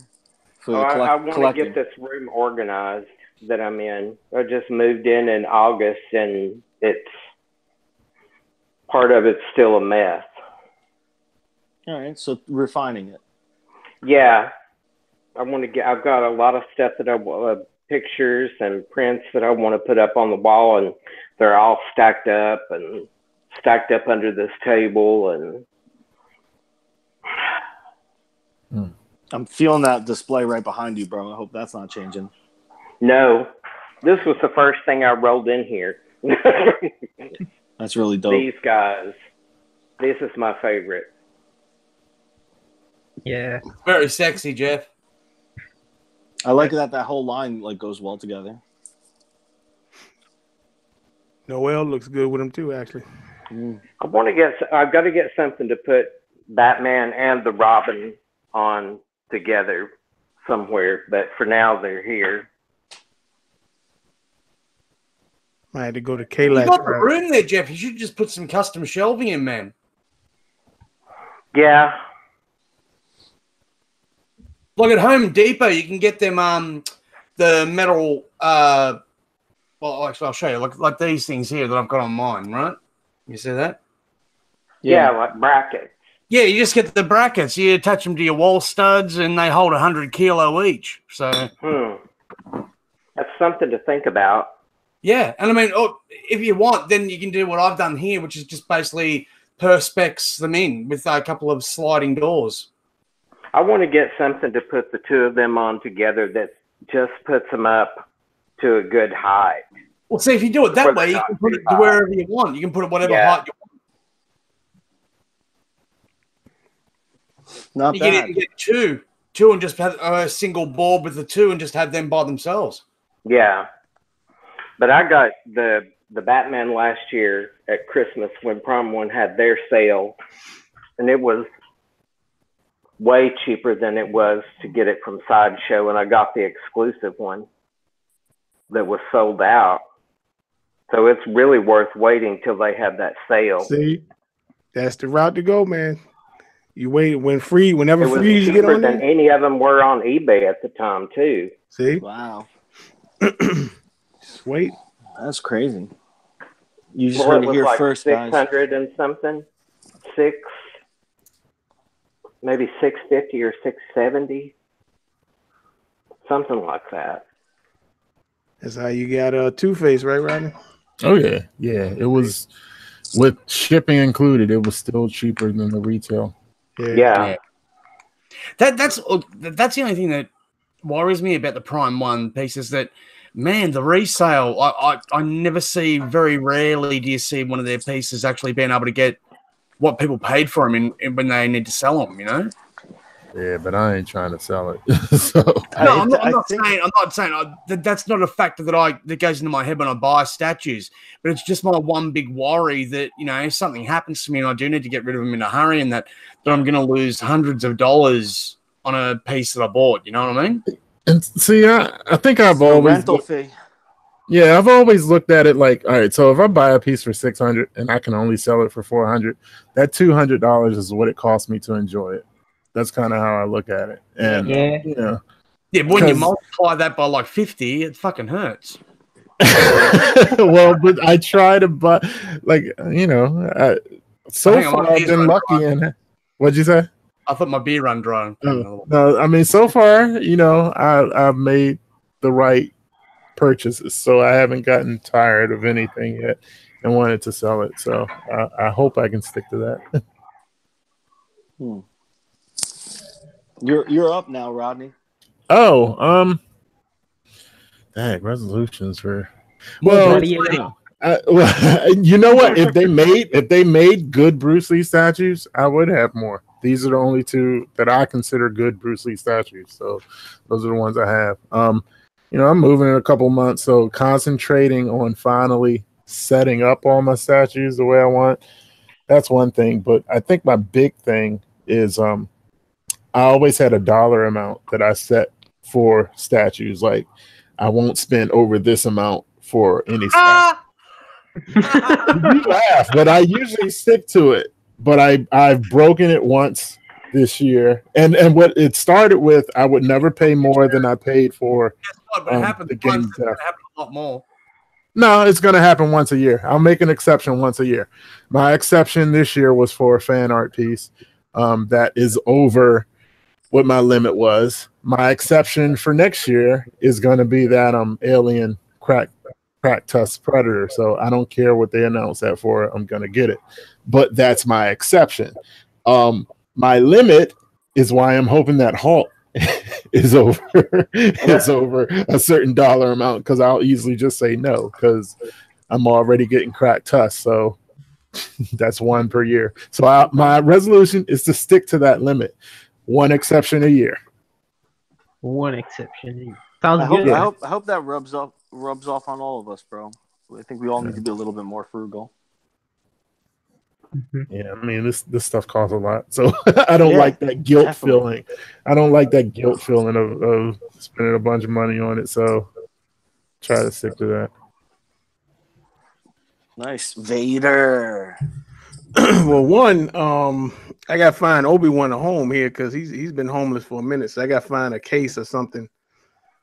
I want to get this room organized that I'm in. I just moved in August, and part of it's still a mess. All right, so refining it. Yeah, I've got a lot of stuff that I want, pictures and prints that I want to put up on the wall, and they're all stacked up under this table, and I'm feeling that display right behind you, bro. I hope that's not changing. No, this was the first thing I rolled in here. That's really dope. These guys, this is my favorite. Yeah, very sexy, Jeff. I like that whole line like goes well together. Noel looks good with him too, actually. I've got to get something to put Batman and the Robin on together somewhere, but for now they're here. I had to go to You K-Lax. got the room there, Jeff. You should just put some custom shelving in, man. Yeah. Like at Home Depot, you can get them the metal. Well, actually, I'll show you. Like these things here that I've got on mine, right? You see that? Yeah, like brackets. Yeah, you just get the brackets. You attach them to your wall studs, and they hold 100 kilo each. So that's something to think about. Yeah, and I mean, if you want, then you can do what I've done here, which is just basically perspex them in with a couple of sliding doors. I want to get something to put the two of them on together that just puts them up to a good height. Well, see, if you do it that way, you can put it to wherever you want. You can put it whatever height you want. Not bad. You get two and just have a single board with the two and just have them by themselves. Yeah. But I got the Batman last year at Christmas when Prime One had their sale, and it was way cheaper than it was to get it from Sideshow, and I got the exclusive one that was sold out. So it's really worth waiting till they have that sale. See, that's the route to go, man. You wait whenever free you get on than any of them were on eBay at the time too. See, wow. Wait, that's crazy. You just heard it here like first, 600 and something, maybe 650 or 670, something like that. That's how you got Two-Face, right, Rodney? Oh yeah, yeah. It was with shipping included. It was still cheaper than the retail. Yeah. That's the only thing that worries me about the Prime One piece is that, man, the resale. I never see. Very rarely do you see one of their pieces actually being able to get what people paid for them when they need to sell them. You know. Yeah, but I ain't trying to sell it. So no, I'm not saying that's not a factor that goes into my head when I buy statues. But it's just my one big worry that, you know, if something happens to me and I do need to get rid of them in a hurry, and that I'm going to lose hundreds of dollars on a piece that I bought. You know what I mean? And see, I think I've always rental fee. Yeah, I've always looked at it like, all right, so if I buy a piece for $600 and I can only sell it for $400, that $200 is what it costs me to enjoy it. That's kind of how I look at it. And you know, but when you multiply that by like 50, it fucking hurts. Well, but I try to buy, like, you know, so far I've been lucky in. What'd you say? I thought my beer run dry. No, I mean, so far, you know, I've made the right purchases, so I haven't gotten tired of anything yet and wanted to sell it. So I hope I can stick to that. You're up now, Rodney. Oh, resolutions for you know what? If they made good Bruce Lee statues, I would have more. These are the only two that I consider good Bruce Lee statues. So those are the ones I have. You know, I'm moving in a couple months, so concentrating on finally setting up all my statues the way I want. That's one thing, but I think my big thing is I always had a dollar amount that I set for statues. Like, I won't spend over this amount for any statue. You laugh, but I usually stick to it. But I've broken it once this year, and what it started with, I would never pay more than I paid for. The game. It's going to happen a lot more. No, it's going to happen once a year. I'll make an exception once a year. My exception this year was for a fan art piece that is over what my limit was. My exception for next year is going to be that alien crack tusk predator. So I don't care what they announce that for. I'm going to get it. But that's my exception. My limit is why I'm hoping that Hulk is over a certain dollar amount, because I'll easily just say no, because I'm already getting cracked tusk. So that's one per year. So my resolution is to stick to that limit. One exception a year. One exception a year. Sounds good. good. I hope that rubs off on all of us, bro. I think we all need to be a little bit more frugal. Yeah, I mean, this stuff costs a lot, so I don't like that guilt feeling. I don't like that guilt feeling of spending a bunch of money on it. So try to stick to that. Nice, Vader. Well, one, I got to find Obi-Wan a home here because he's been homeless for a minute. So I got to find a case or something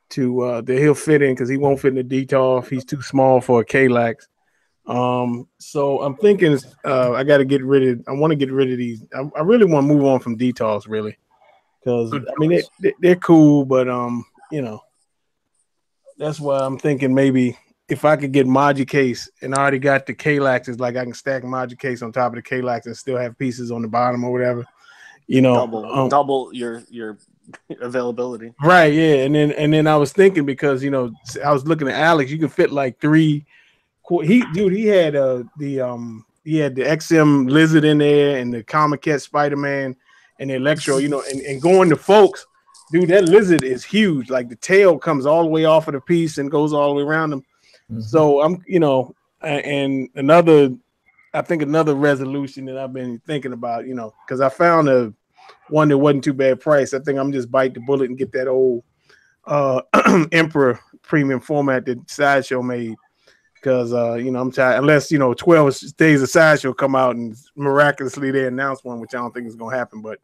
to that he'll fit in, because he won't fit in the Detolf. He's too small for a K-Lax. So I'm thinking I want to get rid of these. I really want to move on from Detolfs, really, because I mean they're cool, but you know, that's why I'm thinking maybe if I could get Maji case, and I already got the K-Laxes, like I can stack Maji case on top of the K-Lax and still have pieces on the bottom or whatever. You know, double your availability. Right, yeah. And then I was thinking, because I was looking at Alex, you can fit like 3. He had he had the XM Lizard in there, and the Comic Cat Spider-Man, and the Electro, and going to folks, dude, that Lizard is huge. Like the tail comes all the way off of the piece and goes all the way around them. Mm-hmm. So I'm, and another resolution that I've been thinking about, because I found one that wasn't too bad price. I think I'm just bite the bullet and get that old Emperor premium format that Sideshow made. Because I'm tired, unless 12 Days of Sideshow come out and miraculously they announce one, which I don't think is gonna happen. But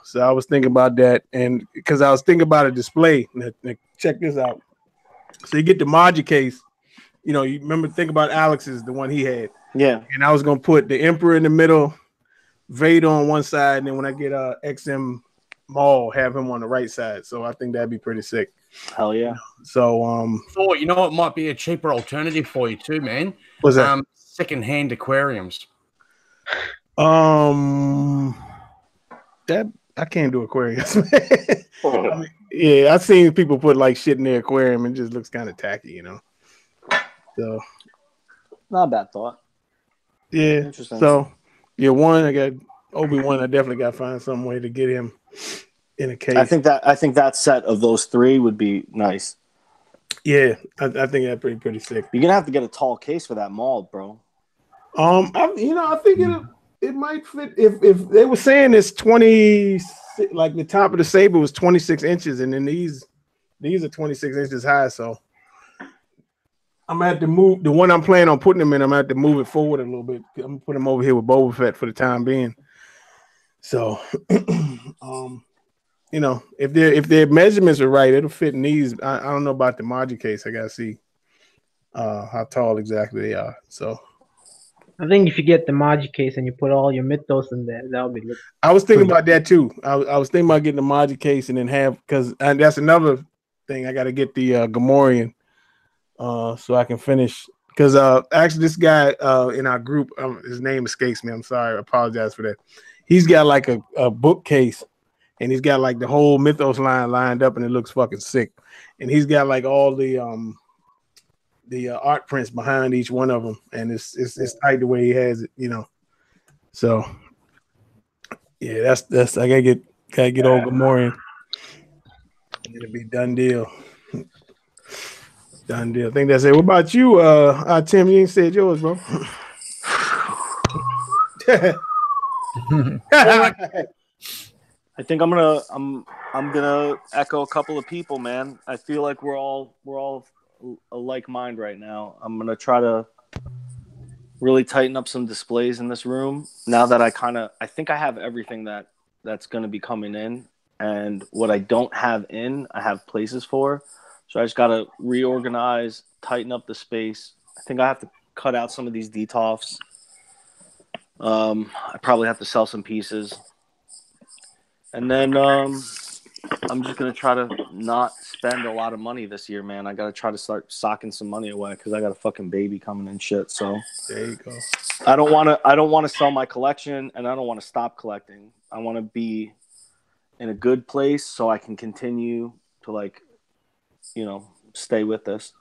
so I was thinking about that, and because I was thinking about a display. Now, check this out. So you get the Modular case. You remember, think about Alex's, the one he had. Yeah. And I was gonna put the Emperor in the middle, Vader on one side, and then when I get XM Maul, have him on the right side. So I think that'd be pretty sick. Hell yeah. So Thor, what might be a cheaper alternative for you too, man? What's that? Second-hand aquariums. That I can't do aquariums. I've seen people put like shit in their aquarium and it just looks kind of tacky, So not a bad thought. Yeah. Interesting. So I got Obi-Wan. I definitely got to find some way to get him in a case. I think that set of those 3 would be nice. Yeah, I think that's pretty sick. You're gonna have to get a tall case for that Maul, bro. I think it might fit. If they were saying it's 20, like the top of the saber was 26 inches, and then these are 26 inches high. So I'm gonna have to move the one I'm planning on putting them in. I'm gonna have to move it forward a little bit. I'm gonna put them over here with Boba Fett for the time being. So, if their measurements are right, it'll fit in these. I don't know about the Modular case. I gotta see how tall exactly they are. So I think if you get the Modular case and you put all your mythos in there, that'll be good. I was thinking about that too. I was thinking about getting the Modular case and then and that's another thing. I got to get the Gamorrean so I can finish. Because actually, this guy in our group, his name escapes me. I'm sorry. I apologize for that. He's got like a bookcase. And he's got like the whole Mythos line lined up, and it looks fucking sick. And he's got like all the art prints behind each one of them, and it's tight the way he has it, So yeah, that's I gotta get old Gamorrean. It'll be done deal. Done deal. I think that's it. What about you, Tim? You ain't said yours, bro. I think I'm gonna echo a couple of people, man. I feel like we're all a like mind right now. I'm gonna try to really tighten up some displays in this room now that I think I have everything that's gonna be coming in, and what I don't have in, I have places for. So I just gotta reorganize, tighten up the space. I think I have to cut out some of these DTOFs. I probably have to sell some pieces. And then I'm just going to try to not spend a lot of money this year, man. I got to try to start socking some money away because I got a fucking baby coming and shit. So there you go. I don't want to sell my collection, and I don't want to stop collecting. I want to be in a good place so I can continue to stay with this.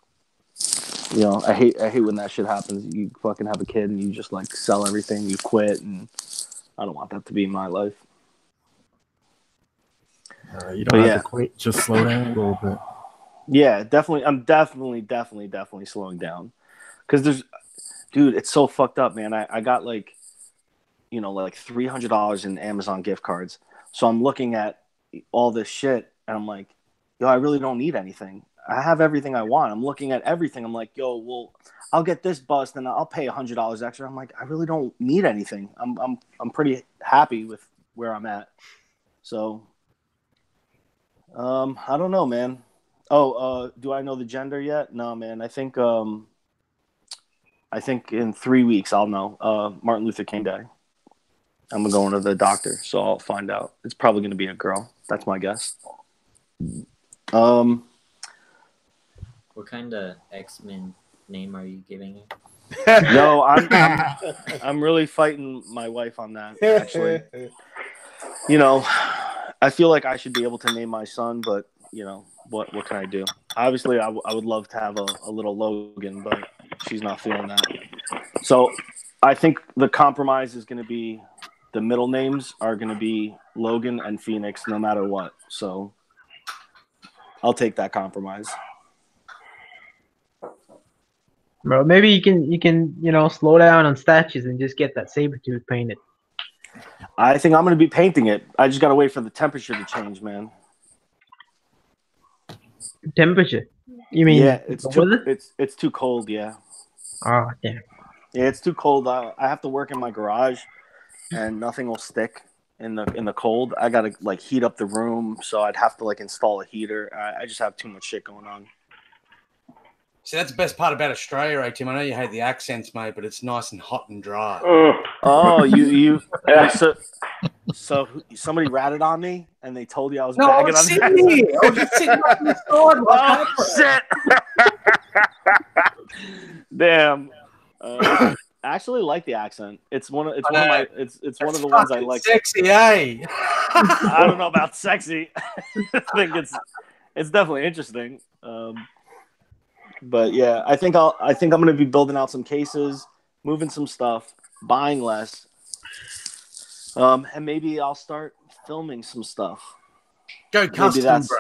I hate when that shit happens. You fucking have a kid and you just like sell everything, you quit, and I don't want that to be my life. You don't have to quit. Just slow down a little bit. Yeah, definitely. I'm definitely slowing down. Because dude, it's so fucked up, man. I got like $300 in Amazon gift cards. So I'm looking at all this shit and I'm like, yo, I really don't need anything. I have everything I want. I'm looking at everything. I'm like, yo, well, I'll get this bust and I'll pay $100 extra. I'm like, I really don't need anything. I'm pretty happy with where I'm at. So I don't know, man. Do I know the gender yet? No, man. I think in 3 weeks I'll know. Martin Luther King Day. I'm going to the doctor, so I'll find out. It's probably going to be a girl. That's my guess. What kind of X-Men name are you giving it? No, I'm really fighting my wife on that, actually. you know, I feel like I should be able to name my son, but you know, what can I do? Obviously, I would love to have a little Logan, but she's not feeling that. So I think the compromise is going to be the middle names are going to be Logan and Phoenix, no matter what. So I'll take that compromise. Bro, maybe you can slow down on statues and just get that Sabretooth painted. I think I'm going to be painting it. I just got to wait for the temperature to change, man. Temperature? You mean? Yeah, it's too cold. Yeah. Oh damn. Yeah, it's too cold. I have to work in my garage, and nothing will stick in the cold. I gotta like heat up the room, so I'd have to like install a heater. I just have too much shit going on. See, that's the best part about Australia, right, Tim? I know you hate the accents, mate, but it's nice and hot and dry. Oh, you so somebody ratted on me, and they told you I was bagging on Sydney. I was just sitting on the side. Oh shit! Damn. I actually like the accent. It's one of the ones I like. Sexy, eh? I don't know about sexy. I think it's definitely interesting. But yeah, I think I'm gonna be building out some cases, moving some stuff, buying less, and maybe I'll start filming some stuff. Go custom, bro.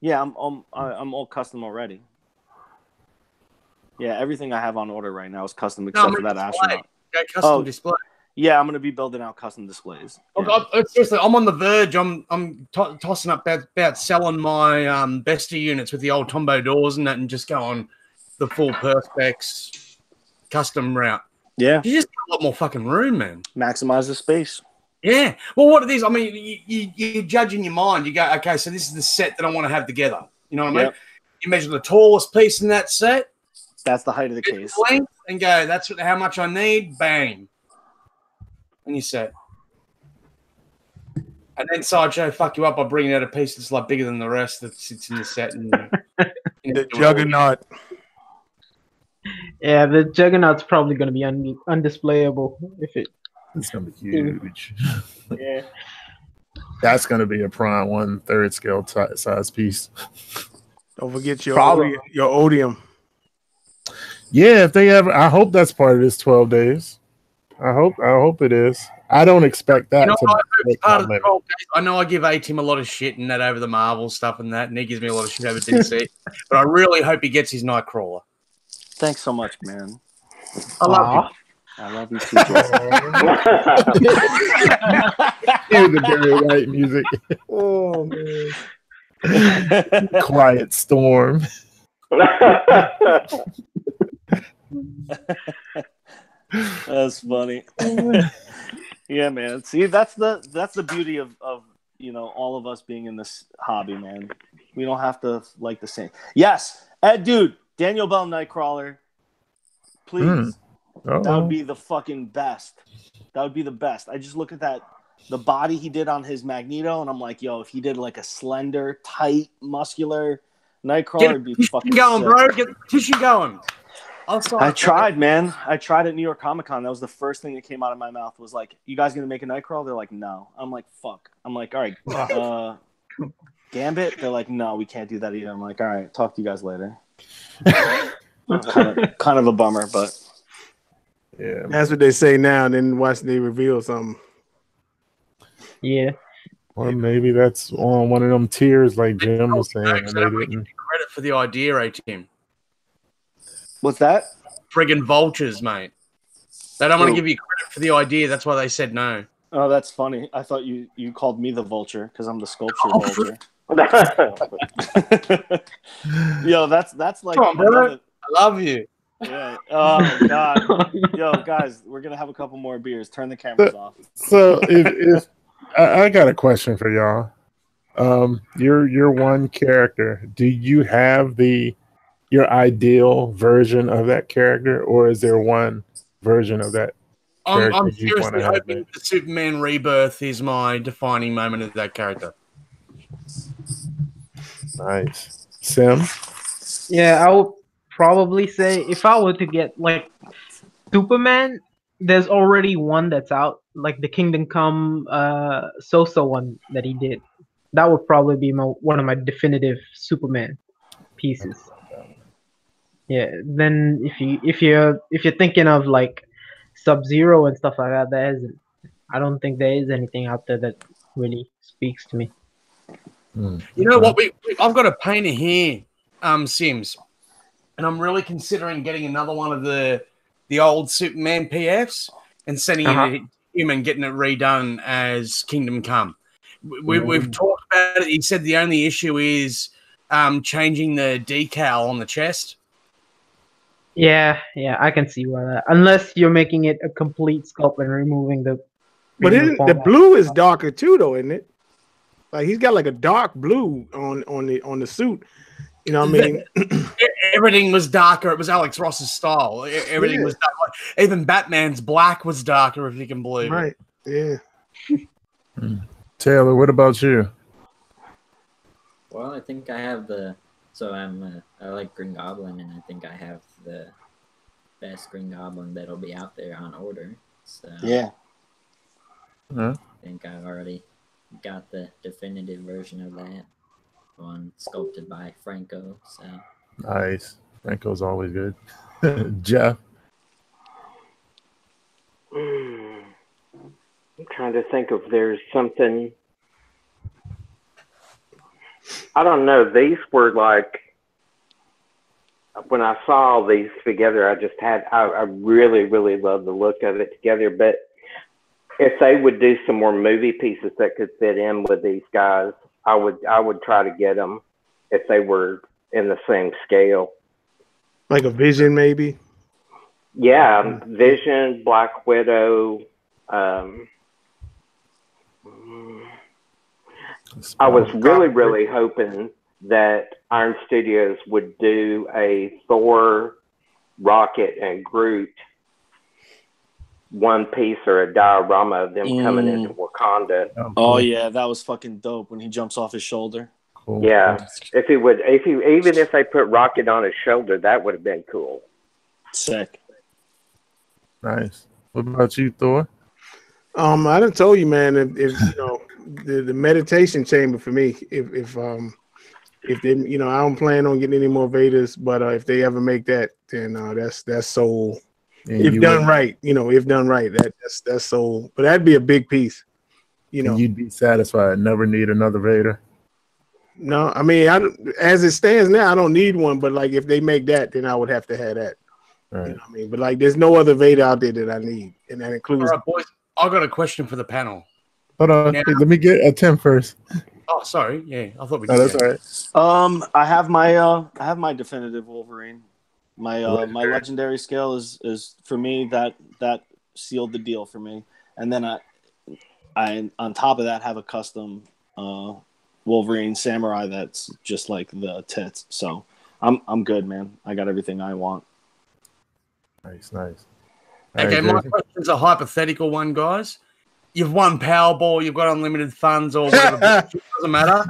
Yeah, I'm all custom already. Yeah, everything I have on order right now is custom except for that astronaut. Go custom display. Yeah, I'm gonna be building out custom displays. Yeah. Seriously, I'm on the verge. I'm tossing up about selling my Bestie units with the old Tombow doors and that, and just go on the full Perspex custom route. Yeah, you just got a lot more fucking room, man. Maximize the space. Yeah. Well, what it is, I mean, you judge in your mind. You go, okay, so this is the set that I want to have together. You know what I mean? You measure the tallest piece in that set. That's the height of the case. Length, and go, that's how much I need. Bang. And you set. And then Sideshow fuck you up by bringing out a piece that's like bigger than the rest that sits in the set. And the Juggernaut. Yeah, the Juggernaut's probably going to be undisplayable if it. It's going to be huge. Yeah. That's going to be a prime 1/3 scale size piece. Don't forget your Odium. Yeah, if they ever, I hope that's part of this 12 days. I hope it is. I don't expect that I know I give A-Team a lot of shit and that over the Marvel stuff and that, and he gives me a lot of shit over DC. But I really hope he gets his Nightcrawler. Thanks so much, man. I love you. I love you too, Jason. Hear the Barry White music. Oh man. Quiet Storm. That's funny. Yeah, man. See, that's the beauty of all of us being in this hobby, man. We don't have to like the same. Yes, Ed, dude, Daniel Bell Nightcrawler, please. That would be the fucking best. That would be the best. I just look at the body he did on his Magneto, and I'm like, yo, if he did like a slender, tight, muscular Nightcrawler, it'd be fucking going, sick. bro. Get the tissue going. I tried, man. I tried at New York Comic Con. That was the first thing that came out of my mouth was like, you guys gonna make a Nightcrawler? They're like, no. I'm like, fuck. I'm like, all right, Gambit? They're like, no, we can't do that either. I'm like, all right, talk to you guys later. kind of a bummer, but yeah, that's what they say now. And then watch they reveal something. Yeah. Or maybe that's on one of them tiers, like Jim was saying. I don't give you credit for the idea, A-Team. What's that? Friggin' vultures, mate. They don't want to give you credit for the idea. That's why they said no. Oh, that's funny. I thought you called me the vulture because I'm the sculpture vulture. Yo, that's like. Come on, brother. I love you. Yeah. Oh God. Yo, guys, we're gonna have a couple more beers. Turn the cameras off. So if I got a question for y'all. Your one character. Do you have your ideal version of that character, or is there one version of that character I'm seriously hoping the Superman Rebirth is my defining moment of that character. Nice. Sim? Yeah, I would probably say if I were to get like Superman, there's already one that's out, like the Kingdom Come So one that he did. That would probably be one of my definitive Superman pieces. Yeah. Then if you're thinking of like Sub-Zero and stuff like that, I don't think there is anything out there that really speaks to me. You know what? I've got a painter here, Sims, and I'm really considering getting another one of the old Superman PFs and sending it to him and getting it redone as Kingdom Come. We've talked about it. He said the only issue is changing the decal on the chest. Yeah, I can see why that. Unless you're making it a complete sculpt and removing the. But the blue is darker too, though, isn't it? Like he's got like a dark blue on the suit. You know what I mean? Everything was darker. It was Alex Ross's style. Everything was dark. Even Batman's black was darker, if you can believe it. Yeah. Taylor, what about you? Well, I think I have I like Green Goblin, and I think I have the best Green Goblin that'll be out there on order. So yeah. I think I've already got the definitive version of that one sculpted by Franco. So nice. Franco's always good. Jeff. I'm trying to think if there's something. I don't know. These were like, when I saw these together, I really, really love the look of it together. But if they would do some more movie pieces that could fit in with these guys, I would try to get them if they were in the same scale. Like a Vision, maybe? Yeah, Vision, Black Widow. I was really, really hoping that Iron Studios would do a Thor, Rocket, and Groot one piece or a diorama of them coming into Wakanda. Oh yeah, that was fucking dope when he jumps off his shoulder. Cool. Yeah, even if they put Rocket on his shoulder, that would have been cool. Sick. Nice. What about you, Thor? I done told you, man. If you know the meditation chamber for me. If they, you know, I don't plan on getting any more Vaders, but if they ever make that, then that's soul. If done right, you know, if done right, that's soul. But that'd be a big piece. You know, you'd be satisfied. Never need another Vader. No, I mean, as it stands now, I don't need one. But like, if they make that, then I would have to have that. Right. You know what I mean? But like, there's no other Vader out there that I need, and that includes. All right, boys. I got a question for the panel. Hold on, now, let me get Tim first. Oh, sorry. Yeah, I thought we did. That's all right. I have my definitive Wolverine. My legendary scale is for me that sealed the deal for me. And then I on top of that have a custom Wolverine Samurai that's just like the tits. So I'm good, man. I got everything I want. Nice. Okay, my question's a hypothetical one, guys. You've won Powerball, you've got unlimited funds or whatever, it doesn't matter.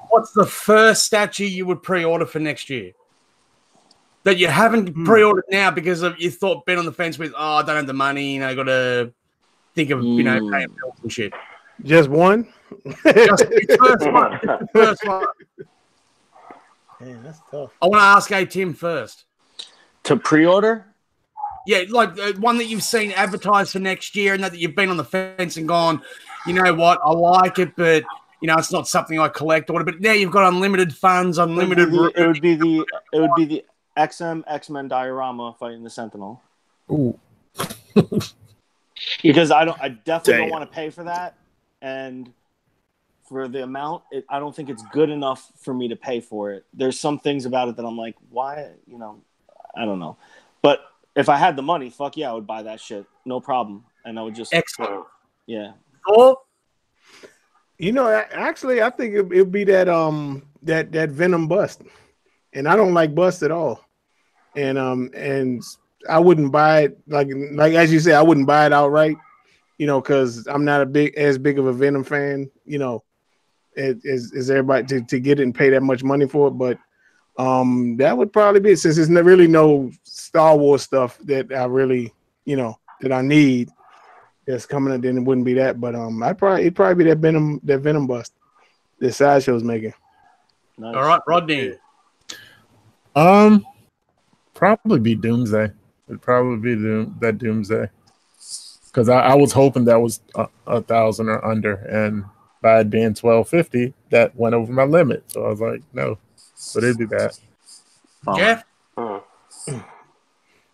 What's the first statue you would pre-order for next year? That you haven't pre-ordered now because of you thought been on the fence with, I don't have the money, you know, got to think of, you know, paying bills and shit. Just one? Just the first one. Man, that's tough. I want to ask Tim first. To pre-order? Yeah, like one that you've seen advertised for next year and that you've been on the fence and gone, you know what, I like it, but, you know, it's not something I collect or whatever. But now you've got unlimited funds, unlimited... It would be the XM X-Men diorama fighting the Sentinel. Ooh. Because I definitely don't want to pay for that, and for the amount, I don't think it's good enough for me to pay for it. There's some things about it that I'm like, why? You know, I don't know. But if I had the money, fuck yeah, I would buy that shit, no problem, and I would just excellent. Yeah. Oh, you know, actually, I think it'll be that that Venom bust, and I don't like bust at all, and I wouldn't buy it like as you said, I wouldn't buy it outright, you know, because I'm not as big of a Venom fan, you know, as everybody to get it and pay that much money for it, but that would probably be, since there's really no Star Wars stuff that I really, you know, that I need that's coming up, then it wouldn't be that. But it'd probably be that Venom bust that Sideshow's making. Nice. All right, Rodney. Probably be Doomsday. It'd probably be that Doomsday. Because I was hoping that was 1,000 or under, and by it being 1,250, that went over my limit. So I was like, no, but it'd be that. Jeff,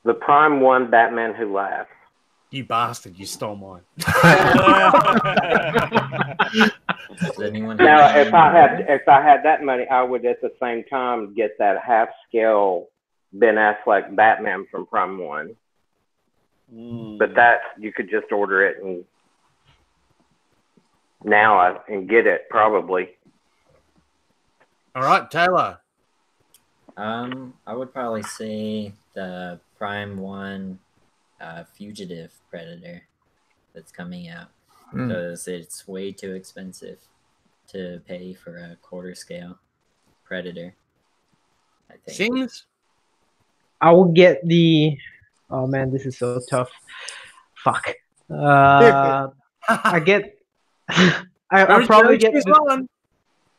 the Prime One Batman Who Laughs. you bastard! You stole mine. Now, if I had that money, I would at the same time get that half scale Ben Affleck Batman from Prime One. But that you could just order it and get it probably. All right, Taylor. I would probably say the Prime One Fugitive Predator that's coming out because it's way too expensive to pay for a quarter scale Predator. I think. Sims? I will get the. Oh man, this is so tough. Fuck. I get. I'll probably get.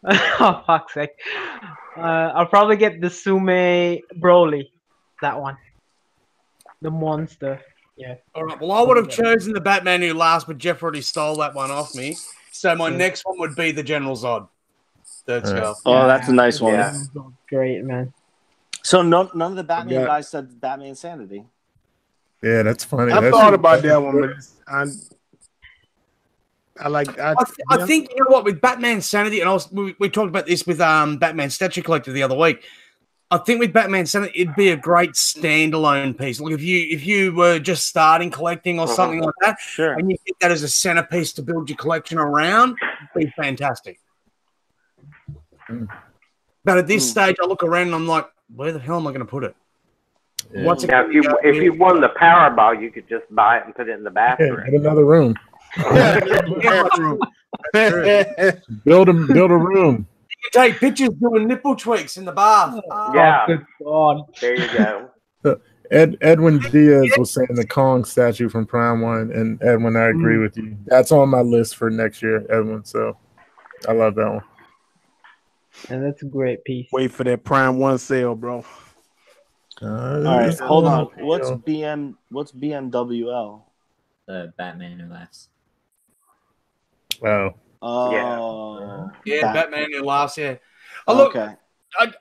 Oh fuck's sake! I'll probably get the Sume Broly. That one. The monster. Yeah. All right. Well, I would have chosen the Batman Who Laughs, but Jeff already stole that one off me. So my next one would be the General Zod. Third scale. Oh, that's a nice one. Yeah. Great, man. So none of the Batman guys said Batman Insanity. Yeah, that's funny. I thought about that one, but I think you know what, with Batman Sanity, and we talked about this with Batman Statue Collector the other week. I think with Batman Sanity, it'd be a great standalone piece. Like if you were just starting collecting or something like that, and you get that as a centerpiece to build your collection around, it'd be fantastic. But at this stage, I look around and I'm like, where the hell am I going to put it? Yeah. Now, if you won the Powerball, you could just buy it and put it in the bathroom. Get another room. Build a room. You can take pictures doing nipple tweaks in the bath. Yeah. Good God. There you go. Edwin Diaz was saying the Kong statue from Prime One, and Edwin, I agree with you. That's on my list for next year, Edwin. So I love that one. And that's a great piece. Wait for that Prime One sale, bro. All right, hold on. What's BMWL? The Batman Who Laughs. Oh. Yeah, Batman Who Laughs. Yeah. Oh, look. Okay.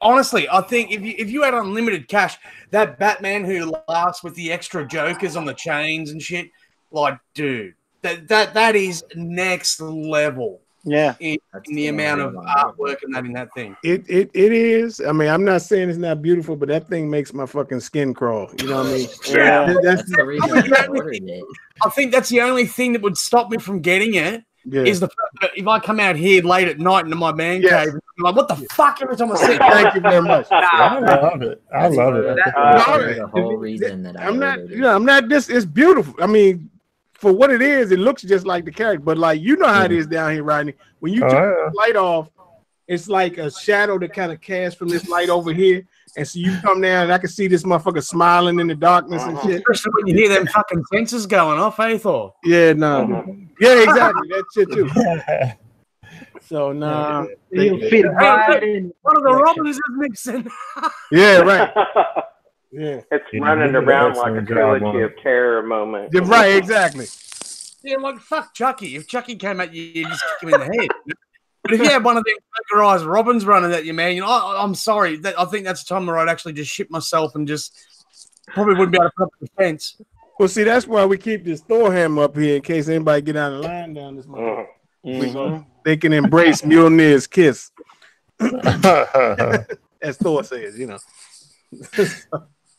Honestly, I think if you had unlimited cash, that Batman Who Laughs with the extra Jokers on the chains and shit, like, dude, that is next level. Yeah, in the amount of artwork and that in that thing. It is. I mean, I'm not saying it's not beautiful, but that thing makes my fucking skin crawl. You know what I mean? Yeah, that's the reason I ordered it. I think that's the only thing that would stop me from getting it. Yeah. Is the fact that if I come out here late at night into my man cave, I'm like, what the fuck every time I see it? Thank you very much. I love it. I love it. That's the whole reason that I'm not this. It's beautiful. I mean, for what it is, it looks just like the character. But like you know how it is down here, Rodney. When you turn the light off, it's like a shadow that kind of casts from this light over here. And so you come down and I can see this motherfucker smiling in the darkness and shit. Especially when you hear them fucking sensors going off, Thor? Yeah, no. Yeah, exactly. That shit too. So nah. You fit right in. One of the Robins is mixing. Yeah, right. Yeah. It's running around like a trilogy of terror moment. Yeah, right, exactly. Yeah, like fuck Chucky. If Chucky came at you, you just kick him in the head. But if you had one of them burgerized Robins running at you, man, you know, I'm sorry. I think that's the time where I'd actually just shit myself and just probably wouldn't be able to put up the fence. Well, see, that's why we keep this Thor hammer up here in case anybody get out of line down this month. They can embrace Mjolnir's kiss. As Thor says, you know.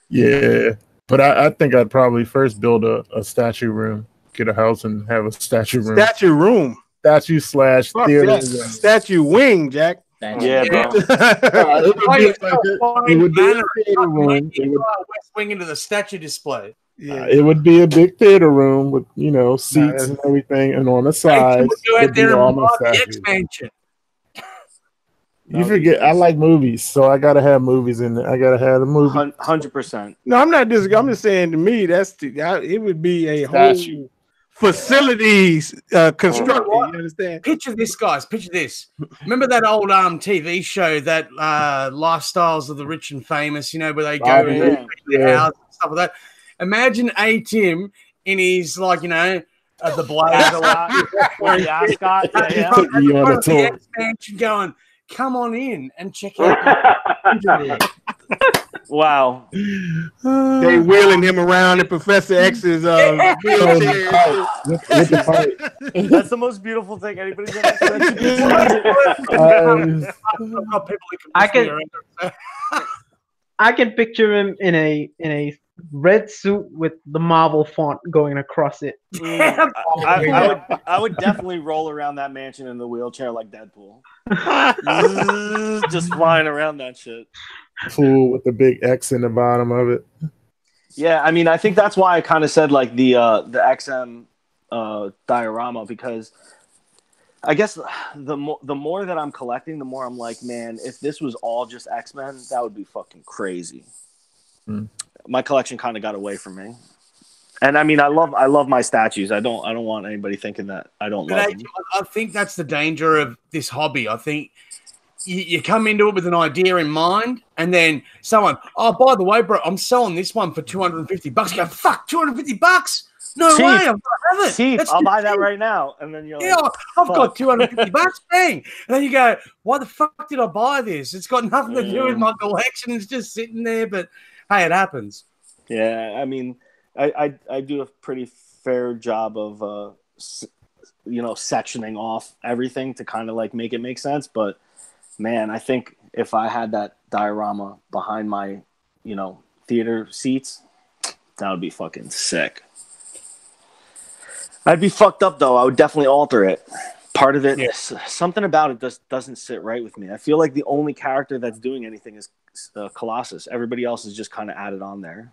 Yeah, but I think I'd probably first build a statue room, get a house and have a statue room. Statue room. Statue / theater. Statue wing, Jack. Yeah, bro. It would be a theater room. West wing into the statue display. Yeah, it would be a big theater room with seats and everything, and on the sides, go out there and buy the expansion. You forget I like movies, so I gotta have movies in there. I gotta have the movie. 100%. No, I'm not disagreeing. I'm just saying to me it would be a whole facilities constructed. You understand? Picture this, guys. Picture this. Remember that old TV show, that Lifestyles of the Rich and Famous, you know, where they go and their house and stuff like that. Imagine Tim in his, like, you know, the blazer, the ascot, the expansion, going, come on in and check out. Wow. They wheeling him around in Professor X's wheelchair. That's the most beautiful thing anybody's ever said. I can picture him in a red suit with the Marvel font going across it. I would definitely roll around that mansion in the wheelchair like Deadpool. Just flying around that shit. Cool with the big X in the bottom of it. Yeah, I mean, I think that's why I kind of said like the XM diorama, because I guess the more that I'm collecting, the more I'm like, man, if this was all just X-Men, that would be fucking crazy. My collection kind of got away from me. And I mean, I love my statues. I don't want anybody thinking that I don't love them. I think that's the danger of this hobby. I think you come into it with an idea in mind, and then someone, oh, by the way, bro, I'm selling this one for $250. You go, fuck, $250? No cheap. Way, I've got to have it. Cheap. I'll buy that right now. And then you're like, I've got $250, bang. And then you go, why the fuck did I buy this? It's got nothing to do with my collection. It's just sitting there, but hey, it happens. Yeah, I mean, I do a pretty fair job of, sectioning off everything to kind of like make it make sense. But man, I think if I had that diorama behind my, theater seats, that would be fucking sick. I'd be fucked up though. I would definitely alter it. Part of it, something about it just doesn't sit right with me. I feel like the only character that's doing anything is Colossus. Everybody else is just kind of added on there.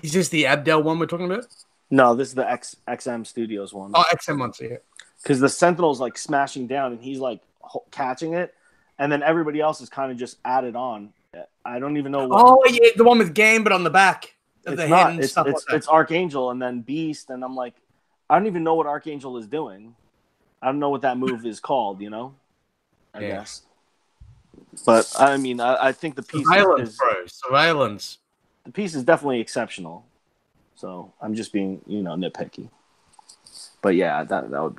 Is this the Abdel one we're talking about? No, this is the XM Studios one. Oh, XM one, yeah. Because the Sentinel's like smashing down and he's like catching it, and then everybody else is kind of just added on. I don't even know what. Oh yeah, the one with Gambit on the back of the head and stuff like that. It's Archangel and then Beast, and I'm like, I don't even know what Archangel is doing. I don't know what that move is called, I guess. But I mean, I think the piece surveillance. The piece is definitely exceptional. So I'm just being, nitpicky. But yeah, that would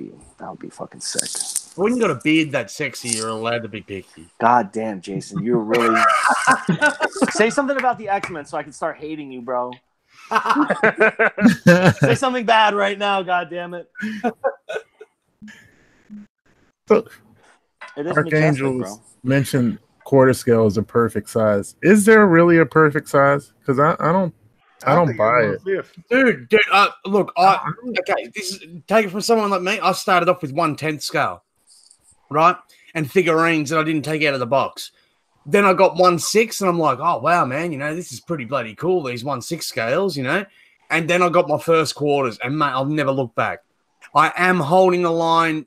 be fucking sick. When you got a beard that sexy, you're allowed to be picky. God damn, Jason, you're really say something about the X-Men so I can start hating you, bro. Say something bad right now, god damn it. So, it is Archangel mentioned quarter scale is a perfect size. Is there really a perfect size? Because I don't buy it, dude. Look, take it from someone like me. I started off with 1/10 scale, right, and figurines that I didn't take out of the box. Then I got 1/6, and I'm like, oh wow, man, this is pretty bloody cool. These 1/6 scales, and then I got my first quarters, and mate, I'll never look back. I am holding the line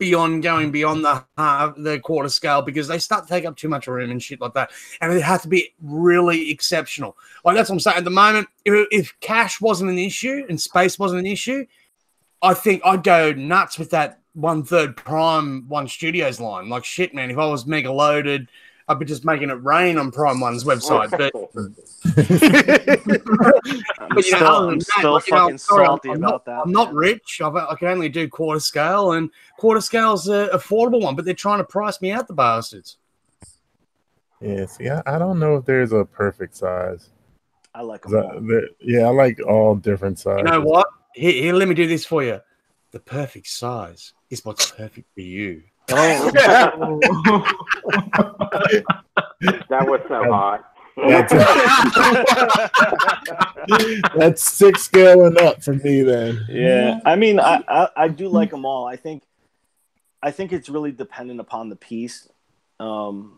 going beyond the quarter scale because they start to take up too much room and shit like that, and it has to be really exceptional. Like that's what I'm saying. At the moment, if cash wasn't an issue and space wasn't an issue, I think I'd go nuts with that 1/3 Prime 1 Studios line. Like shit, man. If I was mega loaded, I'd be just making it rain on Prime 1's website. But I'm still fucking salty about that. I'm not rich. I can only do quarter scale, and quarter scale's an affordable one, but they're trying to price me out, the bastards. Yeah, see, I don't know if there's a perfect size. I like them all. I like all different sizes. You know what? Here, let me do this for you. The perfect size is what's perfect for you. Oh. That was so hot. That's 6 scale and up for me then. Yeah, I mean, I do like them all. I think it's really dependent upon the piece. The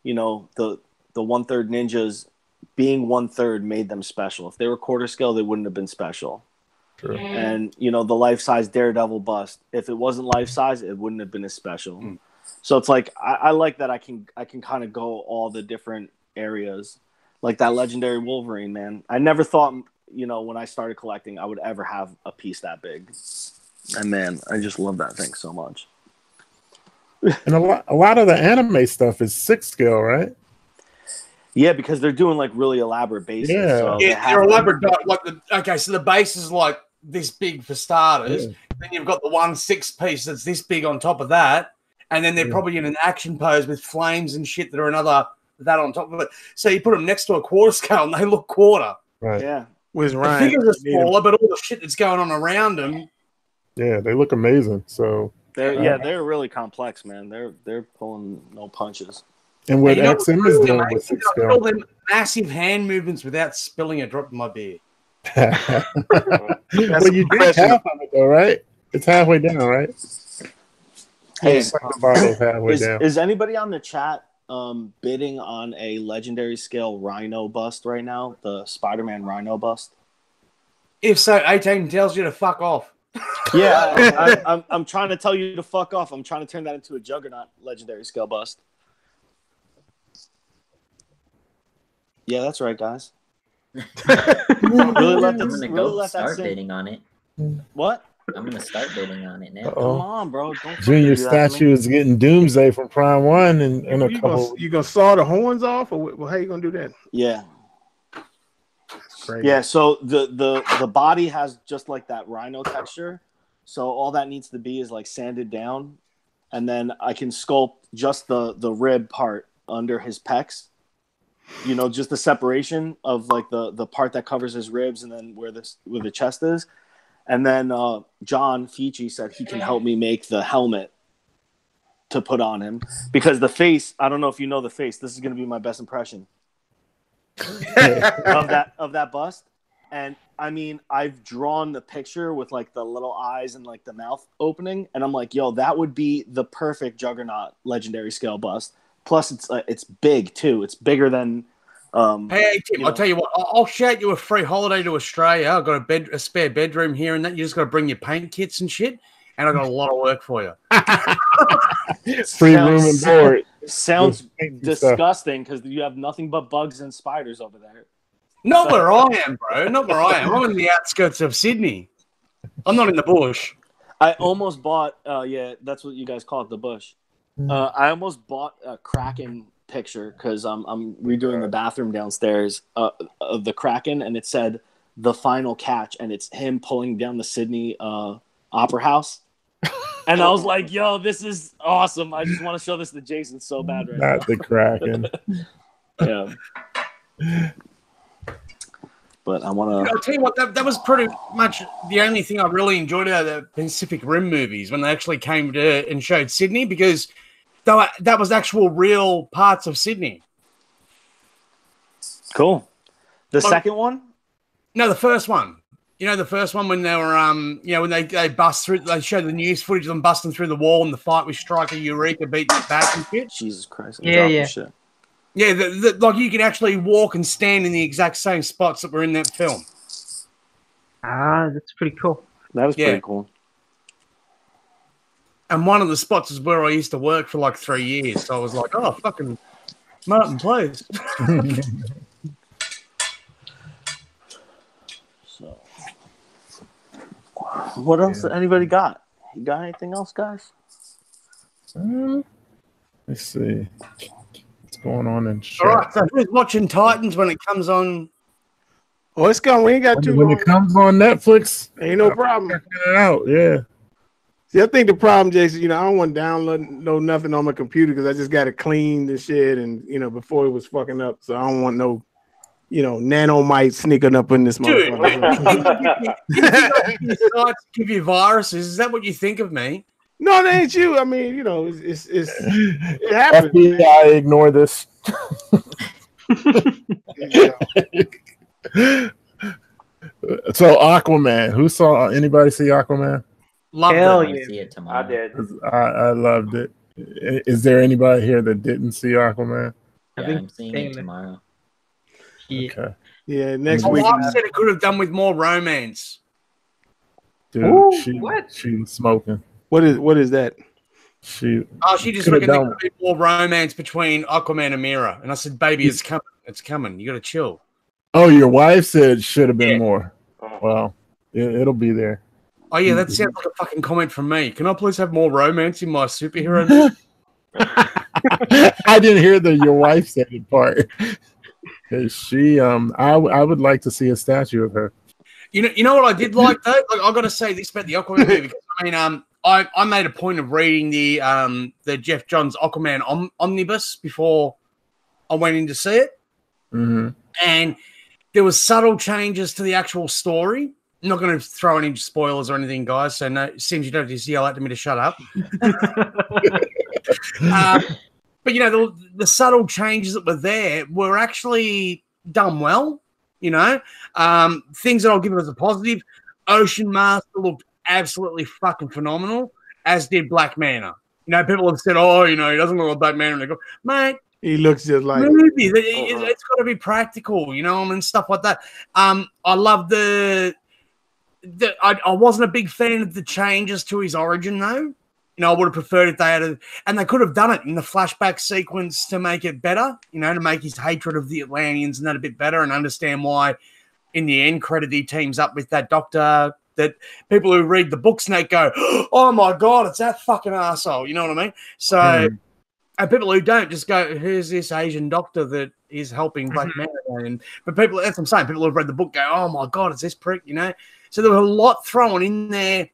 1/3 ninjas being 1/3 made them special. If they were quarter scale, they wouldn't have been special. True. And the life size Daredevil bust. If it wasn't life size, it wouldn't have been as special. So it's like I like that I can kind of go all the different areas, like that legendary Wolverine, man. I never thought, you know, when I started collecting, I would ever have a piece that big. And man, I just love that thing so much. And a lot of the anime stuff is 6 scale, right? Yeah, because they're doing like really elaborate bases. Yeah, so they're elaborate. Like so the base is like this big for starters. Yeah. Then you've got the 1/6 piece that's this big on top of that, and then they're probably in an action pose with flames and shit that are another that on top of it. So you put them next to a quarter scale, and they look quarter. Right. Yeah. Where's The Ryan? figures are smaller, but all the shit that's going on around them. Yeah, they look amazing. So they're really complex, man. They're pulling no punches. And what XM is doing with 6 scale. All them massive hand movements without spilling a drop in my beer. Well, you drink half of it though, right? It's halfway down, right? Hey, down. Is anybody on the chat bidding on a legendary scale Rhino bust right now? The Spider-Man Rhino bust? If so, 18 tells you to fuck off. Yeah, I'm trying to tell you to fuck off. I'm trying to turn that into a Juggernaut legendary scale bust. Yeah, that's right, guys. I'm gonna start bidding on it. What? I'm gonna start bidding on it now. Come on, bro. Don't Junior statue is getting Doomsday from Prime 1 in a couple. You gonna saw the horns off, or how you gonna do that? Yeah. That's crazy. Yeah, so the body has just like that rhino texture. So all that needs to be is like sanded down, and then I can sculpt just the rib part under his pecs. You know, just the separation of like the part that covers his ribs and then where the chest is. And then John Fici said he can help me make the helmet to put on him, because the face, I don't know if you know the face. This is going to be my best impression of that bust. And I mean, I've drawn the picture with like the little eyes and like the mouth opening, and I'm like, yo, that would be the perfect Juggernaut legendary scale bust. Plus, it's big too. It's bigger than. Hey Tim, I'll tell you what. I'll shout you a free holiday to Australia. I've got a spare bedroom here, and that you just got to bring your paint kits and shit. And I've got a lot of work for you. Free room and board. Sounds disgusting because you have nothing but bugs and spiders over there. Not where I am, bro. Not where I am. I'm in the outskirts of Sydney. I'm not in the bush. I almost bought. Yeah, that's what you guys call it, the bush. I almost bought a Kraken picture because I'm redoing the bathroom downstairs of the Kraken, and it said "The Final Catch," and it's him pulling down the Sydney Opera House. And I was like, "Yo, this is awesome! I just want to show this to Jason so bad right now." Not the Kraken. Yeah. But I want to. I'll tell you what, that was pretty much the only thing I really enjoyed out of the Pacific Rim movies when they actually came to and showed Sydney, because that was actual real parts of Sydney. Cool. The second one? No, the first one. You know, the first one when they were, when they bust through, they showed the news footage of them busting through the wall and the fight with Striker Eureka beating it back and shit. Jesus Christ. Yeah. Shit. Yeah, like you could actually walk and stand in the exact same spots that were in that film. Ah, that's pretty cool. That was pretty cool. And one of the spots is where I used to work for like 3 years. So I was like, oh, fucking Martin, please. So, what else anybody got? You got anything else, guys? Let's see. What's going on in chat? All right, so who's watching Titans when it comes on? Oh, it's gone. We ain't got too when it comes on Netflix. Ain't no problem. Check it out. Yeah. See, I think the problem, Jason, I don't want to download nothing on my computer because I just got to clean the shit and, before it was fucking up. So I don't want no, nanomite sneaking up in this motherfucker. Dude, give you viruses. Is that what you think of me? No, that ain't you. I mean, it happens. FBI, ignore this. So Aquaman. Anybody see Aquaman? Hell yeah. See it tomorrow. I did. I loved it. Is there anybody here that didn't see Aquaman? Yeah, I'm seeing it tomorrow. Yeah. Okay. Yeah, next My week. wife said it could have done with more romance. Dude, Ooh, she what? was smoking. What is that? She just reckoned there could be more romance between Aquaman and Mira. And I said, baby, it's coming. It's coming. You got to chill. Oh, your wife said should have been more. Well, it'll be there. Oh, yeah, that sounds like a fucking comment from me. Can I please have more romance in my superhero movie? I didn't hear your wife said it part. She, I would like to see a statue of her. You know what I did like though? Like, I got to say this about the Aquaman movie. Because, I mean, I made a point of reading the Jeff Johns Aquaman omnibus before I went in to see it, and there was subtle changes to the actual story. I'm not going to throw any spoilers or anything, guys. So no, it seems you don't just yell at me to shut up. But you know, the subtle changes that were there were actually done well. You know, things that I'll give it as a positive. Ocean Master looked absolutely fucking phenomenal, as did Black Manta. You know, people have said, "Oh, you know, he doesn't look like Black Manta." And they go, "Mate, he looks just like movie. It's got to be practical, you know, and stuff like that." I love I wasn't a big fan of the changes to his origin, though. You know, I would have preferred if they had and they could have done it in the flashback sequence to make it better, you know, to make his hatred of the Atlanteans and that a bit better and understand why in the end credit he teams up with that doctor that people who read the books and they go, oh my God, it's that fucking asshole. You know what I mean? So, and people who don't just go, who's this Asian doctor that is helping Black Manta? But people, that's what I'm saying, people who've read the book go, oh my God, it's this prick, you know? So there was a lot thrown in there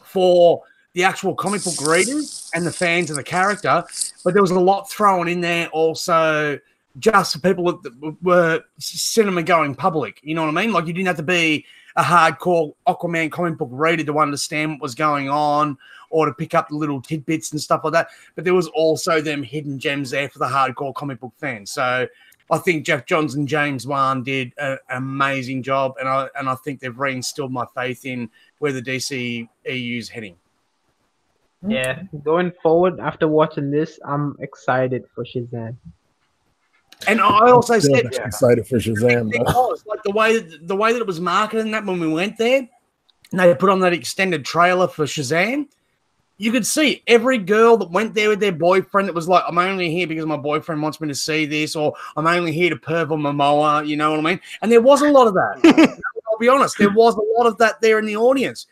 for the actual comic book readers and the fans of the character, but there was a lot thrown in there also just for people that were cinema-going public. You know what I mean? Like, you didn't have to be a hardcore Aquaman comic book reader to understand what was going on or to pick up the little tidbits and stuff like that. But there was also them hidden gems there for the hardcore comic book fans. So I think Jeff Johns and James Wan did an amazing job, and I think they've reinstilled my faith in where the DC EU's heading. Yeah, going forward after watching this, I'm excited for Shazam. And I also said excited for Shazam. Because, like the way that it was marketed and that when we went there, and they put on that extended trailer for Shazam, you could see every girl that went there with their boyfriend that was like, I'm only here because my boyfriend wants me to see this, or I'm only here to purple Momoa, you know what I mean? And there was a lot of that. I'll be honest, there was a lot of that there in the audience.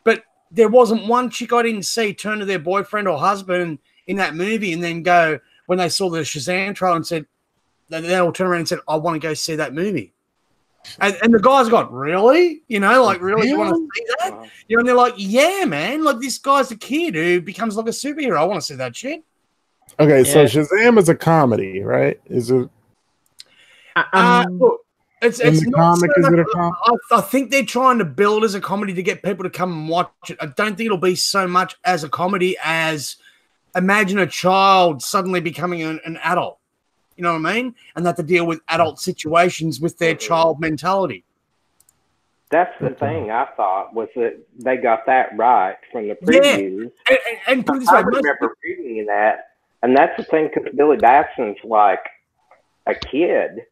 But there wasn't one chick I didn't see turn to their boyfriend or husband in that movie and then go, when they saw the Shazam trailer and said, they all turn around and said, I want to go see that movie. And the guys got, really? You know, like, really, you want to see that? Wow. You know, and they're like, yeah, man. Like, this guy's a kid who becomes like a superhero. I want to see that shit. Okay, so Shazam is a comedy, right? Is it? Look, it's in the comic, is it a comedy? I think they're trying to build as a comedy to get people to come and watch it. I don't think it'll be so much as a comedy as imagine a child suddenly becoming an adult. You know what I mean? And they have to deal with adult situations with their child mentality. That's the thing I thought was that they got that right from the previews. Yeah. And put it this way, I remember reading that, and that's the thing because Billy Batson's like a kid.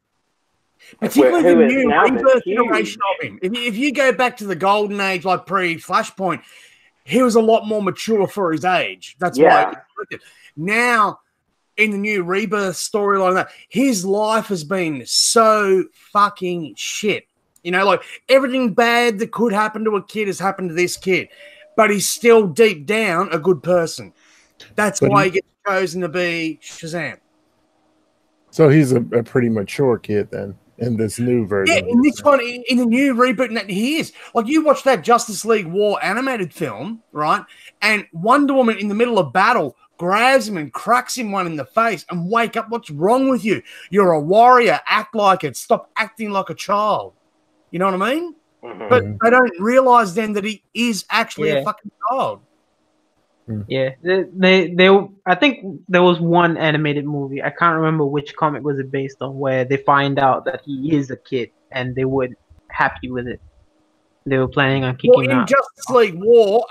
Particularly the new rebirth iteration of him. If you go back to the golden age, like pre-Flashpoint, he was a lot more mature for his age. That's why. Now, in the new rebirth storyline, his life has been so fucking shit. You know, like everything bad that could happen to a kid has happened to this kid, but he's still deep down a good person. That's why he gets chosen to be Shazam. So he's a pretty mature kid then in this new version. Yeah, in this one, in the new reboot, he is. Like, you watch that Justice League War animated film, right? And Wonder Woman in the middle of battle grabs him and cracks him one in the face and wake up. What's wrong with you? You're a warrior. Act like it. Stop acting like a child. You know what I mean? Mm-hmm. But they don't realize then that he is actually a fucking child. Yeah, they. I think there was one animated movie. I can't remember which comic was it based on, where they find out that he is a kid and they weren't happy with it. They were planning on kicking him out. In Justice League War,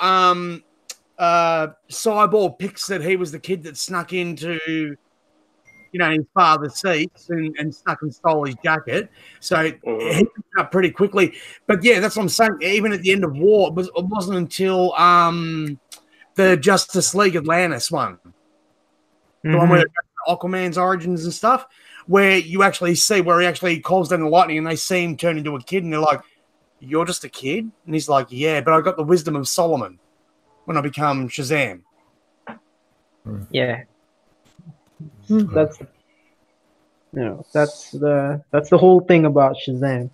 Cyborg picks that he was the kid that snuck into, you know, his father's seats and snuck and stole his jacket. So he picked up pretty quickly. But yeah, that's what I'm saying. Even at the end of war, it wasn't until the Justice League Atlantis one. The one where Aquaman's origins and stuff, where you actually see where he actually calls down the lightning and they see him turn into a kid and they're like, "You're just a kid?" And he's like, "Yeah, but I got the wisdom of Solomon when I become Shazam." Yeah. That's that's the whole thing about Shazam.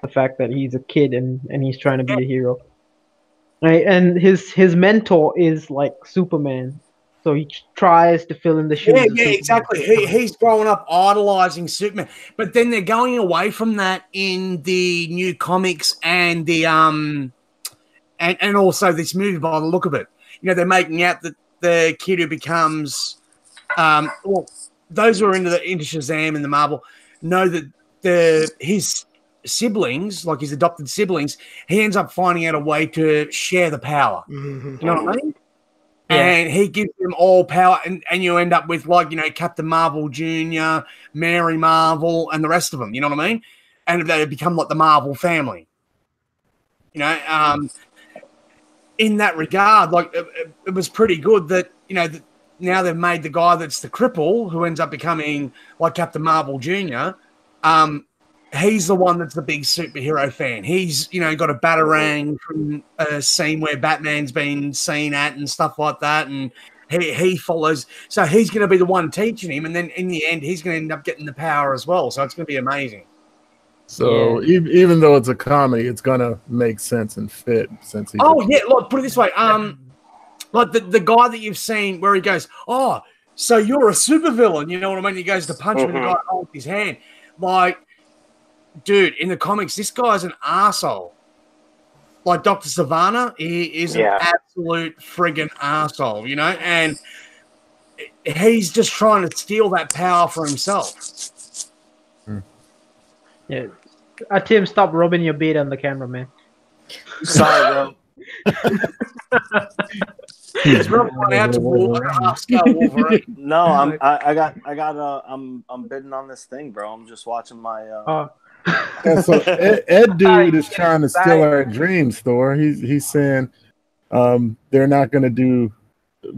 The fact that he's a kid and he's trying to be a hero. Right? And his mentor is like Superman. So he tries to fill in the shoes. Yeah, exactly. He's growing up idolizing Superman, but then they're going away from that in the new comics and the and also this movie. By the look of it, you know, they're making out that the kid who becomes well, those who are into Shazam and the Marvel know that his siblings, like his adopted siblings, he ends up finding out a way to share the power. You know what I mean? Yeah. And he gives them all power, and you end up with, like, you know, Captain Marvel Jr., Mary Marvel, and the rest of them, you know what I mean? And they become like the Marvel family. You know, in that regard, like, it was pretty good that, you know, now they've made the guy that's the cripple, who ends up becoming like Captain Marvel Jr., he's the one that's the big superhero fan. He's, you know, got a batarang from a scene where Batman's been seen at and stuff like that, and he follows. So he's going to be the one teaching him, and then in the end, he's going to end up getting the power as well. So it's going to be amazing. So even though it's a comedy, it's going to make sense and fit. Since he's look, put it this way. Like the guy that you've seen where he goes, "Oh, so you're a supervillain," you know what I mean? He goes to punch him, and the guy holds his hand. Like, dude, in the comics, this guy's an arsehole. Like Dr. Savannah, he is an absolute friggin' arsehole, you know? And he's just trying to steal that power for himself. Yeah. Tim, stop rubbing your beard on the camera, man. Sorry, bro. He's rubbing one out to Wolverine. No, I'm bidding on this thing, bro. I'm just watching my so Ed dude is trying to steal our dreams, Thor. He's saying they're not going to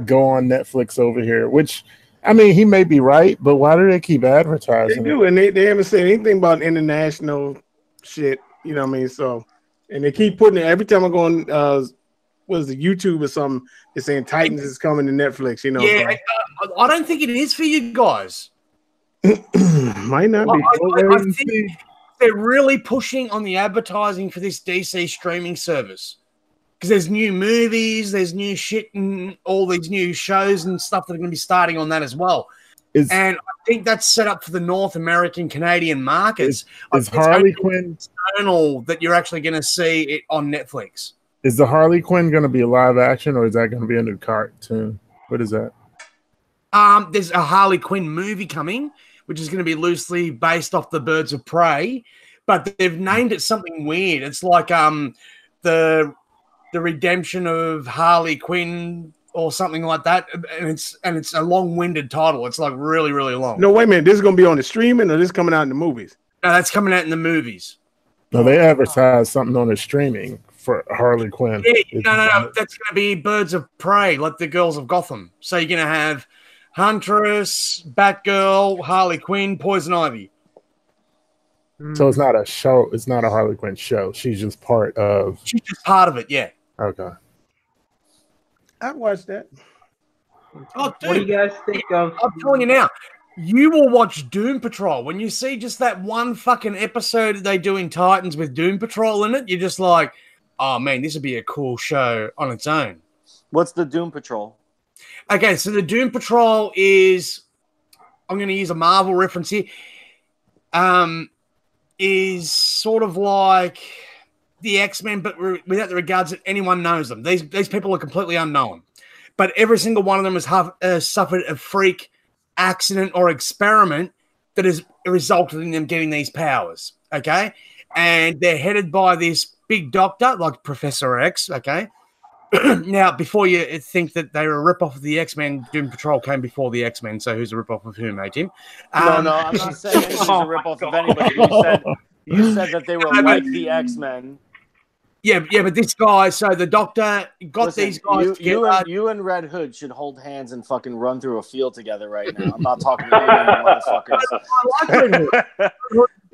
go on Netflix over here, which, I mean, he may be right, but why do they keep advertising? They do, and they haven't said anything about international shit, you know what I mean? So, and they keep putting it every time I go on what is it, YouTube or something, they're saying Titans is coming to Netflix, you know. Yeah, I don't think it is for you guys. Might not be. I think they're really pushing on the advertising for this DC streaming service, because there's new movies, there's new shit, and all these new shows and stuff that are going to be starting on that as well. And I think that's set up for the North American, Canadian markets. Is Harley Quinn external that you're actually going to see it on Netflix? Is the Harley Quinn going to be live action, or is that going to be a new cartoon? What is that? There's a Harley Quinn movie coming, which is going to be loosely based off the Birds of Prey, but they've named it something weird. It's like the redemption of Harley Quinn or something like that, and it's a long-winded title. It's like really, really long. No, wait a minute. This is going to be on the streaming, or this is coming out in the movies? No, that's coming out in the movies. No, they advertised something on the streaming for Harley Quinn. Yeah, no. That's going to be Birds of Prey, like the Girls of Gotham. So you're going to have Huntress, Batgirl, Harley Quinn, Poison Ivy. So it's not a show. It's not a Harley Quinn show. She's just part of. She's just part of it, yeah. Okay. I'd watch that. Oh, dude, what do you guys think of? I'm telling you now, you will watch Doom Patrol. When you see just that one fucking episode that they do in Titans with Doom Patrol in it, you're just like, oh man, this would be a cool show on its own. What's the Doom Patrol? Okay, so the Doom Patrol is, I'm going to use a Marvel reference here, is sort of like the X-Men, but without the regards that anyone knows them. These people are completely unknown. But every single one of them has suffered a freak accident or experiment that has resulted in them getting these powers, okay? And they're headed by this big doctor, like Professor X, okay? Now, before you think that they were a ripoff of the X-Men, Doom Patrol came before the X-Men, so who's a ripoff of whom, eh, Tim? No, I'm not saying he's a ripoff of anybody. You said that they were like the X-Men. Yeah, but this guy, so the Doctor got these guys together. You and Red Hood should hold hands and fucking run through a field together right now. I'm not talking to either of you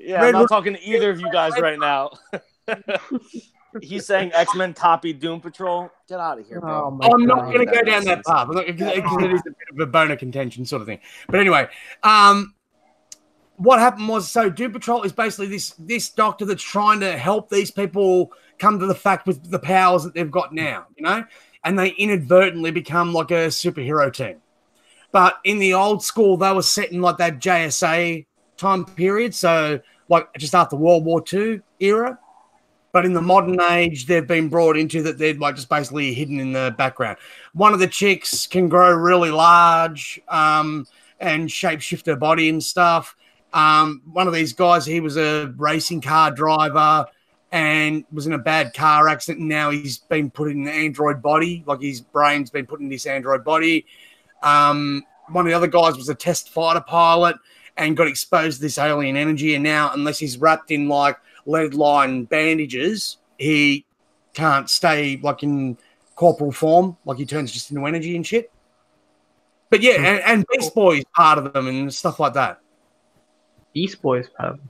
motherfuckers. I'm not talking to either of you guys right now. He's saying X-Men copied Doom Patrol. Get out of here, bro. I'm not going to go down that path because it is a bit of a bone of contention sort of thing. But anyway, what happened was, so Doom Patrol is basically this Doctor that's trying to help these people come to the fact with the powers that they've got now, you know, and they inadvertently become like a superhero team. But in the old school, they were set in like that JSA time period, so like just after World War II era. But in the modern age, they've been brought into that they're like just basically hidden in the background. One of the chicks can grow really large and shapeshift her body and stuff. One of these guys, he was a racing car driver and was in a bad car accident, and now he's been put in an android body, like his brain's been put in this android body. One of the other guys was a test fighter pilot and got exposed to this alien energy, and now, unless he's wrapped in like lead line bandages, he can't stay like in corporal form, like he turns just into energy and shit. But yeah, and Beast Boy is part of them and stuff like that. Beast Boy is part of them.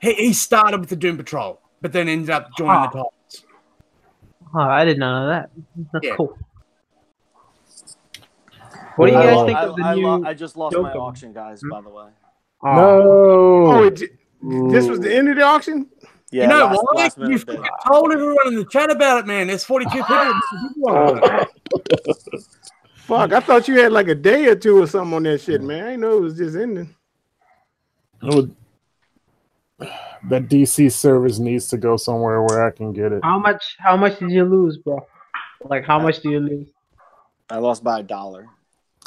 He started with the Doom Patrol, but then ended up joining the Titans. Oh, I did not know that. That's cool. What do you guys think of the new? I just lost my auction, guys. By the way. No. This was the end of the auction. Yeah, you know why? You told everyone in the chat about it, man. There's 42 people. Fuck! I thought you had like a day or two or something on that shit, man. I didn't know it was just ending. That DC service needs to go somewhere where I can get it. How much did you lose, bro? Like, how much do you lose? I lost by $1.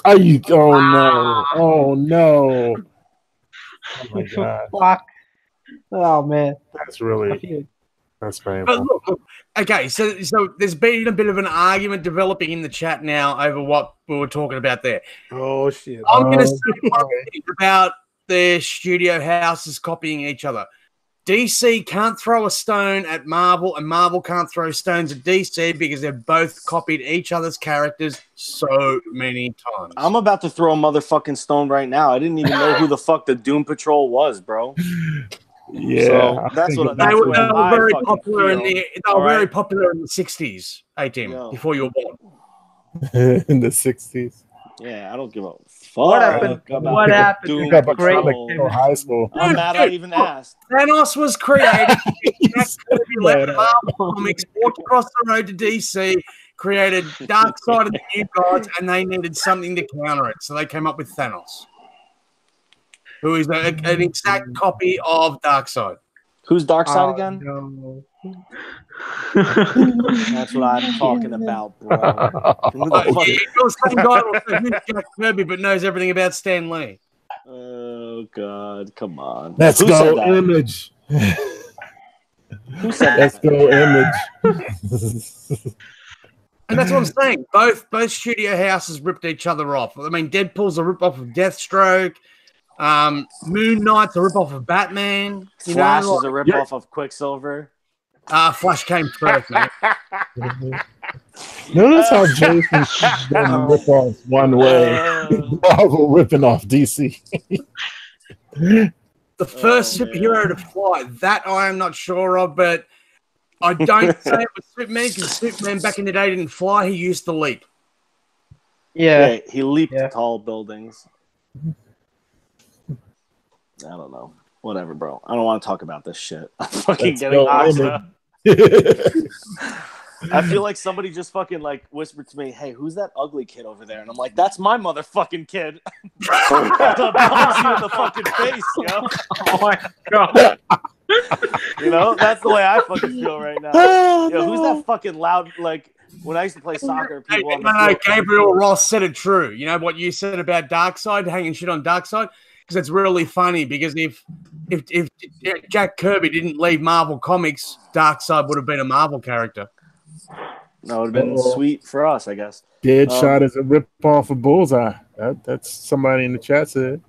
Oh no! Oh no! Oh my god! Fuck! Oh man, that's painful. But look, okay, so there's been a bit of an argument developing in the chat now over what we were talking about there. Oh shit! I'm going to say one thing about their studio houses copying each other. DC can't throw a stone at Marvel, and Marvel can't throw stones at DC because they've both copied each other's characters so many times. I'm about to throw a motherfucking stone right now. I didn't even know who the fuck the Doom Patrol was, bro. Yeah, so that's what they were very popular in the very popular in the 60s, 18 before you were born. In the 60s. Yeah, I don't give a fuck. What happened? What happened? Great high school. I'm mad I even asked. Thanos was created. Left Marvel Comics, walked across the road to DC, created Darkseid and the New Gods, and they needed something to counter it. So they came up with Thanos, who is an exact copy of Darkseid. Who's Darkseid again? No. That's what I'm talking about, bro. You're some guy who's Jack Kirby but knows everything about Stan Lee. Oh God, come on. Let's go, Image. Who said Let's go, Image. And that's what I'm saying. Both studio houses ripped each other off. I mean, Deadpool's a rip off of Deathstroke. Moon Knight's a rip off of Batman. Flash is a rip off of Quicksilver. Flash came first, man. Notice how Jason's done rip off one way, Marvel ripping off DC. The first superhero to fly, that I am not sure of, but I don't say it was Superman because Superman back in the day didn't fly, he used to leap. Yeah, he leaped tall buildings. I don't know. Whatever, bro. I don't want to talk about this shit. I'm fucking getting hot. I feel like somebody just fucking like whispered to me, "Hey, who's that ugly kid over there?" And I'm like, "That's my motherfucking kid." That punch you in the fucking face, yo. Oh my god. You know, that's the way I fucking feel right now. Yo, who's that fucking loud? Like when I used to play soccer, people. Gabriel Ross said it true. You know what you said about Darkseid, hanging shit on Darkseid. Because it's really funny. Because if Jack Kirby didn't leave Marvel Comics, Darkseid would have been a Marvel character. That would have been sweet for us, I guess. Deadshot is a rip off of Bullseye. That's somebody in the chat said.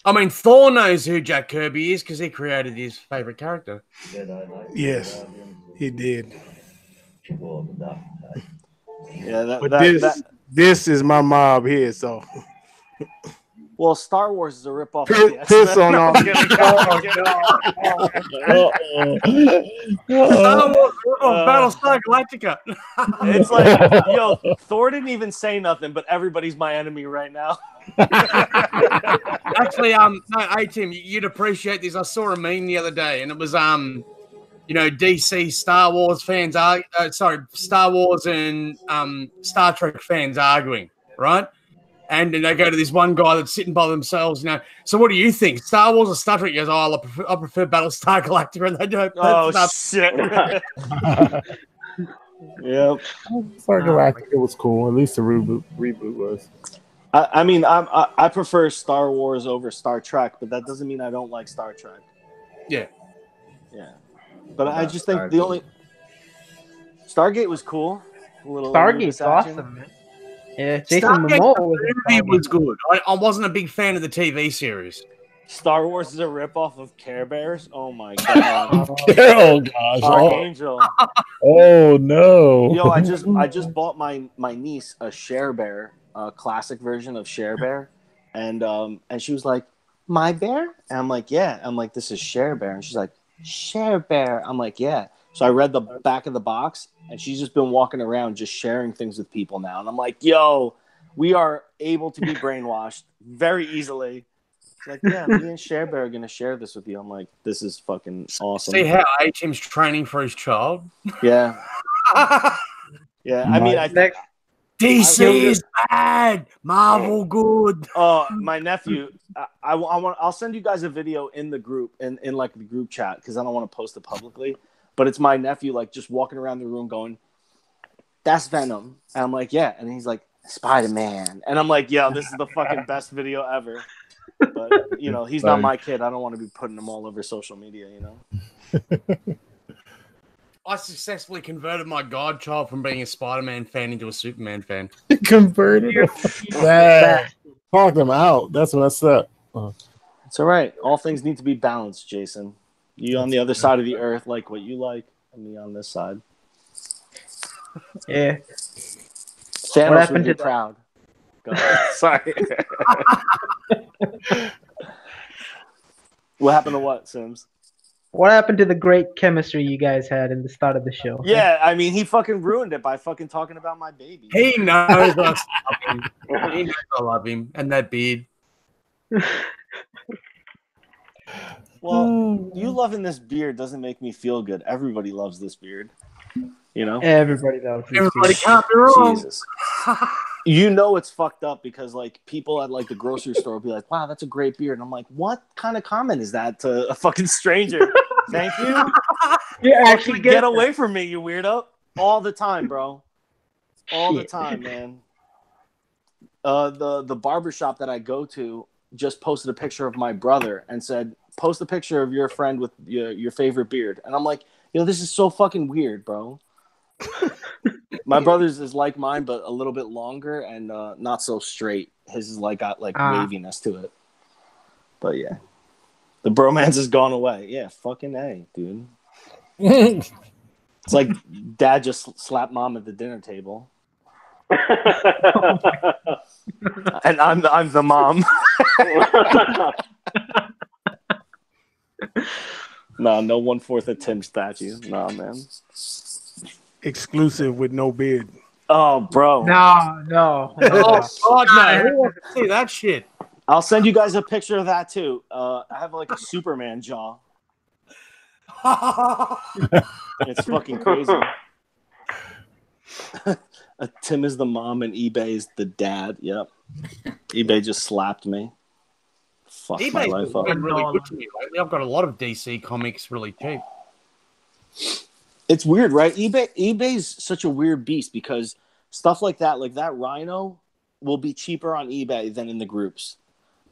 I mean, Thor knows who Jack Kirby is because he created his favorite character. Yes. He did. Yeah, this is my mob here. So, well, Star Wars is a ripoff. Piss on all. Star Wars Battlestar Galactica. It's like, yo, Thor didn't even say nothing, but everybody's my enemy right now. Actually, no, hey Tim, you'd appreciate this. I saw a meme the other day, and it was DC Star Wars fans Star Wars and Star Trek fans arguing, right? And then they go to this one guy that's sitting by themselves, So what do you think, Star Wars or Star Trek? He goes, I prefer Battlestar Galactica, and they don't. Oh shit! Yep. Star Galactica was cool. At least the reboot was. I mean, I prefer Star Wars over Star Trek, but that doesn't mean I don't like Star Trek. Yeah. But I just think the only Stargate was cool. Stargate's awesome, man. Yeah, Jason Momoa was good. I wasn't a big fan of the TV series. Star Wars is a ripoff of Care Bears. Oh my god! Oh gosh! Archangel. Oh no! Yo, I just bought my niece a Share Bear, a classic version of Share Bear, and she was like, "My bear?" And I'm like, "Yeah." I'm like, "This is Share Bear," and she's like, "Share Bear." I'm like, "Yeah." So I read the back of the box, and she's just been walking around just sharing things with people now. And I'm like, yo, we are able to be brainwashed very easily. She's like, yeah, me and Share Bear are going to share this with you. I'm like, this is fucking awesome. See how HM's training for his child? Yeah. Yeah, I mean, I think DC is bad, Marvel good. Oh, my nephew, I'll send you guys a video in the group, in like the group chat, because I don't want to post it publicly. But it's my nephew, like, just walking around the room going, "That's Venom." And I'm like, "Yeah." And he's like, "Spider-Man." And I'm like, "Yo, this is the fucking best video ever." But, he's not my kid. I don't want to be putting him all over social media, I successfully converted my godchild from being a Spider-Man fan into a Superman fan. Converted him. Talk them out. That's what's up. It's all right. All things need to be balanced, Jason. You on the other side of the earth like what you like, and me on this side. Yeah. Thanos what happened to proud? Go ahead. Sorry. What happened to what, Sims? What happened to the great chemistry you guys had in the start of the show? Yeah, I mean, he fucking ruined it by fucking talking about my baby. He knows I love him. He knows I love him, and that beard. Well, you loving this beard doesn't make me feel good. Everybody loves this beard. Everybody loves this Everybody can't be wrong. Jesus. It's fucked up because, like, people at, like, the grocery store will be like, "Wow, that's a great beard." And I'm like, what kind of comment is that to a fucking stranger? Thank you. You actually get away from me, you weirdo. All the time, bro. All the time, man. The barbershop that I go to just posted a picture of my brother and said, "Post a picture of your friend with your favorite beard." And I'm like, this is so fucking weird, bro. My brother's is like mine, but a little bit longer and not so straight. His is got waviness to it. But yeah, the bromance has gone away. Yeah, fucking A, dude. It's like dad just slapped mom at the dinner table. And I'm the mom. No 1/4 of Tim statue. Nah, man. Exclusive with no beard. Oh, bro. No. Oh, God, no. Who wants to see that shit? I'll send you guys a picture of that, too. I have, like, a Superman jaw. It's fucking crazy. Tim is the mom and eBay is the dad. Yep. eBay just slapped me. Fuck eBay's my life up. been really good to me lately. I've got a lot of DC comics really cheap. It's weird, right? eBay's such a weird beast because stuff like that Rhino, will be cheaper on eBay than in the groups.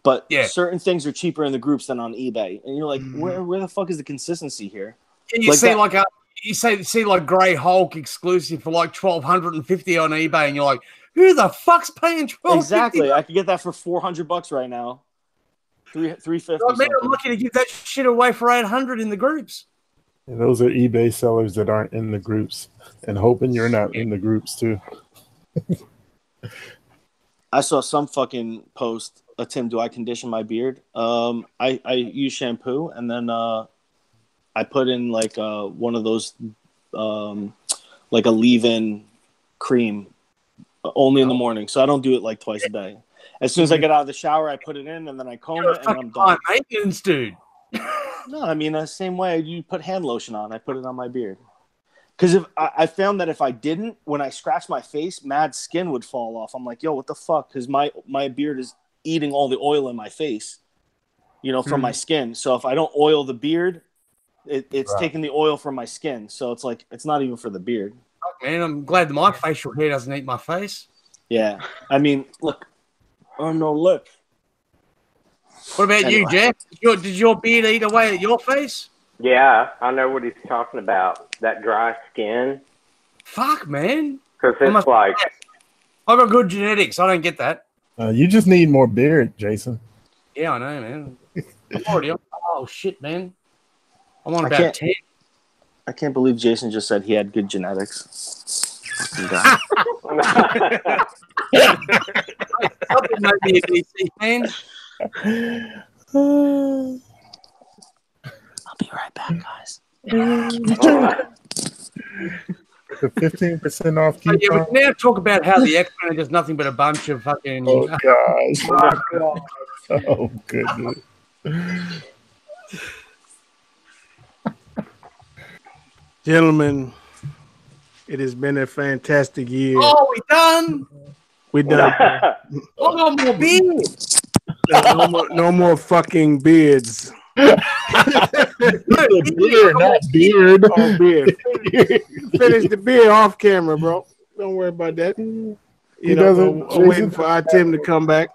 But certain things are cheaper in the groups than on eBay. And you're like, where the fuck is the consistency here? And you see like Grey Hulk exclusive for like $1,250 on eBay, and you're like, who the fuck's paying $1,250? Exactly. I could get that for $400 right now. $350. I'm looking to give that shit away for $800 in the groups. And those are eBay sellers that aren't in the groups and hoping you're not in the groups too. I saw some fucking post. Tim, do I condition my beard? I use shampoo and then I put in like one of those like a leave-in cream only in the morning. So I don't do it like twice a day. As soon as I get out of the shower, I put it in and then I comb it and I'm done. Maintenance, dude. No, I mean the same way you put hand lotion on. I put it on my beard. Because if I found that if I didn't, when I scratched my face, mad skin would fall off. I'm like, yo, what the fuck? Because my beard is eating all the oil in my face, from my skin. So if I don't oil the beard, it's taking the oil from my skin. So it's like it's not even for the beard. Man, I'm glad that my facial hair doesn't eat my face. Yeah, I mean, look. Oh no, look. What about you, Jeff? Did your beard eat away at your face? Yeah, I know what he's talking about. That dry skin. Fuck, man. Because it's like... I've got good genetics. I don't get that. You just need more beard, Jason. Yeah, I know, man. I'm already on. Oh, shit, man. I'm on about 10. I can't believe Jason just said he had good genetics. Something might be a DC fan. I'll be right back, guys. The 15% off coupon. Yeah, we now talk about how the X-Men are just nothing but a bunch of fucking... Oh, gosh. Oh, goodness. Gentlemen, it has been a fantastic year. Oh, we done? We done. Oh, no more beards. No more fucking beards. Beard, not beard. Oh, beard. Finish the beard off camera, bro. Don't worry about that. I'm waiting for our Tim to come back.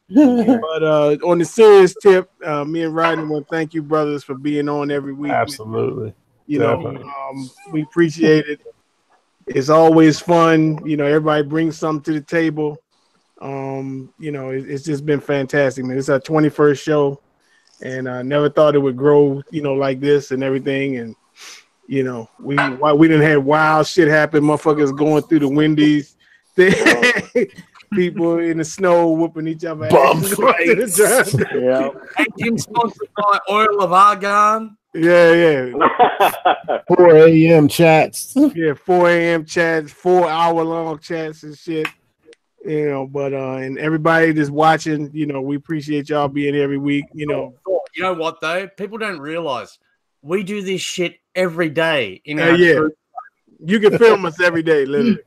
But on the serious tip, me and Rodney want to thank you, brothers, for being on every week. Absolutely. We appreciate it. It's always fun. Everybody brings something to the table. It's just been fantastic, man. It's our 21st show, and I never thought it would grow, like this and everything. And we didn't have wild shit happen. Motherfuckers going through the Wendy's, people in the snow whooping each other. Bum fights. Yeah. Sponsored by Oil of Argon. Yeah. 4 a.m. chats. Yeah, 4 a.m. chats, 4-hour-long chats and shit. And everybody that's watching, we appreciate y'all being every week. You know what though? People don't realize we do this shit every day. You can film us every day, literally.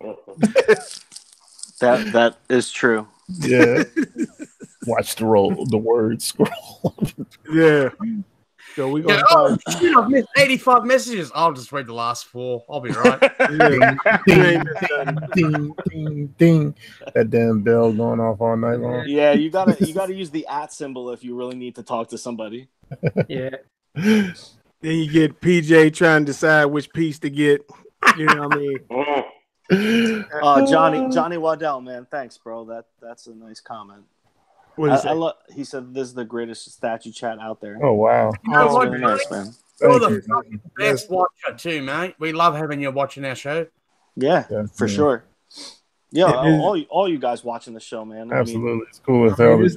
That is true. Yeah. Watch the word scroll. Yeah. So we gonna I've missed 85 messages. I'll just read the last 4. I'll be right. Ding, ding, ding. That damn bell going off all night long. Yeah, you gotta use the @ symbol if you really need to talk to somebody. Yeah. Then you get PJ trying to decide which piece to get. You know what I mean? Johnny Waddell, man. Thanks, bro. That's a nice comment. He said this is the greatest statue chat out there. Oh wow! Really nice, man. You're the best watcher too, mate. We love having you watching our show. Yeah, for sure. Yeah, all you guys watching the show, man. Absolutely, it's cool as hell. This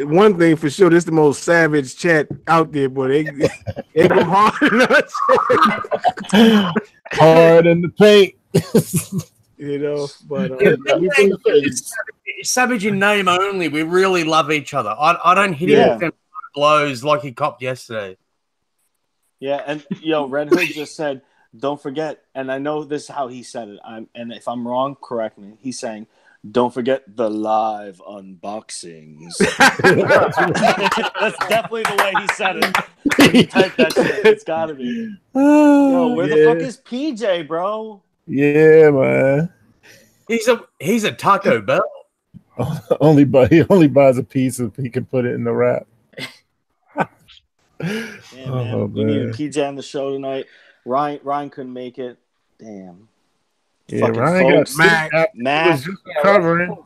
one thing for sure. This is the most savage chat out there, boy. They go hard, hard in the paint. But savage in name only. We really love each other. I don't hit him with blows like he copped yesterday. Yeah, and Red Hood just said, "Don't forget." And I know this is how he said it. And if I'm wrong, correct me. He's saying, "Don't forget the live unboxings." That's definitely the way he said it. When he typed that shit, it's gotta be. Where the fuck is PJ, bro? Yeah, man. He's a Taco Bell. He only buys a piece if he can put it in the wrap. Yeah, man. We need PJ on the show tonight. Ryan couldn't make it. Damn. Yeah, Ryan got Mac was just covering.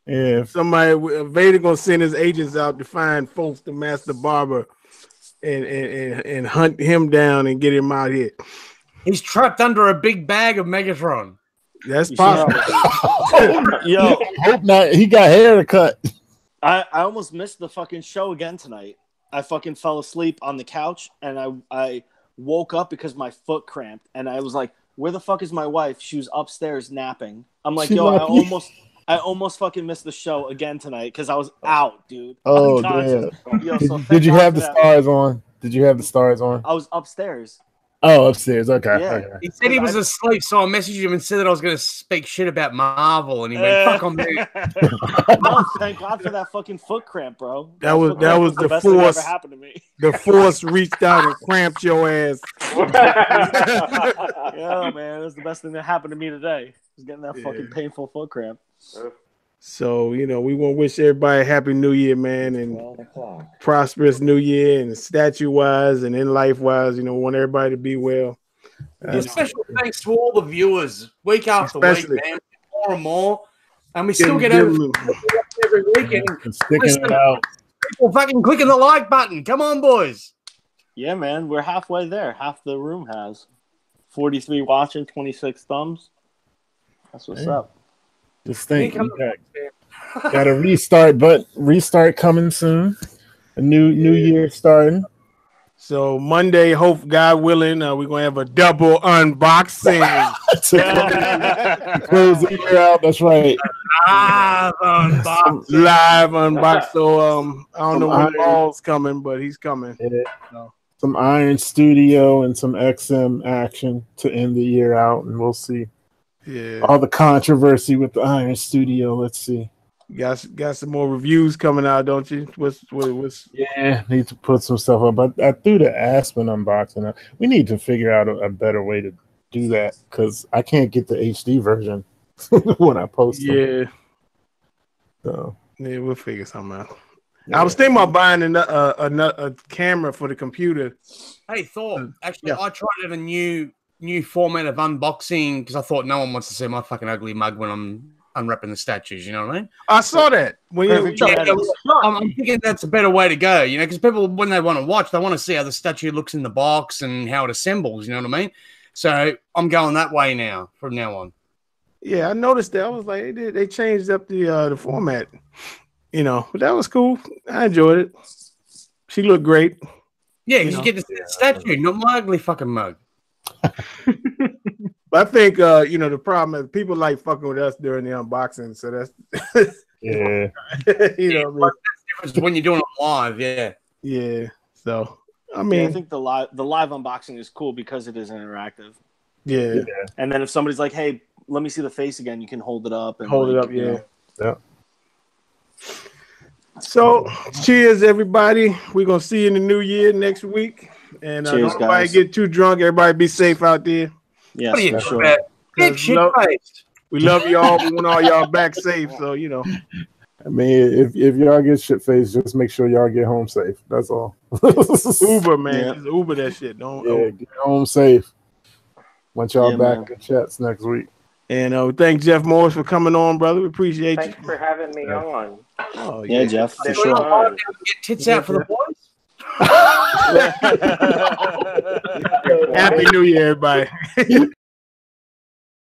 Yeah, somebody Vader gonna send his agents out to find folks to Master Barber and hunt him down and get him out here. He's trapped under a big bag of Megatron. That's possible. Yo, hope not. He got haircut. I almost missed the fucking show again tonight. I fucking fell asleep on the couch and I woke up because my foot cramped and I was like, where the fuck is my wife? She was upstairs napping. I'm like, yo, I almost fucking missed the show again tonight because I was out, dude. Oh, damn. Yo, so did you have the stars on? Did you have the stars on? I was upstairs. Oh, upstairs. Okay. Yeah. Okay. He said he was asleep, so I messaged him and said that I was going to speak shit about Marvel, and he went, "Fuck on me." No, thank God for that fucking foot cramp, bro. That was the best thing force. that ever happened to me. The force reached out and cramped your ass. Yeah, man, it was the best thing that happened to me today. Was getting that fucking painful foot cramp. So, we want to wish everybody a happy new year, man, and prosperous new year, and statue-wise and in life-wise, want everybody to be well. Special thanks to all the viewers, week after week, man, more and more, and we still get over every week and sticking it out. People fucking clicking the like button. Come on, boys. Yeah, man, we're halfway there. Half the room has 43 watching, 26 thumbs. That's what's up. Just think, got a restart, but restart coming soon. A new year starting. So Monday, hope God willing, we're gonna have a double unboxing. Close the year out. That's right. Live unbox. So I don't know when Paul's coming, but he's coming. So. Some Iron Studio and some XM action to end the year out, and we'll see. Yeah, all the controversy with the Iron Studio. Let's see. Got some more reviews coming out, don't you? What's Yeah, need to put some stuff up. But I threw the Aspen unboxing up. We need to figure out a better way to do that because I can't get the HD version when I post them. Yeah. So yeah, we'll figure something out. Yeah. I was thinking about buying a camera for the computer. Hey, Thor. Actually, I tried out a new format of unboxing because I thought no one wants to see my fucking ugly mug when I'm unwrapping the statues. You know what I mean? I saw that. I'm thinking that's a better way to go. Because people, when they want to watch, they want to see how the statue looks in the box and how it assembles. You know what I mean? So I'm going that way now from now on. Yeah, I noticed that. I was like, they changed up the format. But that was cool. I enjoyed it. She looked great. Yeah, because you get to see the statue, not my ugly fucking mug. But I think the problem is people like fucking with us during the unboxing, so that's yeah. That's the difference when you're doing it live, yeah. So I mean, I think the live unboxing is cool because it is interactive. Yeah. And then if somebody's like, "Hey, let me see the face again," you can hold it up and Yeah. So, cheers, everybody. We're gonna see you in the new year next week. And cheers, don't everybody get too drunk. Everybody be safe out there. Yes, for sure. We love y'all. We want all y'all back safe. So, I mean, if y'all get shit faced, just make sure y'all get home safe. That's all. Uber, man. Just Uber that shit. Don't get home safe. Want y'all back in chats next week. And thank Jeff Morris for coming on, brother. We appreciate Thanks for having me on. Oh, yeah, Jeff. For sure. Get tits out for the boys. Happy New Year, everybody.